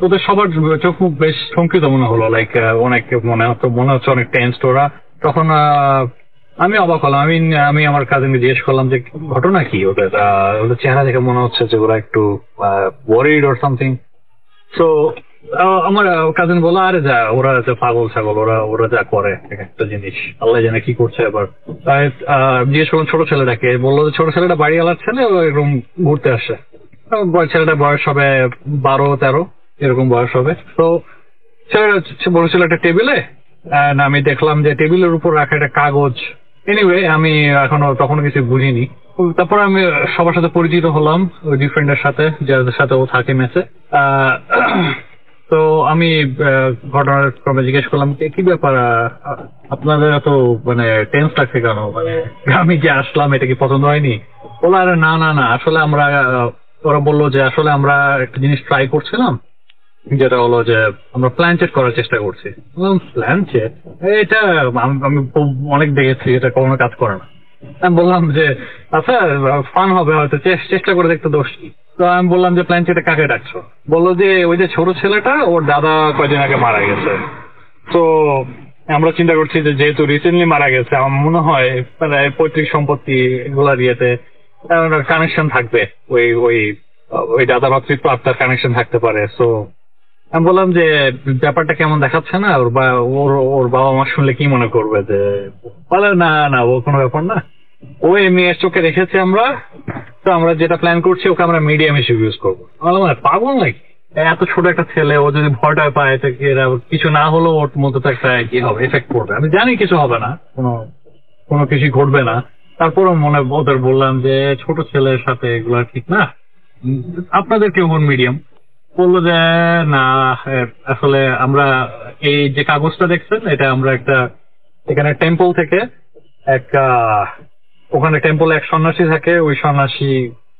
F: ওদের সবার চোখ মুখ বেশ শঙ্কিত মনে হলো, লাইক অনেক মনে হচ্ছে অনেক টেন্সড ওরা। তখন আমি অবাক হলাম। আমি আমার কাজিনকে জিজ্ঞেস করলাম যে ঘটনা কি ওদের চেহারা দেখে মনে হচ্ছে যে ওরা একটু ওয়ারিড অর সামথিং। তো আমার কাজিন বললো, আরে যা, ওরা যে পাগল ছাগল, ওরা যা করে একটা জিনিস আল্লাহ জানে কি করছে। এবার জিজ্ঞেস করলাম ছোট ছেলেটাকে, বললো যে ছোট ছেলেটা বাড়িওয়ালার ছেলে, ও এরকম ঘুরতে আসছে। ছেলেটা বয়স হবে 12-13 এরকম বয়স হবে। তো ছেলেটা বলেছিল একটা টেবিলে, আমি দেখলাম যে টেবিলের উপর রাখা একটা কাগজ। এনিওয়ে আমি তখন কিছু বুঝিনি। তারপর আমি সবার সাথে পরিচিত হলাম, ওই ডিফ্রেন্ডের সাথে যাদের সাথে ও থাকে মেসে। তো আমি ঘটনার ক্রমে জিজ্ঞেস করলাম কি ব্যাপার, আপনাদের এত মানে টেন্স লাগছে কেন, মানে আমি যে আসলাম এটা কি পছন্দ হয়নি? বলো আরে না না না, আসলে ওরা বললো যে আসলে আমরা একটা জিনিস ট্রাই করছিলাম, যেটা হলো যে আমরা প্ল্যান চেট করার চেষ্টা করছি। প্ল্যান চেট এটা আমি অনেক দেখেছি, এটা কোনো কাজ করে না। আমি বললাম যে আচ্ছা ফান হবে হয়তো, চেষ্টা করে দেখতে দোষ কি। তো আমি বললাম যে প্ল্যান চেটে কাকে ডাকছো? বললো যে ওই যে ছোট ছেলেটা, ওর দাদা কয়দিন আগে মারা গেছে। তো আমরা চিন্তা করছি যে যেহেতু রিসেন্টলি মারা গেছে, আমার মনে হয় মানে পৈতৃক সম্পত্তি এগুলার ইয়েতে কানেকশন থাকবে, ওই দাদা ভাতৃত্ব আত্মার কানেকশন থাকতে পারে। সো আমি বললাম যে ব্যাপারটা কেমন দেখাচ্ছে না, ওর বাবা মা শুনলে কি মনে করবে? যে বলে না না, ও কোনো ব্যাপার না, ও এমনি চোখে রেখেছে আমরা। তো আমরা যেটা প্ল্যান করছি ওকে আমরা মিডিয়াম হিসেবে ইউজ করবো। মানে পাগল নাকি, এত ছোট একটা ছেলে, ও যদি ভয়টা পায় তো কিছু না হলেও ওর মধ্যে তো একটা কি হবে, এফেক্ট পড়বে। আমি জানি কিছু হবে না, কোনো কিছু ঘটবে না। তারপরও ওদের বললাম যে ছোট ছেলের সাথে এগুলো ঠিক না, আপনাদেরকে ওর মিডিয়াম। বললো যে না, আসলে আমরা এই যে কাগজটা দেখছেন, এটা আমরা এখানে টেম্পল থেকে ওখানে টেম্পলে এক সন্ন্যাসী থাকে, ওই সন্ন্যাসী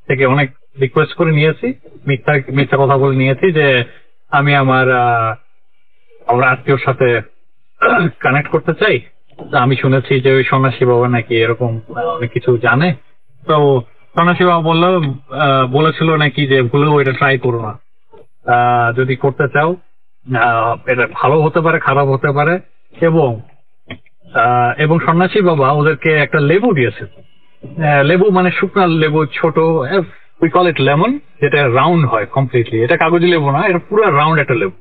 F: থেকে অনেক রিকোয়েস্ট করে নিয়েছি, মিথ্যা কথা বলে নিয়েছি যে আমি আমার আত্মীয়র সাথে কানেক্ট করতে চাই। আমি শুনেছি যে ওই সন্ন্যাসী বাবা নাকি এরকম অনেক কিছু জানে। তো সন্ন্যাসী বাবা বলেছিল নাকি যে ভুলেও এটা ট্রাই করো না, যদি করতে চাও এটা ভালো হতে পারে, খারাপ হতে পারে। এবং সন্ন্যাসী বাবা ওদেরকে একটা লেবু দিয়েছে। লেবু মানে শুকনা লেবু, ছোট, উই কল ইট লেমন, যেটা রাউন্ড হয় কমপ্লিটলি। এটা কাগজি লেবু না, এটা পুরো রাউন্ড একটা লেবু।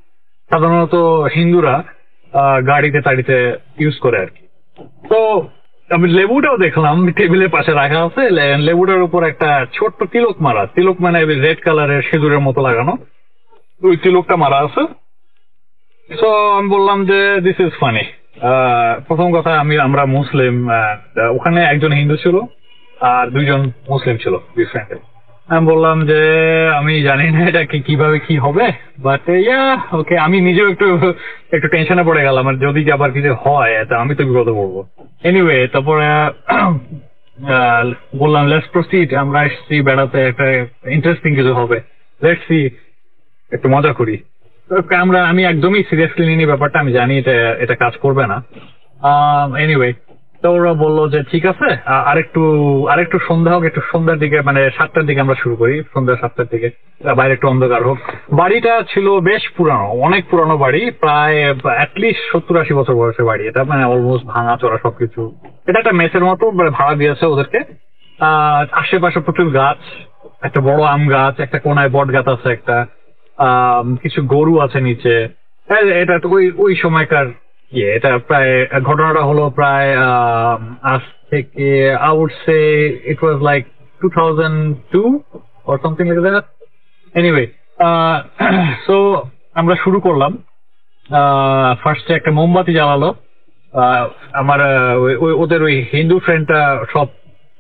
F: সাধারণত হিন্দুরা গাড়িতে টাড়িতে ইউজ করে আর কি। তো আমি লেবুটাও দেখলাম টেবিলের পাশে রাখা আছে। লেবুটার উপর একটা ছোট্ট তিলক মারা, তিলক মানে রেড কালারের সিঁদুরের মতো লাগানো, ওই তিলকটা মারা আছে। সো আমি বললাম যে দিস ইজ ফানি। প্রথম কথা আমরা মুসলিম, ওখানে একজন হিন্দু ছিল আর 2জন মুসলিম ছিল ডিফারেন্ট। আমি বললাম যে আমি জানি না এটা কিভাবে কি হবে, বাট ওকে। আমি নিজেও একটু টেনশনে পড়ে গেলাম, আর যদি আবার কিছু হয় তা আমি তো বিপদে পড়বো। এনিওয়ে তারপরে বললাম লেটস প্রসিড, আমরা এসেছি বেড়াতে, একটা ইন্টারেস্টিং কিছু হবে, লেটস সি, একটু মজা করি। আমি একদমই সিরিয়াসলি নিইনি ব্যাপারটা, আমি জানি এটা কাজ করবে না। এনিওয়ে তো ওরা বললো যে ঠিক আছে, আরেকটু সন্ধ্যা হোক, একটু সন্ধ্যার দিকে, মানে 7টার দিকে আমরা শুরু করি, সন্ধ্যা 7টার দিকে, বাইরে একটু অন্ধকার হোক। বাড়িটা ছিল বেশ পুরানো, অনেক পুরানো বাড়ি, প্রায় অ্যাটলিস্ট 70-80 বছর বয়সের বাড়ি এটা, মানে অলমোস্ট ভাঙা চোরা সবকিছু। এটা একটা মেসের মতো ভাড়া দিয়েছে ওদেরকে। আশেপাশে প্রচুর গাছ, একটা বড় আম গাছ, একটা কোনায় বট গাছ আছে একটা, কিছু গরু আছে নিচে। এটা তো ওই সময়কার এটা প্রায়, ঘটনাটা হলো প্রায় আজ থেকে I would say it was like 2002 or something like that. Anyway, so আমরা শুরু করলাম। ফার্স্টে একটা মোমবাতি জ্বালালো। আমার ওদের ওই হিন্দু ফ্রেন্ডটা সব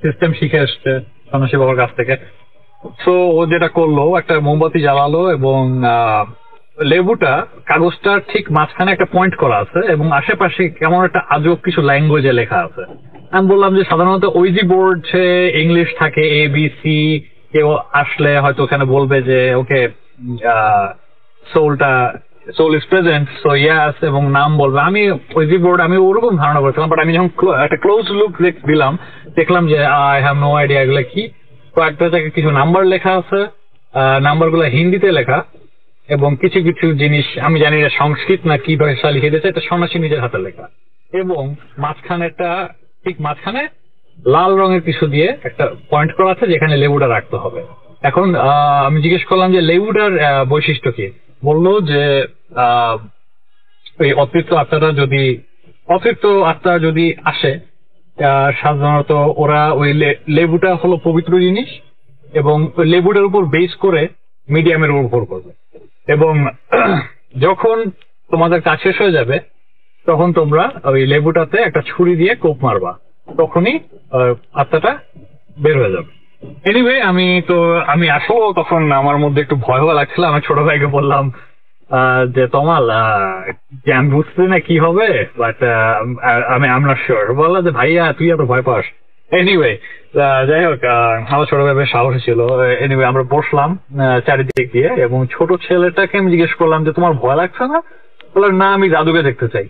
F: সিস্টেম শিখে এসছে সন্ন্যাসী বাবার কাছ থেকে। সো ও যেটা করলো, একটা মোমবাতি জ্বালালো এবং লেবুটা কাগজটার ঠিক মাঝখানে একটা পয়েন্ট করা আছে এবং আশেপাশে কেমন একটা আজব কিছু ল্যাঙ্গুয়েজে লেখা আছে। আমি বললাম যে সাধারণত ওইজি বোর্ড ইংলিশ থাকে, ABC, কেউ আসলে হয়তো ওখানে বলবে যে okay soul is present, so yes, এবং নাম বলবে। আমি ওইজি বোর্ড আমি ওরকম ধারণা করেছিলাম, বাট আমি যখন একটা ক্লোজ লুক দিলাম দেখলাম যে আই হ্যাভ নো আইডিয়া এগুলো কি। কয়েকটা জায়গায় কিছু নাম্বার লেখা আছে, নাম্বারগুলো হিন্দিতে লেখা, এবং কিছু কিছু জিনিস আমি জানি না সংস্কৃত না কি ভাষা লিখে দিয়েছে, এটা সন্ন্যাসী নিজের হাতে লেখা। এবং ঠিক মাঝখানে লাল রঙের কিছু দিয়ে একটা পয়েন্ট করা আছে যেখানে লেবুটা রাখতে হবে। এখন আমি জিজ্ঞেস করলাম যে লেবুটার বৈশিষ্ট্য কি। বললো যে ওই অতৃপ্ত আত্মা যদি আসে, সাধারণত ওরা ওই লেবুটা হলো পবিত্র জিনিস এবং ওই লেবুটার উপর বেস করে মিডিয়ামের উপর করবে, এবং যখন তোমাদের কাজ শেষ হয়ে যাবে তখন তোমরা ওই লেবুটাতে একটা ছুরি দিয়ে কোপ মারবা, তখনই আত্মাটা বের হয়ে যাবে। এনিওয়ে আমি আসলেও তখন আমার মধ্যে একটু ভয় লাগছিল। আমি ছোট ভাইকে বললাম যে তমাল আমি বুঝতে না কি হবে, বাট আমি নট শিওর। বললাম যে ভাইয়া তুই এত ভয় পাস। এনিওয়ে যাই হোক, আমার ছোট ভাই বেশ সাহসী ছিল। এনিওয়ে আমরা বসলাম চারিদিক দিয়ে, এবং ছোট ছেলেটাকে আমি জিজ্ঞেস করলাম যে তোমার ভয় লাগছে না? বললাম না, আমি জাদুকে দেখতে চাই।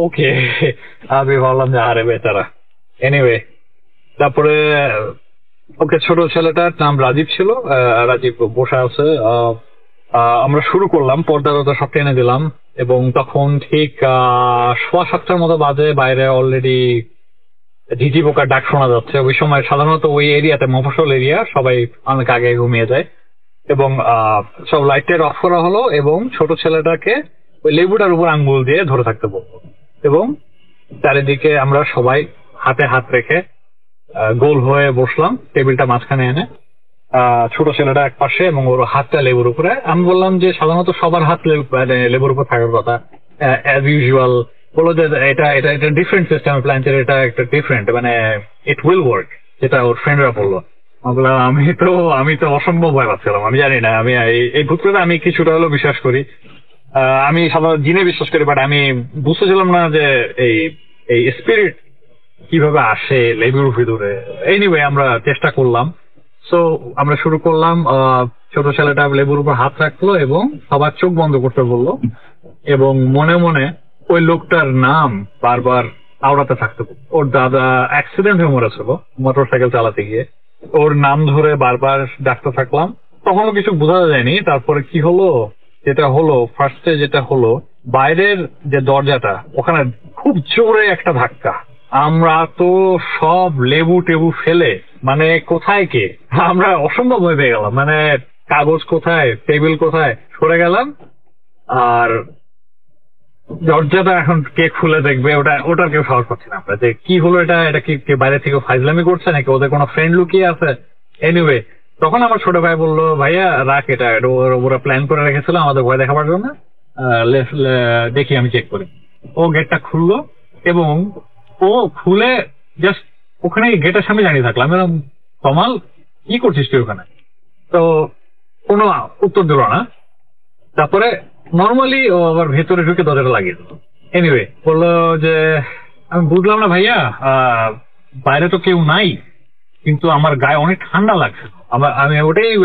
F: ওকে, আমি ভাবলাম যে আরে বেচারা। এনিওয়ে তারপরে ওকে, ছোট ছেলেটার নাম রাজীব ছিল, রাজীব বসে আছে। আমরা শুরু করলাম, পর্দা সব টেনে দিলাম, এবং তখন ঠিক 7:15 মতো বাজে। বাইরে অলরেডি ঝিঝি পোকার ডাক শোনা যাচ্ছে। ওই সময় সাধারণত ওই এরিয়াতে, মফস্বল এরিয়া, সবাই অনেক আগে ঘুমিয়ে যায়, এবং সব লাইট টাইট অফ করা হলো, এবং ছোট ছেলেটাকে ওই লেবুটার উপর আঙ্গুল দিয়ে ধরে থাকতে বলবো, এবং চারিদিকে আমরা সবাই হাতে হাত রেখে গোল হয়ে বসলাম, টেবিলটা মাঝখানে এনে, ছোট ছেলেটা এক পাশে এবং ওর হাতটা লেবুর উপরে। আমি বললাম যে সাধারণত সবার হাত লেবুর উপর থাকার কথা, অ্যাজ ইউজুয়াল। বললো যে এটা ডিফারেন্ট সিস্টেম প্ল্যান, এটা একটা ডিফারেন্ট, মানে ইট উইল ওয়ার্ক, যেটা ওর ফ্রেন্ডরা বললো। বললাম আমি তো অসম্ভব ভয় পাচ্ছিলাম। আমি জানি না, আমি এই ভূতটা আমি কিছুটা হলেও বিশ্বাস করি, আমি সাধারণত জিনে বিশ্বাস করি, বাট আমি বুঝতেছিলাম না যে এই স্পিরিট কিভাবে আসে লেবুর ভিতরে। এনিওয়ে আমরা চেষ্টা করলাম। সো আমরা শুরু করলাম। ছোট ছেলেটা লেবুর উপর হাত রাখলো এবং সবার চোখ বন্ধ করতে বললো, এবং মনে মনে ওই লোকটার নাম বারবার আওড়াতে থাকতে। ওর দাদা অ্যাক্সিডেন্ট হয়ে মরেছিল মোটর সাইকেল চালাতে গিয়ে, ওর নাম ধরে বারবার ডাকতে থাকলাম। তখনও কিছু বোঝা যায়নি। তারপরে কি হলো, ফার্স্টে যেটা হলো, বাইরের যে দরজাটা, ওখানে খুব জোরে একটা ধাক্কা। আমরা তো সব লেবু টেবু ফেলে, মানে কোথায় কে, আমরা অসম্ভব হয়ে পেয়ে গেলাম, মানে কাগজ কোথায়, টেবিল কোথায়, সরে গেলাম। আর দরজাটা এখন কে খুলে দেখবে, ওটার কেউ সাহস পাচ্ছি না আমরা, যে কি হলো, এটা কি বাইরে থেকে ফাইজলামি করছে নাকি ওদের কোনো ফ্রেন্ড লুকিয়ে আছে। এনিওয়ে তখন আমার ছোট ভাই বললো, ভাইয়া রাখ, এটা ওরা প্ল্যান করে রেখেছিল আমাদের ভয় দেখাবার জন্য, দেখি আমি চেক করি। ও গেটটা খুললো, এবং ও খুলে জাস্ট ওখানে গেটের সামনে দাঁড়িয়ে থাকলাম। কমাল কি করছিস তুই ওখানে? তো কোনো উত্তর দিল না। তারপরে নর্মালি ও আবার ভেতরে ঢুকে দরজাটা লাগিয়ে দিল। এনিওয়ে বললো যে আমি বুঝলাম না ভাইয়া, বাইরে তো কেউ নাই, কিন্তু আমার গায়ে অনেক ঠান্ডা লাগছে।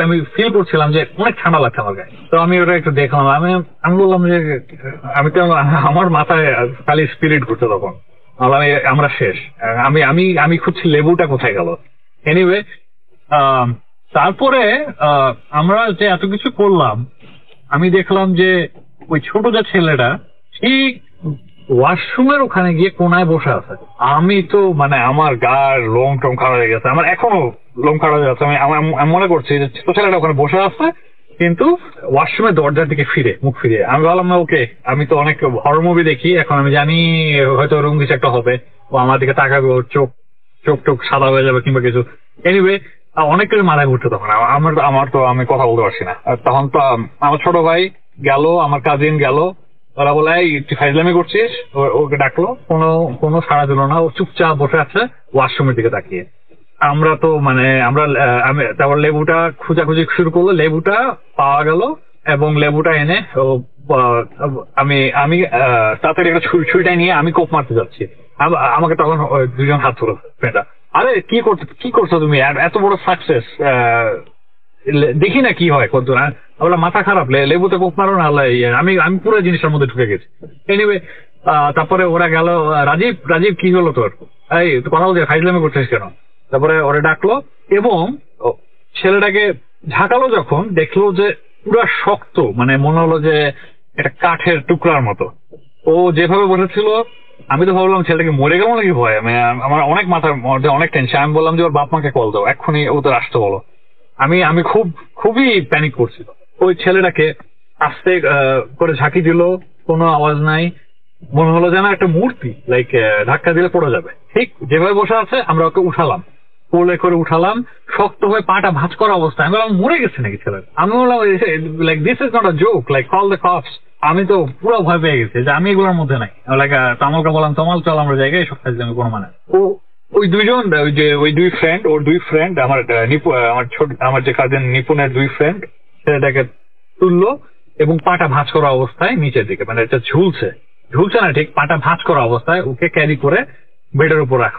F: আমি ফিল করছিলাম যে অনেক ঠান্ডা লাগছে আমার গায়ে। তো আমি ওটা একটু দেখলাম। আমি বললাম যে আমার মাথায় খালি স্পিরিট ঘুরছে তখন। আমরা শেষ। আমি খুঁজছি লেবুটা কোথায় গেল। এনিওয়ে তারপরে আমরা যে এত কিছু করলাম, আমি দেখলাম যে ওই ছোট যে ছেলেটা ঠিক ওয়াশরুমের ওখানে গিয়ে কোনায় বসে আছে। আমি তো মানে আমার গার লোম টোম খাড়া হয়ে গেছে, আমার এখনো লোম খাড়া হয়ে যাচ্ছে। আমি মনে করছি যে ছোট ছেলেটা ওখানে বসে আছে, কিন্তু ওয়াশরুমের দরজার দিকে মুখ ফিরে। আমি ভাবলাম না, ওকে, আমি তো অনেক হরর মুভি দেখি, এখন আমি জানি হয়তো ওরকম কিছু একটা হবে, ও আমার দিকে তাকাবে, ওর চোখ সাদা হয়ে যাবে কিংবা কিছু। এনিওয়ে অনেক কিছু মাথায় ঘুরছে তখন। আমি কথা বলতে পারছি না। তখন তো আমার ছোট ভাই গেল, আমার কাজিন গেল, ওরা বলে তুই ফাইজলামি করছিস, ওকে ডাকলো, কোনো সাড়া দিল না। ও চুপচাপ বসে আছে ওয়াশরুমের দিকে তাকিয়ে। আমরা তো মানে তারপর লেবুটা খোঁজাখুঁজি শুরু করলো, লেবুটা পাওয়া গেল এবং লেবুটা এনে আমি তাড়াতাড়ি একটা ছুরিটা নিয়ে আমি কোপ মারতে যাচ্ছি। আমাকে তখন দুজন হাত ধরো ফ্রেন্ডরা, আরে কি করছো তুমি, এত বড় সাকসেস, দেখি না কি হয় কত। বললাম মাথা খারাপ, লেবুতে কোপ মারো না। আমি পুরো জিনিসটার মধ্যে ঢুকে গেছি। এনিওয়ে তারপরে ওরা গেল, রাজীব কি হলো তোর, এই কথা বলছে ফাইজলামি করছিস কেন? তারপরে ওরা ডাকলো এবং ছেলেটাকে ঝাঁকালো, যখন দেখলো যে পুরো শক্ত, মানে মনে হলো যে একটা কাঠের টুকরার মতো। ও যেভাবে বসেছিল আমি তো ভাবলাম ছেলেটাকে মরে গেল নাকি ভয়। আমার অনেক মাথার মধ্যে অনেক টেনশন। আমি বললাম যে ওর বাপ মাকে কল দাও, এক্ষুনি ওদের আসতে বলো। আমি খুবই প্যানিক করছিল। ওই ছেলেটাকে আস্তে করে ঝাঁকি দিল, কোনো আওয়াজ নাই, মনে হলো যেন একটা মূর্তি, লাইক ধাক্কা দিলে পড়ে যাবে। ঠিক যেভাবে বসে আছে আমরা ওকে উঠালাম, কোলে করে উঠালাম, শক্ত হয়ে পাটা ভাঁজ করা অবস্থা। আমি বললাম মরে গেছে নাকি ছেলে। আমি বললাম like this is not a joke, like call the corps. আমি তো পুরো ভয় পেয়ে গেছি যে আমি এগুলোর মধ্যে নাই। লাইক তামালকে বললাম তমাল চল আমরা জায়গায়, এসব কাজ আমি কোনো মানে। ওই দুই ফ্রেন্ড, ওর দুই ফ্রেন্ড, আমার যে কাজিন নিপুণের দুই ফ্রেন্ড ছেলেটাকে তুললো এবং পাটা ভাঁজ করা অবস্থায় নিচের দিকে, মানে এটা ঝুলছে না ঠিক, পাটা ভাঁজ করা অবস্থায় ওকে ক্যারি করে বেডের উপর রাখ।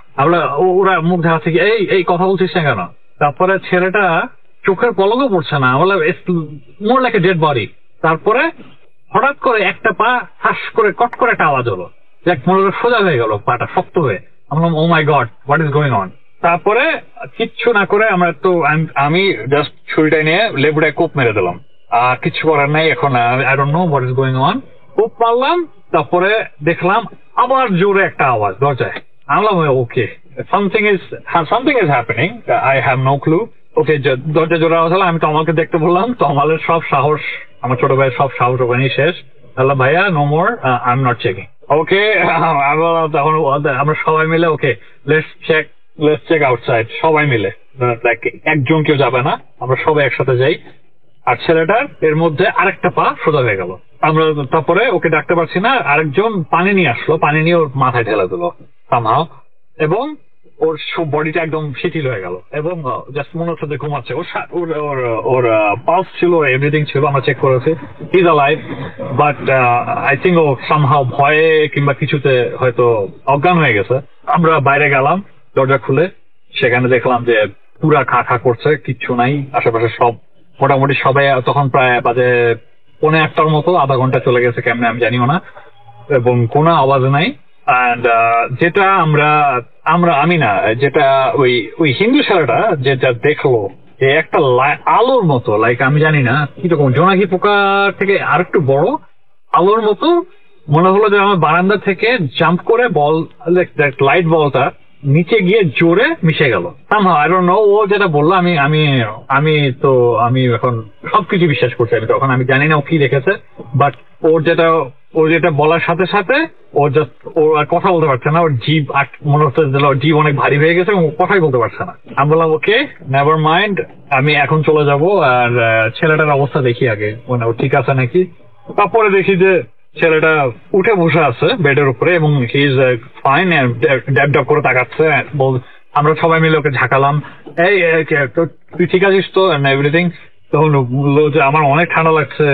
F: ওরা মুখ দেখাচ্ছে কি এই কথা বলছিস না কেন? তারপরে ছেলেটা চোখের পলকও পড়ছে না, more like a dead body. তারপরে হঠাৎ করে একটা পা হাস করে কট করে একটা আওয়াজ হলো, মনে হলো সোজা হয়ে গেল, পাটা শক্ত হয়ে। আমরা oh my God, what is going on? তারপরে কিচ্ছু না করে আমি জাস্ট ছুরিটা নিয়ে লেবুটায় কোপ মেরে দিলাম। কিচ্ছু করার নাই এখন, I don't know what is going on. কোপ মারলাম, তারপরে দেখলাম আবার জোরে একটা আওয়াজ দরজায়। আমি okay something is happening, I have no clue. Okay দরজা জোরে আওয়াজ হলো, আমি তমালকে দেখতে বললাম। তমালের সব সাহস, আমার ছোট ভাইয়ের সব সাহস ওখানেই শেষ। বললাম ভাইয়া no more, I am not checking. Okay তখন আমরা সবাই মিলে ওকে লেটস চেক আউটসাইড, সবাই মিলে, একজন কেউ যাবে না, আমরা সবাই একসাথে যাই। আর ছেলেটার এর মধ্যে আরেকটা পা সোজা হয়ে গেল। আমরা তারপরে ওকে ডাকতে পারছি না, আরেকজন পানি নিয়ে আসলো, পানি নিয়ে ওর মাথায় ঢেলে দিল সামহাও, এবং ওর বডিটা একদম শিথিল হয়ে গেল এবং জাস্ট মনে হচ্ছে যে ঘুমাচ্ছে। ওর পালস ছিল, এভরিথিং ছিল, আমরা চেক করেছি, he is alive. But I think ও সামহাও ভয়ে কিংবা কিছুতে হয়তো অজ্ঞান হয়ে গেছে। আমরা বাইরে গেলাম, দরজা খুলে সেখানে দেখলাম যে পুরা খা করছে, কিচ্ছু নাই আশেপাশে, সব মোটামুটি সবাই। তখন প্রায় বাজে 1:45 মতো, আধা ঘন্টা চলে গেছে কেমনে আমি জানিও না, এবং কোনো আওয়াজ নাই। অ্যান্ড যেটা আমি না, যেটা ওই হিন্দু ছেলেটা যেটা দেখলো যে একটা আলোর মতো, লাইক আমি জানি না কিরকম, জোনাকি পোকার থেকে আর একটু বড় আলোর মতো মনে হলো যে আমার বারান্দা থেকে জাম্প করে বল, লাইট বলটা নিচে গিয়ে জোরে মিশে গেল। আই ডোন্ট নো, ও যেটা বললো আমি এখন সবকিছু বিশ্বাস করছি। তখন আমি জানি না ও কি দেখেছে, বাট ওর যেটা বলার সাথে সাথে ও আর কথা বলতে পারছে না, ওর জিভ মনে হচ্ছে জিভ অনেক ভারী হয়ে গেছে এবং কথাই বলতে পারছে না। আমি বললাম ওকে নেভার মাইন্ড, আমি এখন চলে যাব, আর ছেলেটার অবস্থা দেখি আগে, মানে ও ঠিক আছে নাকি। তারপরে দেখি যে ছেলেটা উঠে বসে আছে বেডের উপরে এবং হি ইজ ফাইন, ড্যাব ড্যাব করে তাকাচ্ছে। আমরা সবাই মিলে ওকে ঝাঁকালাম, এই তুই ঠিক আছিস তো, এভরিথিং। তখন বললো যে আমার অনেক ঠান্ডা লাগছে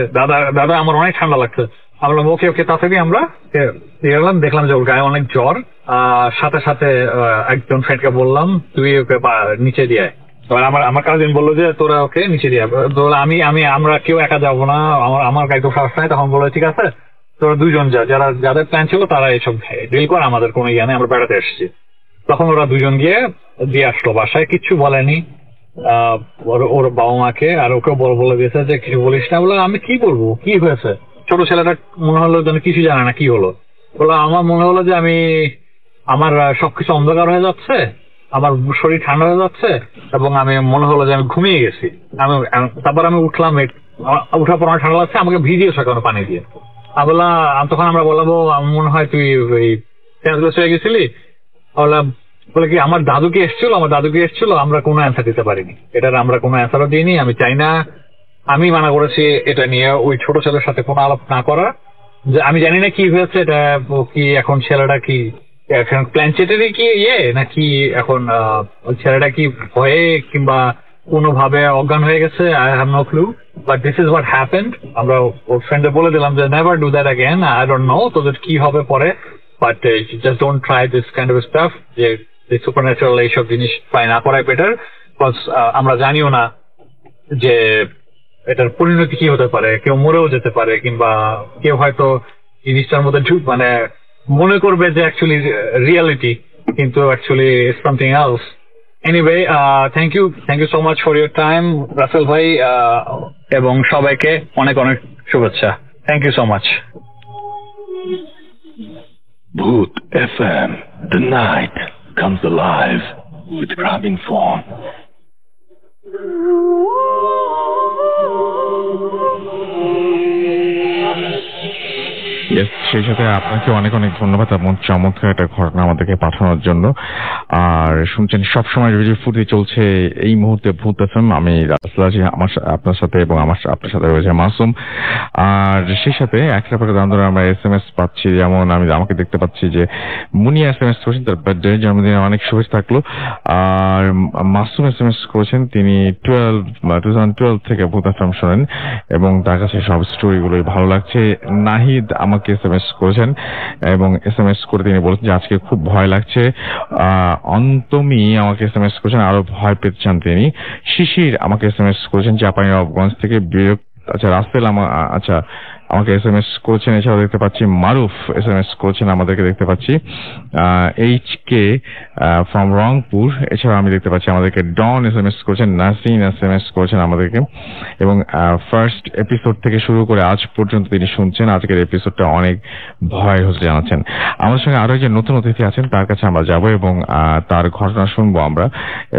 F: দাদা আমার অনেক ঠান্ডা লাগছে। আমরা ওকে তাড়াতাড়ি আমরা গেলাম, দেখলাম যে ওর গায়ে অনেক জ্বর। সাথে সাথে একজন ফ্রেন্ডকে বললাম তুই ওকে নিচে দিয়ে, আমার কাজিন বললো যে তোরা ওকে নিচে দিয়ে। আমরা কেউ একা যাবো না, আমার গায়ে তো সাহস নাই। তখন বললো ঠিক আছে তোরা দুইজন যাদের প্ল্যান ছিল তারা এসব ডিল কর, আমাদের কোনো ইয়ে নেই, আমরা বেড়াতে এসেছি। তখন ওরা দুজন গিয়ে দিয়ে আসলো বাসায়, কিচ্ছু বলেনি ওর বাবা মাকে, আর ওকেও বলে দিয়েছে যে কিছু বলিস না। বলে আমি কি বলবো, কি হয়েছে? ছোট ছেলেটা মনে হলো যেন কিছু জানে না কি হলো। বলে আমার মনে হলো যে আমার সবকিছু অন্ধকার হয়ে যাচ্ছে, আমার শরীর ঠান্ডা হয়ে যাচ্ছে এবং আমি মনে হলো যে আমি ঘুমিয়ে গেছি। তারপর আমি উঠলাম, উঠার পর আমার ঠান্ডা লাগছে, আমাকে ভিজিয়েছে কেন পানি দিয়ে। তখন আমরা বলবো আমার মনে হয় তুই ওই হয়ে গেছিলি। বলে কি আমার দাদুকে এসেছিল, আমরা কোনো অ্যান্সার দিতে পারিনি, এটার আমরা কোনো অ্যান্সারও দিইনি। আমি চাই না, আমি মানা করেছি এটা নিয়ে ওই ছোট ছেলের সাথে কোনো আলাপ না করা, যে আমি জানি না কি হয়েছে, এটা কি এখন ছেলেটা কি এখন প্ল্যানচেটেরই কি নাকি এখন ওই ছেলেটা কি ভয়ে কিংবা কোনোভাবে অজ্ঞান হয়ে গেছে, I have no clue, but this is what happened. আমরা ওর ফ্রেন্ডে বলে দিলাম যে never do that again, I don't know তোদের কি হবে পরে, but just don't try this kind of stuff, যে সুপারন্যাচারাল এইসব জিনিস ট্রাই না করাই বেটার। বিকজ আমরা জানিও না যে এটার পরিণতি কি হতে পারে, কেউ মরেও যেতে পারে, কিংবা কেউ হয়তো জিনিসটার মধ্যে মানে মনে করবে যে অ্যাকচুয়ালি রিয়ালিটি, কিন্তু actually something else. Anyway, thank you so much for your time Rasel ভাই, এবং সবাইকে অনেক অনেক শুভেচ্ছা। Thank you so much.
A: Bhoot FM, the night comes alive with grabbing form. সেই সাথে আপনাকে অনেক অনেক ধন্যবাদ এমন চমৎকার একটা ঘটনা আমাদেরকে পাঠানোর জন্য। আর শুনছেন সবসময় রেডিও ফুটে চলছে এই মুহূর্তে ভূত এফএম। আমি রাসেল, আমার আপনার সাথে এবং আপনার সাথে রয়েছে মাসুম। আর সেই সাথে একটা পরে দাম ধরে আমরা SMS পাচ্ছি, যেমন আমি আমাকে দেখতে পাচ্ছি যে মুনিয়া SMS করেছেন, তার বার্থডে জন্মদিনে অনেক শুভেচ্ছা থাকলো। আর মাসুম SMS করেছেন, তিনি 2012 থেকে ভূত এফএম শোনেন এবং তার কাছে সব স্টোরিগুলোই ভালো লাগছে। নাহিদ আমাকে SMS করেছেন এবং SMS করে তিনি বলেছেন যে আজকে খুব ভয় লাগছে। অন্তমি আমাকে SMS করেছেন, আরো ভয় পেতে চান তিনি। শিশির আমাকে SMS করেছেন চাঁপাইনবাবগঞ্জ থেকে। আচ্ছা রাসেল আমাকে SMS করেছেন। এছাড়াও দেখতে পাচ্ছি মারুফ SMS করেছেন, আমাদেরকে দেখতে পাচ্ছি HK ফ্রম রংপুর। এছাড়াও আমি দেখতে পাচ্ছি আমাদেরকে ডন SMS করেছেন, নাসিন SMS করেছেন আমাদেরকে, এবং ফার্স্ট এপিসোড থেকে শুরু করে আজ পর্যন্ত তিনি শুনছেন। আজকের এপিসোডটা অনেক ভয় হচ্ছে জানাচ্ছেন। আমাদের সঙ্গে আরো যে নতুন অতিথি আছেন তার কাছে আমরা যাব এবং তার ঘটনা শুনবো আমরা।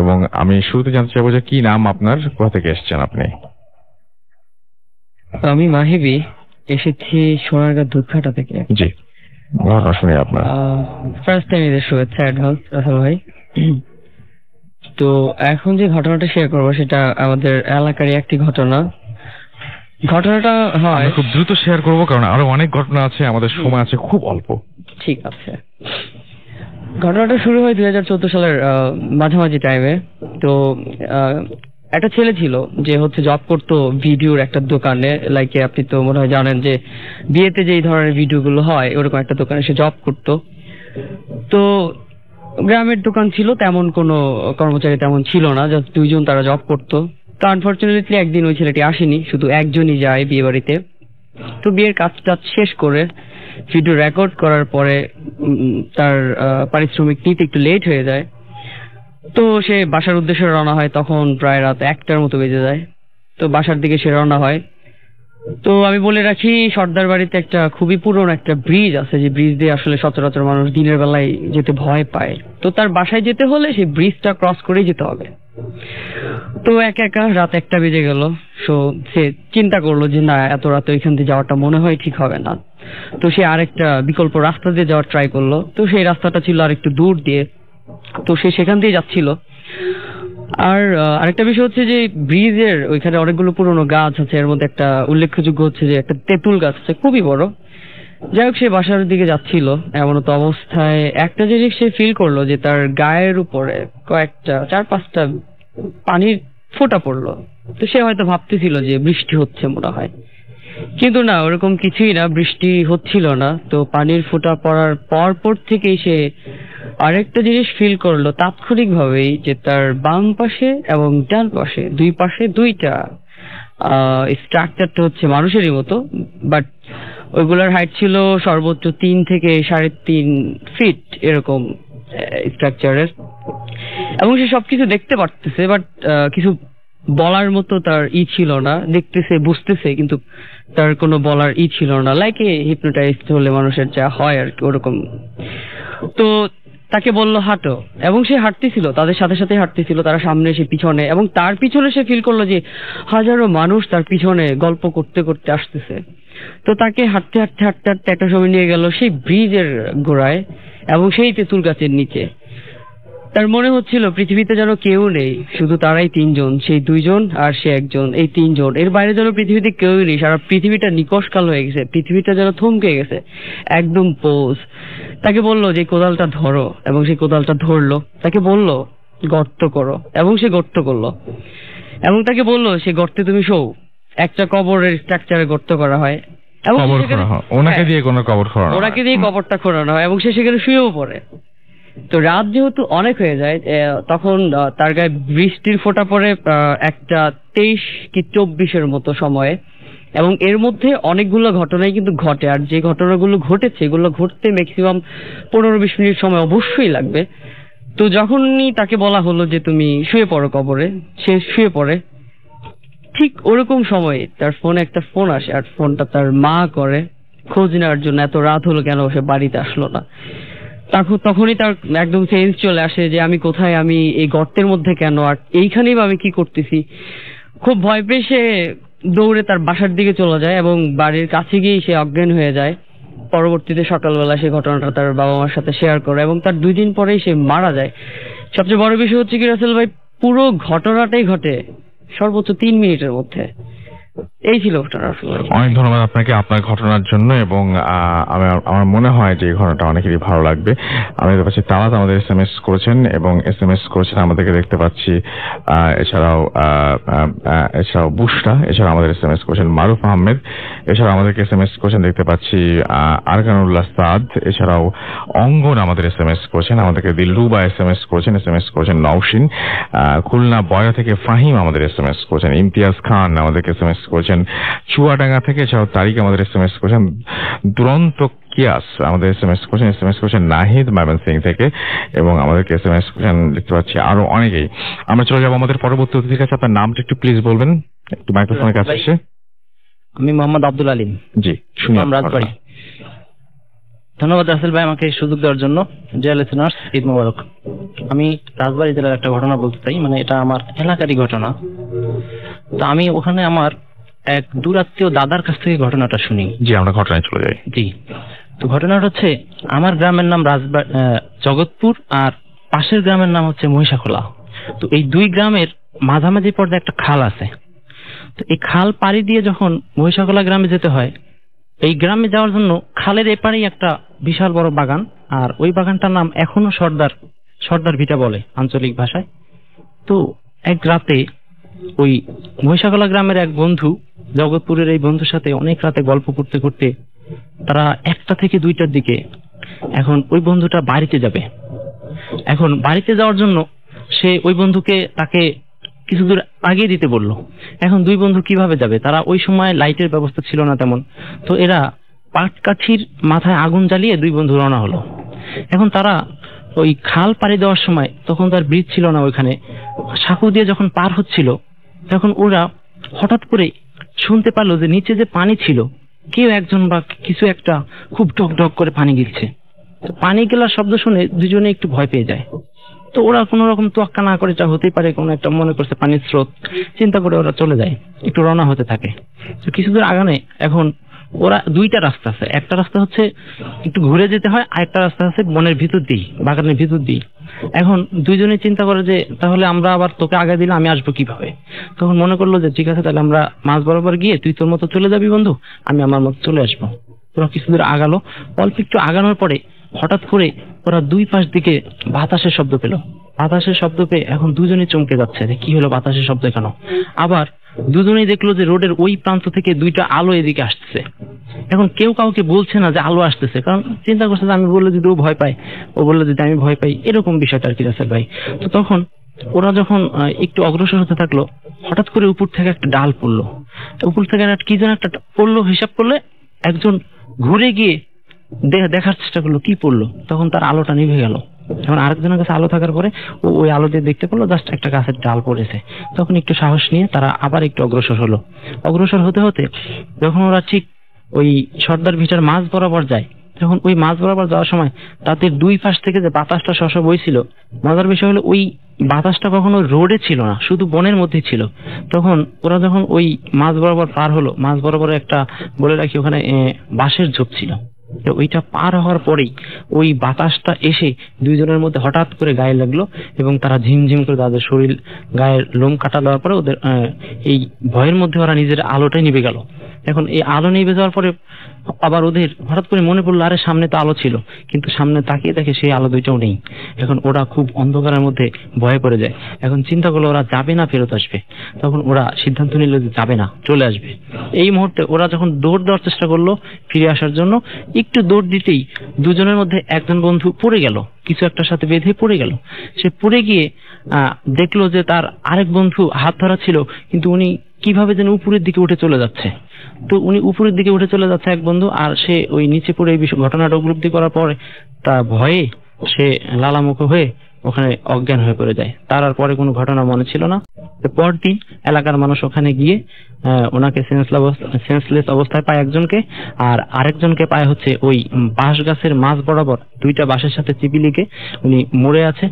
A: এবং আমি শুরুতে জানতে চাইবো যে কি নাম আপনার, কোথা থেকে এসেছেন আপনি?
G: আমি মাহিবি, এসেছি সোনারগাঁ দুধঘাটা থেকে।
A: জি, ঘটনা শুনি আপনার।
G: ফার্স্ট টাইম এদের শুভেচ্ছা অ্যাডভান্স রাসেল ভাই। তো এখন যে ঘটনাটা শেয়ার করবো সেটা আমাদের এলাকারই একটি ঘটনাটা হয়
A: খুব দ্রুত শেয়ার করবো, কারণ আরো অনেক ঘটনা আছে, আমাদের সময় আছে খুব অল্প।
G: ঠিক আছে। ঘটনাটা শুরু হয় 2014 সালের মাঝামাঝি টাইমে। তো একটা ছেলে ছিল যে হচ্ছে জব করতো ভিডিওর একটা দোকানে, লাইক আপনি তো মনে হয় জানেন যে বিয়েতে যে ধরনের ভিডিওগুলো হয় ওরকম একটা দোকানে সে জব করতো। তো গ্রামের দোকান ছিল, তেমন কোনো কর্মচারী তেমন ছিল না, জাস্ট দুইজন তারা জব করতো। তো আনফরচুনেটলি একদিন ওই ছেলেটি আসেনি, শুধু একজনই যায় বিয়ে বাড়িতে। তো বিয়ের কাজটা শেষ করে ভিডিও রেকর্ড করার পরে তার পারিশ্রমিক নিতে একটু লেট হয়ে যায়। তো সে বাসার উদ্দেশ্যে রওনা হয়, তখন প্রায় রাত 1টার মতো বেজে যায়। তো বাসার দিকে সে রওনা হয়। তো আমি বলে রাখি, সর্দার বাড়িতে একটা খুবই পুরনো একটা ব্রিজ আছে, যে ব্রিজ দিয়ে আসলে সচরাচর মানুষ দিনের বেলায় যেতে ভয় পায়। তো তার বাসায় যেতে হলে সেই ব্রিজটা ক্রস করেই যেতে হবে। তো একা রাত 1টা বেজে গেল। সো সে চিন্তা করলো যে না, এত রাতে ওইখান দিয়ে যাওয়াটা মনে হয় ঠিক হবে না। তো সে আরেকটা বিকল্প রাস্তা দিয়ে যাওয়ার ট্রাই করলো। তো সেই রাস্তাটা ছিল আর একটু দূর দিয়ে, তো সে সেখান দিয়ে যাচ্ছিল। আর আরেকটা বিষয় হচ্ছে যে ব্রিজের ওইখানে অনেকগুলো পুরনো গাছ আছে, এর মধ্যে একটা উল্লেখযোগ্য হচ্ছে যে একটা তেঁতুল গাছ আছে খুবই বড়। যাই হোক, সে বাসার দিকে যাচ্ছিল, এমনতো অবস্থায় একটা জিনিস সে ফিল করলো যে তার গায়ের উপরে কয়েকটা 4-5টা পানির ফোঁটা পড়লো। তো সে হয়তো ভাবতেছিল যে বৃষ্টি হচ্ছে মনে হয়, কিন্তু না, ওরকম কিছুই না, বৃষ্টি হচ্ছিল না। তো পানির ফোঁটা পড়ার পর থেকেই সে আরেকটা জিনিস ফিল করলো তাৎক্ষণিকভাবেই, যে তার বাম পাশে এবং ডান পাশে দুই পাশে দুইটা স্ট্রাকচারটা হচ্ছে মানুষেরই মতো, বাট ওইগুলোর হাইট ছিল সর্বোচ্চ 3 থেকে 3.5 ফিট এরকম স্ট্রাকচারের। এবং সে সবকিছু দেখতে পারতেছে, বাট কিছু বলার মতো তার ছিল না। দেখতেছে, বুঝতেছে, কিন্তু তার কোনো বলার ছিল না, লাইক হিপনোটাইজড হলে মানুষের যা হয় আর কি ওরকম। তো তাকে বললো হাঁটো, এবং সে হাঁটতেছিল, তাদের সাথে সাথে হাঁটতেছিল, তারা সামনে সে পিছনে, এবং তার পিছনে সে ফিল করলো যে হাজারো মানুষ তার পিছনে গল্প করতে করতে আসতেছে। তো তাকে হাঁটতে হাঁটতে হাঁটতে হাঁটতে একটা সময় নিয়ে গেল সেই ব্রিজের গোড়ায় এবং সেই তেঁতুল গাছের নিচে। তার মনে হচ্ছিল পৃথিবীতে যেন কেউ নেই, শুধু তারাই তিনজন, সেই দুইজন আর সে একজন, এই তিনজন, এর বাইরে যেন পৃথিবীতে কেউই নেই। সারা পৃথিবীটা নিকশকাল হয়ে গেছে, পৃথিবীটা যেন থমকে গেছে, একদম পোজ। তাকে বললো যে কোদালটা ধরো, এবং সে কোদালটা ধরলো। তাকে বললো গর্ত করো, এবং সে গর্ত করলো। এবং তাকে বললো সে গর্তে তুমি শো। একটা কবরের স্ট্রাকচারে গর্ত করা হয়, এবং
A: ওনাকে দিয়ে কোনো কবর খোঁড়ানো,
G: ওনাকে দিয়ে কবরটা খোঁড়ানো হয়, এবং সে সেখানে শুয়েও পড়ে। তো রাত যেহেতু অনেক হয়ে যায়, তখন তার গায়ে বৃষ্টির ফোঁটা পড়ে একটা 23 কি 24-এর মতো সময়ে, এবং এর মধ্যে অনেকগুলো ঘটনাই কিন্তু ঘটে। আর যে ঘটনাগুলো ঘটেছে এগুলো ঘটতে ম্যাক্সিমাম 15-20 মিনিট সময় অবশ্যই লাগবে। তো যখনই তাকে বলা হলো যে তুমি শুয়ে পড়ো কবরে, সে শুয়ে পড়ে। ঠিক ওরকম সময়ে তার ফোনে একটা ফোন আসে, আর ফোনটা তার মা করে খোঁজ নেওয়ার জন্য, এত রাত হলো কেন সে বাড়িতে আসলো না। তখনই তার একদম সেন্স চলে আসে যে আমি কোথায়, আমি এই গর্তের মধ্যে কেন, আর এইখানেই আমি কি করতেছি। খুব ভয় পেয়ে সে দৌড়ে তার বাসার দিকে চলে যায়, এবং বাড়ির কাছে গিয়েই সে অজ্ঞান হয়ে যায়। পরবর্তীতে সকালবেলা সে ঘটনাটা তার বাবা মার সাথে শেয়ার করে, এবং তার 2 দিন পরেই সে মারা যায়। সবচেয়ে বড় বিষয় হচ্ছে কি রাসেল ভাই, পুরো ঘটনাটাই ঘটে সর্বোচ্চ 3 মিনিটের মধ্যে। এই ছিল ঘটনা।
A: অনেক ধন্যবাদ আপনাকে আপনার ঘটনার জন্য, এবং আমার মনে হয় যে এই ঘটনাটা অনেকেরই ভালো লাগবে। আমি দেখতে পাচ্ছি তারাত আমাদের SMS করেছেন, এবং SMS করেছেন আমাদেরকে দেখতে পাচ্ছি। এছাড়াও বুশরা, এছাড়া আমাদের SMS করেছেন মারুফ আহমেদ, এছাড়া আমাদেরকে SMS করেছেন দেখতে পাচ্ছি আরকানুল্লাহ সাদ, এছাড়াও অঙ্গন আমাদের SMS করেছেন, আমাদেরকে দিলরুবা SMS করেছেন নওশিন, খুলনা বয়রা থেকে ফাহিম আমাদের SMS করেছেন, ইমতিয়াজ খান আমাদেরকে SMS করেছেন চুয়াডাঙ্গা থেকে, এছাড়াও তারিক আমাদের SMS করেছেন, দুরন্ত কিয়াস আমাদের SMS করেছেন নাহিদ ময়মনসিংহ থেকে, এবং আমাদেরকে SMS করেছেন দেখতে পাচ্ছি আরো অনেকেই। আমরা চলে যাবো আমাদের পরবর্তী অতিথির কাছে। আপনার নামটা একটু প্লিজ বলবেন, একটু মাইক্রোফোনের কাছে এসে।
B: আমি মোহাম্মদ আব্দুল আলিম।
A: জি, শুনুন রাজবাড়ি।
B: ধন্যবাদ রাসেল ভাই আমাকে সুযোগ দেওয়ার জন্য। ডিয়ার লিসেনার্স, ঈদ মোবারক। আমি রাজবাড়ি জেলার একটা ঘটনা বলতে চাই, মানে এটা আমার এলাকারই ঘটনা। তো আমি ওখানে আমার এক দূরাত্মীয় দাদার কাছ থেকে ঘটনাটা শুনি।
A: জি, আমরা ঘটনায় চলে যাই।
B: জি, তো ঘটনাটা হচ্ছে আমার গ্রামের নাম জগৎপুর, আর পাশের গ্রামের নাম হচ্ছে মহিষাখোলা। তো এই 2 গ্রামের মাঝামাঝি পর্যায়ে একটা খাল আছে। তো এই খাল পাড়ি দিয়ে যখন মহিষাখোলা গ্রামে যেতে হয়, এই গ্রামে যাওয়ার জন্য খালের এপারেই একটা বিশাল বড় বাগান, আর ওই বাগানটার নাম এখনো সর্দার ভিটা বলে আঞ্চলিক ভাষায়। তো এক রাতে ওই মহিষাখোলা গ্রামের এক বন্ধু জগৎপুরের এই বন্ধুর সাথে অনেক রাতে গল্প করতে করতে তারা 1টা থেকে 2টার দিকে, এখন ওই বন্ধুটা বাড়িতে যাবে। এখন বাড়িতে যাওয়ার জন্য সে ওই বন্ধুকে তাকে কিছু দূর আগিয়ে দিতে বললো। এখন 2 বন্ধু কিভাবে যাবে, তারা ওই সময় লাইটের ব্যবস্থা ছিল না তেমন। তো এরা পাটকাঠির মাথায় আগুন জ্বালিয়ে 2 বন্ধু রওনা হলো। এখন তারা ওই খাল পাড়ি দেওয়ার সময়, তখন তার ব্রিজ ছিল না ওইখানে, সাঁকো দিয়ে যখন পার হচ্ছিল, তখন ওরা হঠাৎ করে শুনতে পারলো যে নিচে যে পানি ছিল, কেউ একজন বা কিছু একটা খুব ঢক ঢক করে পানি গিলছে। তো পানি গেলার শব্দ শুনে 2জনে একটু ভয় পেয়ে যায়। তো ওরা কোনো রকম তোয়াক্কা না করে, যা হতেই পারে কোনো একটা মনে করছে পানির স্রোত, চিন্তা করে ওরা চলে যায়, একটু রওনা হতে থাকে। তো কিছু দূর আগানে এখন ওরা 2টা রাস্তা আছে, একটা রাস্তা হচ্ছে একটু ঘুরে যেতে হয়, আর একটা রাস্তা আছে বনের ভিতর দিয়ে, বাগানের ভিতর দিয়ে। এখন 2জনে চিন্তা করে যে তাহলে আমরা আবার তোকে আগে দিলে আমি আসবো কিভাবে। তখন মনে করলো যে ঠিক আছে, তাহলে আমরা মাঝ বরাবর গিয়ে তুই তোর মতো চলে যাবি বন্ধু, আমি আমার মতো চলে আসবো। ওরা কিছু দূর আগালো, অল্প একটু আগানোর পরে হঠাৎ করে ওরা 2 পাশ দিকে বাতাসের শব্দ পেল। বাতাসের শব্দ পেয়ে এখন 2জনই চমকে যাচ্ছে যে কি হলো, বাতাসের শব্দ কেন। আবার 2জনেই দেখলো যে রোডের ওই প্রান্ত থেকে 2টা আলো এদিকে আসতেছে। এখন কেউ কাউকে বলছে না যে আলো আসতেছে, কারণ চিন্তা করছে যে আমি বললে যদি ও ভয় পায়, ও বললো যদি আমি ভয় পাই, এরকম বিষয়টা আর কি রাসেল ভাই। তো তখন ওরা যখন একটু অগ্রসর হতে থাকলো, হঠাৎ করে উপর থেকে একটা ডাল পড়লো। উপর থেকে কি যেন একটা পড়লো, হিসাব করলে একজন ঘুরে গিয়ে দেখার চেষ্টা করলো কি পড়লো। তখন তার আলোটা নিভে গেল। এখন আরেকজনের কাছে আলো থাকার পরে ওই আলো দিয়ে দেখতে পেলো জাস্ট একটা গাছের ডাল পড়েছে। তখন একটু সাহস নিয়ে তারা আবার একটু অগ্রসর হলো। অগ্রসর হতে হতে যখন ওরা ঠিক ওই সর্দার ভিটার মাঝ বরাবর যায়, যখন ওই মাঝ বরাবর যাওয়ার সময় তাদের 2 পাশ থেকে যে বাতাসটা শশা বইছিল, মজার বিষয় হলো ওই বাতাসটা কখনো রোডে ছিল না, শুধু বনের মধ্যে ছিল। তখন ওরা যখন ওই মাঝ বরাবর পার হলো, মাঝ বরাবর একটা বলে রাখি ওখানে বাঁশের ঝোপ ছিল।
G: তো ওইটা পার হওয়ার পরেই ওই বাতাসটা এসে দুইজনের মধ্যে হঠাৎ করে গায়ে লাগলো এবং তারা ঝিমঝিম করে তাদের শরীর গায়ের লোম কাটা দেওয়ার পরে ওদের এই ভয়ের মধ্যে ওরা নিজের আলোটাই নিভে গেল। এখন এই আলো নিভে যাওয়ার পরে আবার ওদের হঠাৎ করে মনে পড়লো আরে সামনে তো আলো ছিল, কিন্তু সামনে তাকিয়ে দেখে সেই আলো দুইটাও নেই। এখন ওরা খুব অন্ধকারের মধ্যে ভয়ে পড়ে যায়। এখন চিন্তা করলো ওরা যাবে না ফেরত আসবে, তখন ওরা সিদ্ধান্ত নিল যে যাবে না, চলে আসবে। এই মুহূর্তে ওরা যখন দৌড় দেওয়ার চেষ্টা করলো ফিরে আসার জন্য, একটু দৌড় দিতেই দুজনের মধ্যে একজন বন্ধু পড়ে গেল, কিছু একটার সাথে বেঁধে পড়ে গেল। সে পড়ে গিয়ে দেখলো যে তার আরেক বন্ধু হাত ধরা ছিল, কিন্তু উনি কিভাবে যেন উপরের দিকে উঠে চলে যাচ্ছে। তো উনি উপরের দিকে উঠে চলে যাচ্ছে এক বন্ধু, আর সে ওই নিচে পড়ে এই ঘটনাটা উপলব্ধি করার পরে তা ভয়ে সে লালামুখ হয়ে ওখানে অজ্ঞান হয়ে পড়ে যায়। তার আর পরে কোনো ঘটনা মনে ছিল না। পরদিন এলাকার মানুষ ওখানে গিয়ে ওনাকে সেন্সলেস অবস্থায় পায় একজনকে, আর আরেকজনকে পায় হচ্ছে ওই বাঁশ গাছের মাঝ বরাবর দুইটা বাঁশের সাথে চিপি লিগে উনি মরে আছে।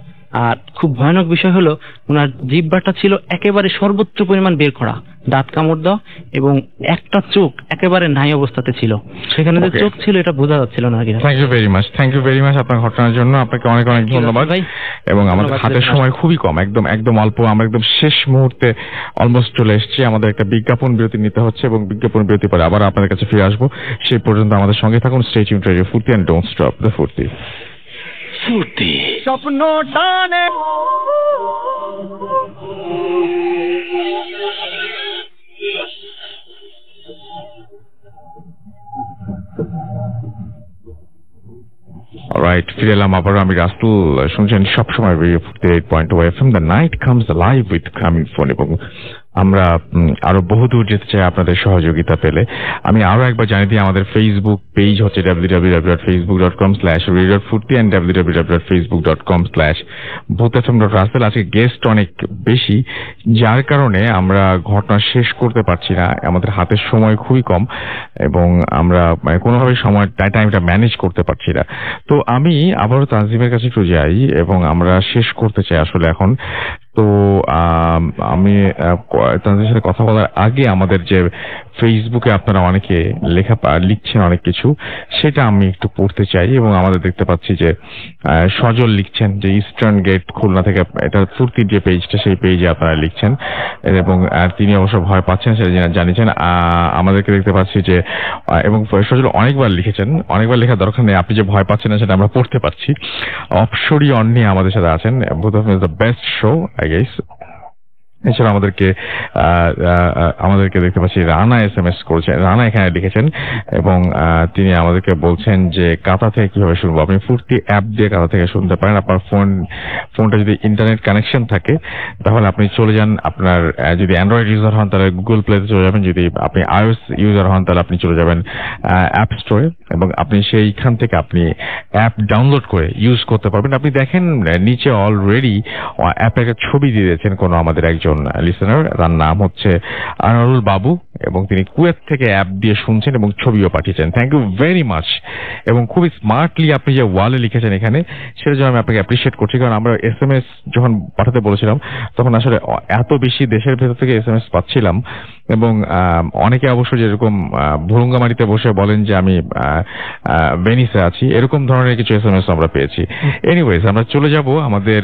G: আর খুব ভয়ানক বিষয় হলো ওনার জিহ্বাটা ছিল একেবারে সর্বোচ্চ পরিমাণ বের করা, দাঁত কামড় দেওয়া, এবং একটা চোখ একেবারে নাই অবস্থাতে ছিল। সেখানে যে চোখ ছিল এটা বোঝা যাচ্ছিল না।
A: থ্যাংক ইউ ভেরি মাচ আপনার ঘটনার জন্য। আপনাকে অনেক অনেক ধন্যবাদ। এবং আমাদের হাতের সময় খুবই কম, একদম অল্প। আমরা একদম শেষ মুহূর্তে অলমোস্ট চলে এসেছি। আমাদের একটা বিজ্ঞাপন বিরতি নিতে হচ্ছে এবং বিজ্ঞাপন বিরতি পরে আবার আপনাদের কাছে ফিরে আসবো। সেই পর্যন্ত আমাদের সঙ্গে থাকুন। স্টে টিউনড রেডিও ফুর্তি এন্ড ডোন্ট স্টপ দ্য ফুর্তি। ফুর্তি স্বপ্ন টানে রাইট, ফিরে এলাম আবার। আমি রাসেল, শুনছেন সবসময় রেডিও ফুর্তি 8.2 FM। The night comes live with coming phone. এবং আমরা আরো বহুদূর যেতে চাই আপনাদের সহযোগিতা পেলে। আমি আরো একবার জানিয়ে দিই, আমাদের ফেসবুক পেজ হচ্ছে www.facebook.com/radio.furti and www.facebook.com/bhutfm.russell। আজকে গেস্ট অনেক বেশি, যার কারণে আমরা ঘটনা শেষ করতে পারছি না। আমাদের হাতের সময় খুবই কম এবং আমরা কোনোভাবে টাইমটা ম্যানেজ করতে পারছি না। তো আমি আবারও তানজিমের কাছে একটু যাই এবং আমরা শেষ করতে চাই আসলে এখন। তো আমি তাদের সাথে কথা বলার আগে আমাদের যে ফেসবুকে আপনারা অনেকে লিখছেন অনেক কিছু, সেটা আমি একটু পড়তে চাই। এবং আমাদের দেখতে পাচ্ছি যে সজল লিখছেন যে ইস্টার্ন গেট খুলনা থেকে, এটা ফুর্তির যে পেজটা সেই পেজে আপনারা লিখছেন এবং তিনি অবশ্য ভয় পাচ্ছেন সেটা জানিয়েছেন। আমাদেরকে দেখতে পাচ্ছি যে, এবং সজল অনেকবার লিখেছেন, অনেকবার লেখার দরকার নেই, আপনি যে ভয় পাচ্ছেন না সেটা আমরা পড়তে পারছি। অপসরি অন্যে আমাদের সাথে আছেন, both of the best show I guess. এছাড়া আমাদেরকে দেখতে পাচ্ছি রানা SMS করেছেন, রানা এখানে লিখেছেন এবং তিনি আমাদেরকে বলছেন যে কাতা থেকে কিভাবে শুনবো। আপনি ফুর্তি অ্যাপ দিয়ে কাতা থেকে শুনতে পারেন। আপনার ফোনটা যদি ইন্টারনেট কানেকশন থাকে তাহলে আপনি চলে যান, আপনার যদি অ্যান্ড্রয়েড ইউজার হন তাহলে গুগল প্লেতে চলে যাবেন, যদি আপনি iOS ইউজার হন তাহলে আপনি চলে যাবেন অ্যাপ স্টোরে এবং আপনি সেইখান থেকে আপনি অ্যাপ ডাউনলোড করে ইউজ করতে পারবেন। আপনি দেখেন নিচে অলরেডি অ্যাপের একটা ছবি দিয়ে দিয়েছেন কোনো আমাদের একজন লিসেনার, তার নাম হচ্ছে আনোয়ারুল বাবু এবং তিনি কুয়েত থেকে অ্যাপ দিয়ে শুনছেন এবং ছবিও পাঠিয়েছেন। Thank you very much. এবং খুবই স্মার্টলি আপনি যে ওয়ালে লিখেছেন এখানে, সেটার জন্য আমি আপনাকে অ্যাপ্রিশিয়েট করছি। কারণ আমরা SMS যখন পাঠাতে বলেছিলাম তখন আসলে এত বেশি দেশের ভেতর থেকে SMS পাচ্ছিলাম এবং অনেকে অবশ্য যেরকম ভুরুঙ্গামারিতে বসে বলেন যে আমি ভেনিসে আছি, এরকম ধরনের কিছু SMS আমরা পেয়েছি। এনিওয়েজ, আমরা চলে যাব আমাদের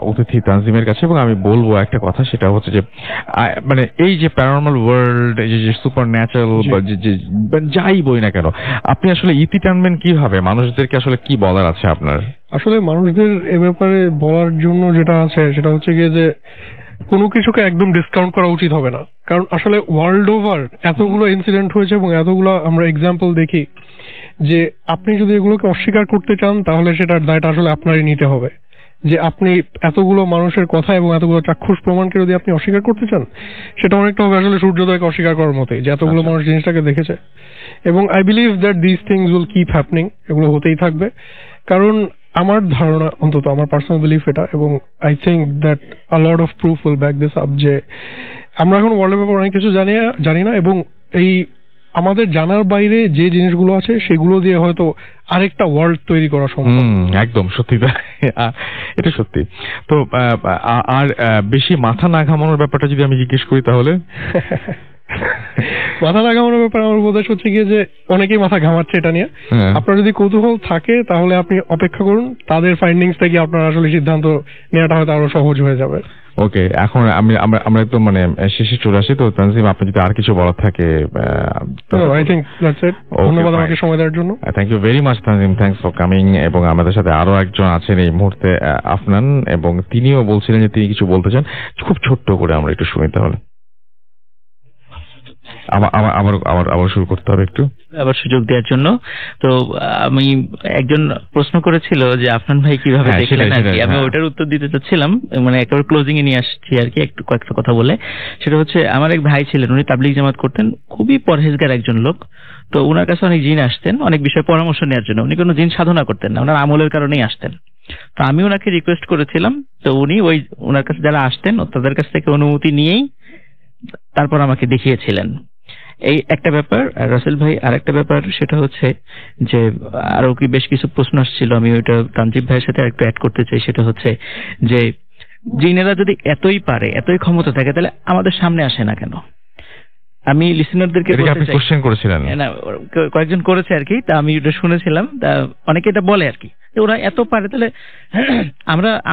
A: অতিথি তানজিমের কাছে এবং আমি বলবো একটা কথা, সেটা হচ্ছে যে মানে এই যে প্যারানর্মাল ওয়ার্ল্ড, এই যে সুপার ন্যাচারাল যাই বই না কেন, আপনি আসলে ইতি টানবেন কিভাবে? মানুষদেরকে আসলে কি বলার আছে আপনার?
C: আসলে মানুষদের এ ব্যাপারে বলার জন্য যেটা আছে সেটা হচ্ছে গিয়ে যে কোনো কিছুকে একদম ডিসকাউন্ট করা উচিত হবে না। কারণ আসলে ওয়ার্ল্ড ওভার এতগুলো ইনসিডেন্ট হয়েছে এবং এতগুলো আমরা এক্সাম্পল দেখি যে আপনি যদি এগুলোকে অস্বীকার করতে চান তাহলে সেটার দায়টা আসলে আপনারই নিতে হবে। যে আপনি এতগুলো মানুষের কথা এবং এতগুলো চাক্ষুষ প্রমাণকে যদি আপনি অস্বীকার করতে চান, সেটা অনেকটা হবে আসলে সূর্যোদয়কে অস্বীকার করার মতোই, যে এতগুলো মানুষ জিনিসটাকে দেখেছে। এবং I believe that this things will keep happening, এগুলো হতেই থাকবে। কারণ আমার ধারণা, অন্তত আমার পার্সোনাল বিলিফ এটা, এবং I think that a lot of proof will back this up, যে আমরা এখন ওয়ার্ল্ডের ব্যাপারে অনেক কিছু জানি না এবং এই আমাদের জানার বাইরে যে জিনিসগুলো আছে সেগুলো দিয়ে হয়তো আরেকটা ওয়ার্ল্ড তৈরি করা সম্ভব।
A: একদম সত্যি, এটা সত্যি। তো আর বেশি মাথা না ঘামানোর ব্যাপারটা যদি আমি জিজ্ঞেস করি তাহলে
C: মাথা না ঘামানোর ব্যাপারে আমার উপদেশ হচ্ছে গিয়ে যে অনেকেই মাথা ঘামাচ্ছে এটা নিয়ে। আপনার যদি কৌতূহল থাকে তাহলে আপনি অপেক্ষা করুন, তাদের ফাইন্ডিংস থেকে আপনার আসলে সিদ্ধান্ত নেওয়াটা হয়তো আরো সহজ হয়ে যাবে।
A: ওকে, এখন আমরা একদম মানে শেষে চলে আসি। তো তানজিম, আপনি যদি আর কিছু বলার থাকে।
C: I think that's it. ধন্যবাদ আমাকে সময় দেওয়ার জন্য।
A: Thank you very much Tanzim, thanks for coming. এবং আমাদের সাথে আরো একজন আছেন এই মুহূর্তে, আফনান, এবং তিনিও বলছিলেন যে তিনি কিছু বলতে চান। খুব ছোট্ট করে আমরা একটু শুনি তাহলে। আবার শুরু করতে হবে একটু,
B: আবার সুযোগ দেওয়ার জন্য। তো আমি একজন প্রশ্ন করেছিল যে আফনান ভাই কিভাবে দেখলেন আর কি, আমি ওটার উত্তর দিতে চাচ্ছিলাম, মানে একেবারে ক্লোজিং এ নিয়ে আসছি আর কি, একটু কয়েকটা কথা বলে। সেটা হচ্ছে, আমার এক ভাই ছিলেন, উনি তাবলিগ জামাত করতেন, খুবই পরহেজগার একজন লোক। তো ওনার কাছে অনেক জিন আসতেন অনেক বিষয়ে পরামর্শ নেওয়ার জন্য। উনি কোনো জিন সাধনা করতেন না, ওনার আমলের কারণেই আসতেন। তো আমি ওনাকে রিকোয়েস্ট করেছিলাম, তো উনি ওনার কাছে যারা আসতেন তাদের কাছ থেকে অনুমতি নিয়েই তারপর আমাকে দেখিয়েছিলেন। এই একটা ব্যাপার। রাসেল ভাই আর একটা ব্যাপার, সেটা হচ্ছে যে আরো কি বেশ কিছু প্রশ্ন আসছিল, আমি ওইটা তানজিব ভাইয়ের সাথে একটু অ্যাড করতে চাই। সেটা হচ্ছে যে জিনেরা যদি এতই পারে, এতই ক্ষমতা থাকে, তাহলে আমাদের সামনে আসে না কেন? আমি লিসেনারদেরকে
A: কোশ্চেন করেছিলেন
B: না, কয়েকজন করেছে আর কি, তা আমি ওটা শুনেছিলাম। তা অনেকে এটা বলে আর কি, ওরা এত পারে তাহলে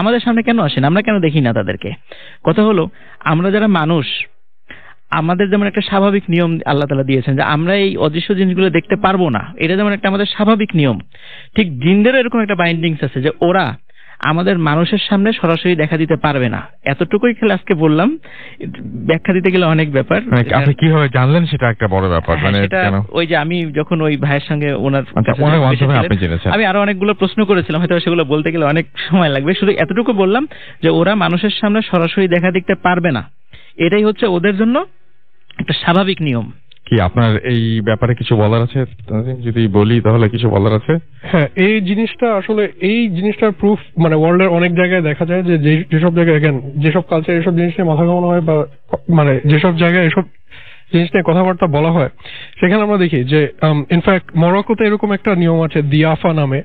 B: আমাদের সামনে কেন আসে না, আমরা কেন দেখি না তাদেরকে? কথা হলো, আমরা যারা মানুষ, আমাদের যেমন একটা স্বাভাবিক নিয়ম আল্লাহ তাআলা দিয়েছেন যে আমরা এই অদৃশ্য জিনিসগুলো দেখতে পারবো না, এটা যেমন একটা আমাদের স্বাভাবিক নিয়ম, ঠিক জিনদেরও এরকম একটা বাইন্ডিংস আছে যে ওরা আমাদের মানুষের সামনে সরাসরি দেখা দিতে পারবে না। এতটুকুই খেলে আজকে বললাম, ব্যাখ্যা দিতে গেলে অনেক ব্যাপার।
A: আপনি কিভাবে জানলেন সেটা একটা বড় ব্যাপার। মানে
B: ওই যে আমি যখন ওই ভাইয়ের সঙ্গে আমি আরো অনেকগুলো প্রশ্ন করেছিলাম, হয়তো সেগুলো বলতে গেলে অনেক সময় লাগবে। শুধু এতটুকু বললাম যে ওরা মানুষের সামনে সরাসরি দেখা দিতে পারবে না, এটাই হচ্ছে ওদের জন্য একটা স্বাভাবিক নিয়ম।
A: কি আপনার এই ব্যাপারে কিছু বলার আছে? যদি বলি তাহলে কিছু বলার আছে।
C: হ্যাঁ, এই জিনিসটার প্রুফ মানে ওয়ার্ল্ডের অনেক জায়গায় দেখা যায় যে যেসব জায়গায় যেসব কালচার এসব জিনিস নিয়ে মাথা ঘামানো হয়, বা মানে যেসব জায়গায় এসব জিনিস নিয়ে কথাবার্তা বলা হয়, সেখানে আমরা দেখি যে ইনফ্যাক্ট মরক্কোতে এরকম একটা নিয়ম আছে দিয়াফা নামে,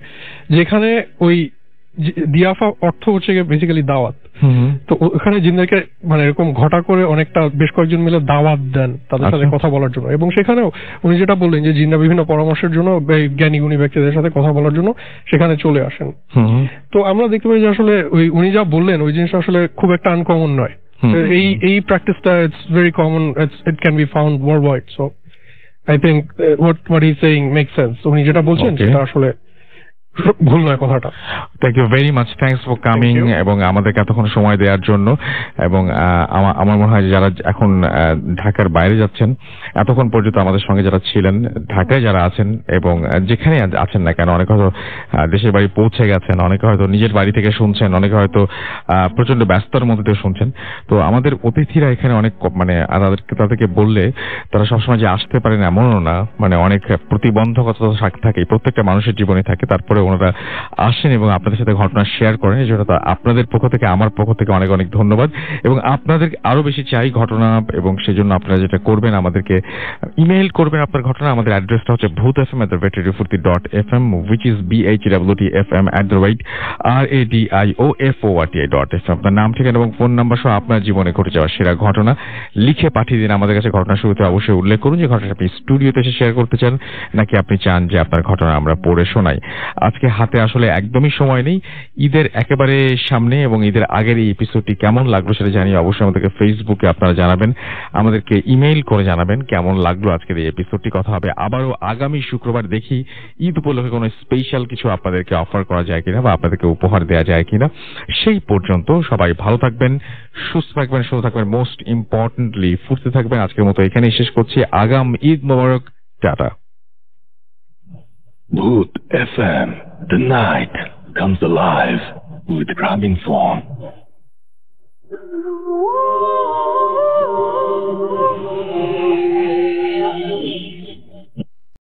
C: যেখানে ওই দিয়াফা অর্থ হচ্ছে বেসিক্যালি দাওয়াত। তো ওখানে জিনদেরকে মানে এরকম ঘটা করে অনেকটা বেশ কয়েকজন মিলে দাওয়াত দেন তাদের সাথে কথা বলার জন্য। এবং সেখানেও উনি যেটা বললেন যে জিনরা বিভিন্ন পরামর্শের জন্য জ্ঞানী গুণী ব্যক্তিদের সাথে কথা বলার জন্য সেখানে চলে আসেন। তো আমরা দেখতে পাই যে আসলে উনি যা বললেন ওই জিনিসটা আসলে খুব একটা আনকমন নয়। এই প্র্যাকটিসটা it's very common, it can be found worldwide. So I think what he is saying make sense. উনি যেটা বলছেন সেটা আসলে ভুল নয় কথাটা।
A: Thank you very much, thanks for coming এবং আমাদেরকে এতক্ষণ সময় দেওয়ার জন্য। এবং আমার মনে হয় যারা এখন ঢাকার বাইরে যাচ্ছেন, এতক্ষণ পর্যন্ত আমাদের সঙ্গে যারা ছিলেন, ঢাকায় যারা আছেন এবং যেখানে আছেন না কেন, অনেকে হয়তো দেশের বাড়ি পৌঁছে গেছেন, অনেকে হয়তো নিজের বাড়ি থেকে শুনছেন, অনেকে হয়তো প্রচন্ড ব্যস্ততার মধ্যে দিয়ে শুনছেন। তো আমাদের অতিথিরা এখানে অনেক মানে তাদেরকে বললে তারা সবসময় যে আসতে পারেন এমনও না, মানে অনেক প্রতিবন্ধকতা থাকে, প্রত্যেকটা মানুষের জীবনে থাকে, তারপরে ওনারা আসেন এবং আপনাদের সাথে ঘটনা শেয়ার করেন। এই জন্য আপনাদের পক্ষ থেকে আমার পক্ষ থেকে অনেক অনেক ধন্যবাদ। এবং আপনাদের আরো বেশি চাই ঘটনা, এবং সেজন্য আপনারা যেটা করবেন আমাদেরকে ইমেইল করবেন আপনার ঘটনা। আমাদের অ্যাড্রেসটা হচ্ছে bhutfm@radiofurti.fm, which is bhwtfm@radiofurti.fm। আপনার নাম, ঠিকানা এবং ফোন নাম্বার সহ আপনার জীবনে ঘটে যাওয়া সেরা ঘটনা লিখে পাঠিয়ে দিন আমাদের কাছে। ঘটনা শুরুতে অবশ্যই উল্লেখ করুন যে ঘটনা আপনি স্টুডিওতে এসে শেয়ার করতে চান, নাকি আপনি চান যে আপনার ঘটনা আমরা পড়ে শোনাই। আজকে হাতে আসলে একদমই সময় নেই, ঈদের একেবারে সামনে, এবং ঈদের আগের এই এপিসোডটি কেমন লাগলো সেটা জানিয়ে অবশ্যই আমাদেরকে ফেসবুকে আপনারা জানাবেন, আমাদেরকে ইমেইল করে জানাবেন কেমন লাগলো আজকের এই এপিসোডটি। কথা হবে আবারও আগামী শুক্রবার। দেখি ঈদ উপলক্ষে কোনো স্পেশাল কিছু আপনাদেরকে অফার করা যায় কিনা বা আপনাদেরকে উপহার দেওয়া যায় কিনা। সেই পর্যন্ত সবাই ভালো থাকবেন, সুস্থ থাকবেন, সুস্থ থাকবেন, মোস্ট ইম্পর্টেন্টলি ফুর্তি থাকবেন। আজকের মতো এখানেই শেষ করছি। আগাম ঈদ মোবারক, tata.
H: Bhoot FM, the night comes alive with Gramin Song.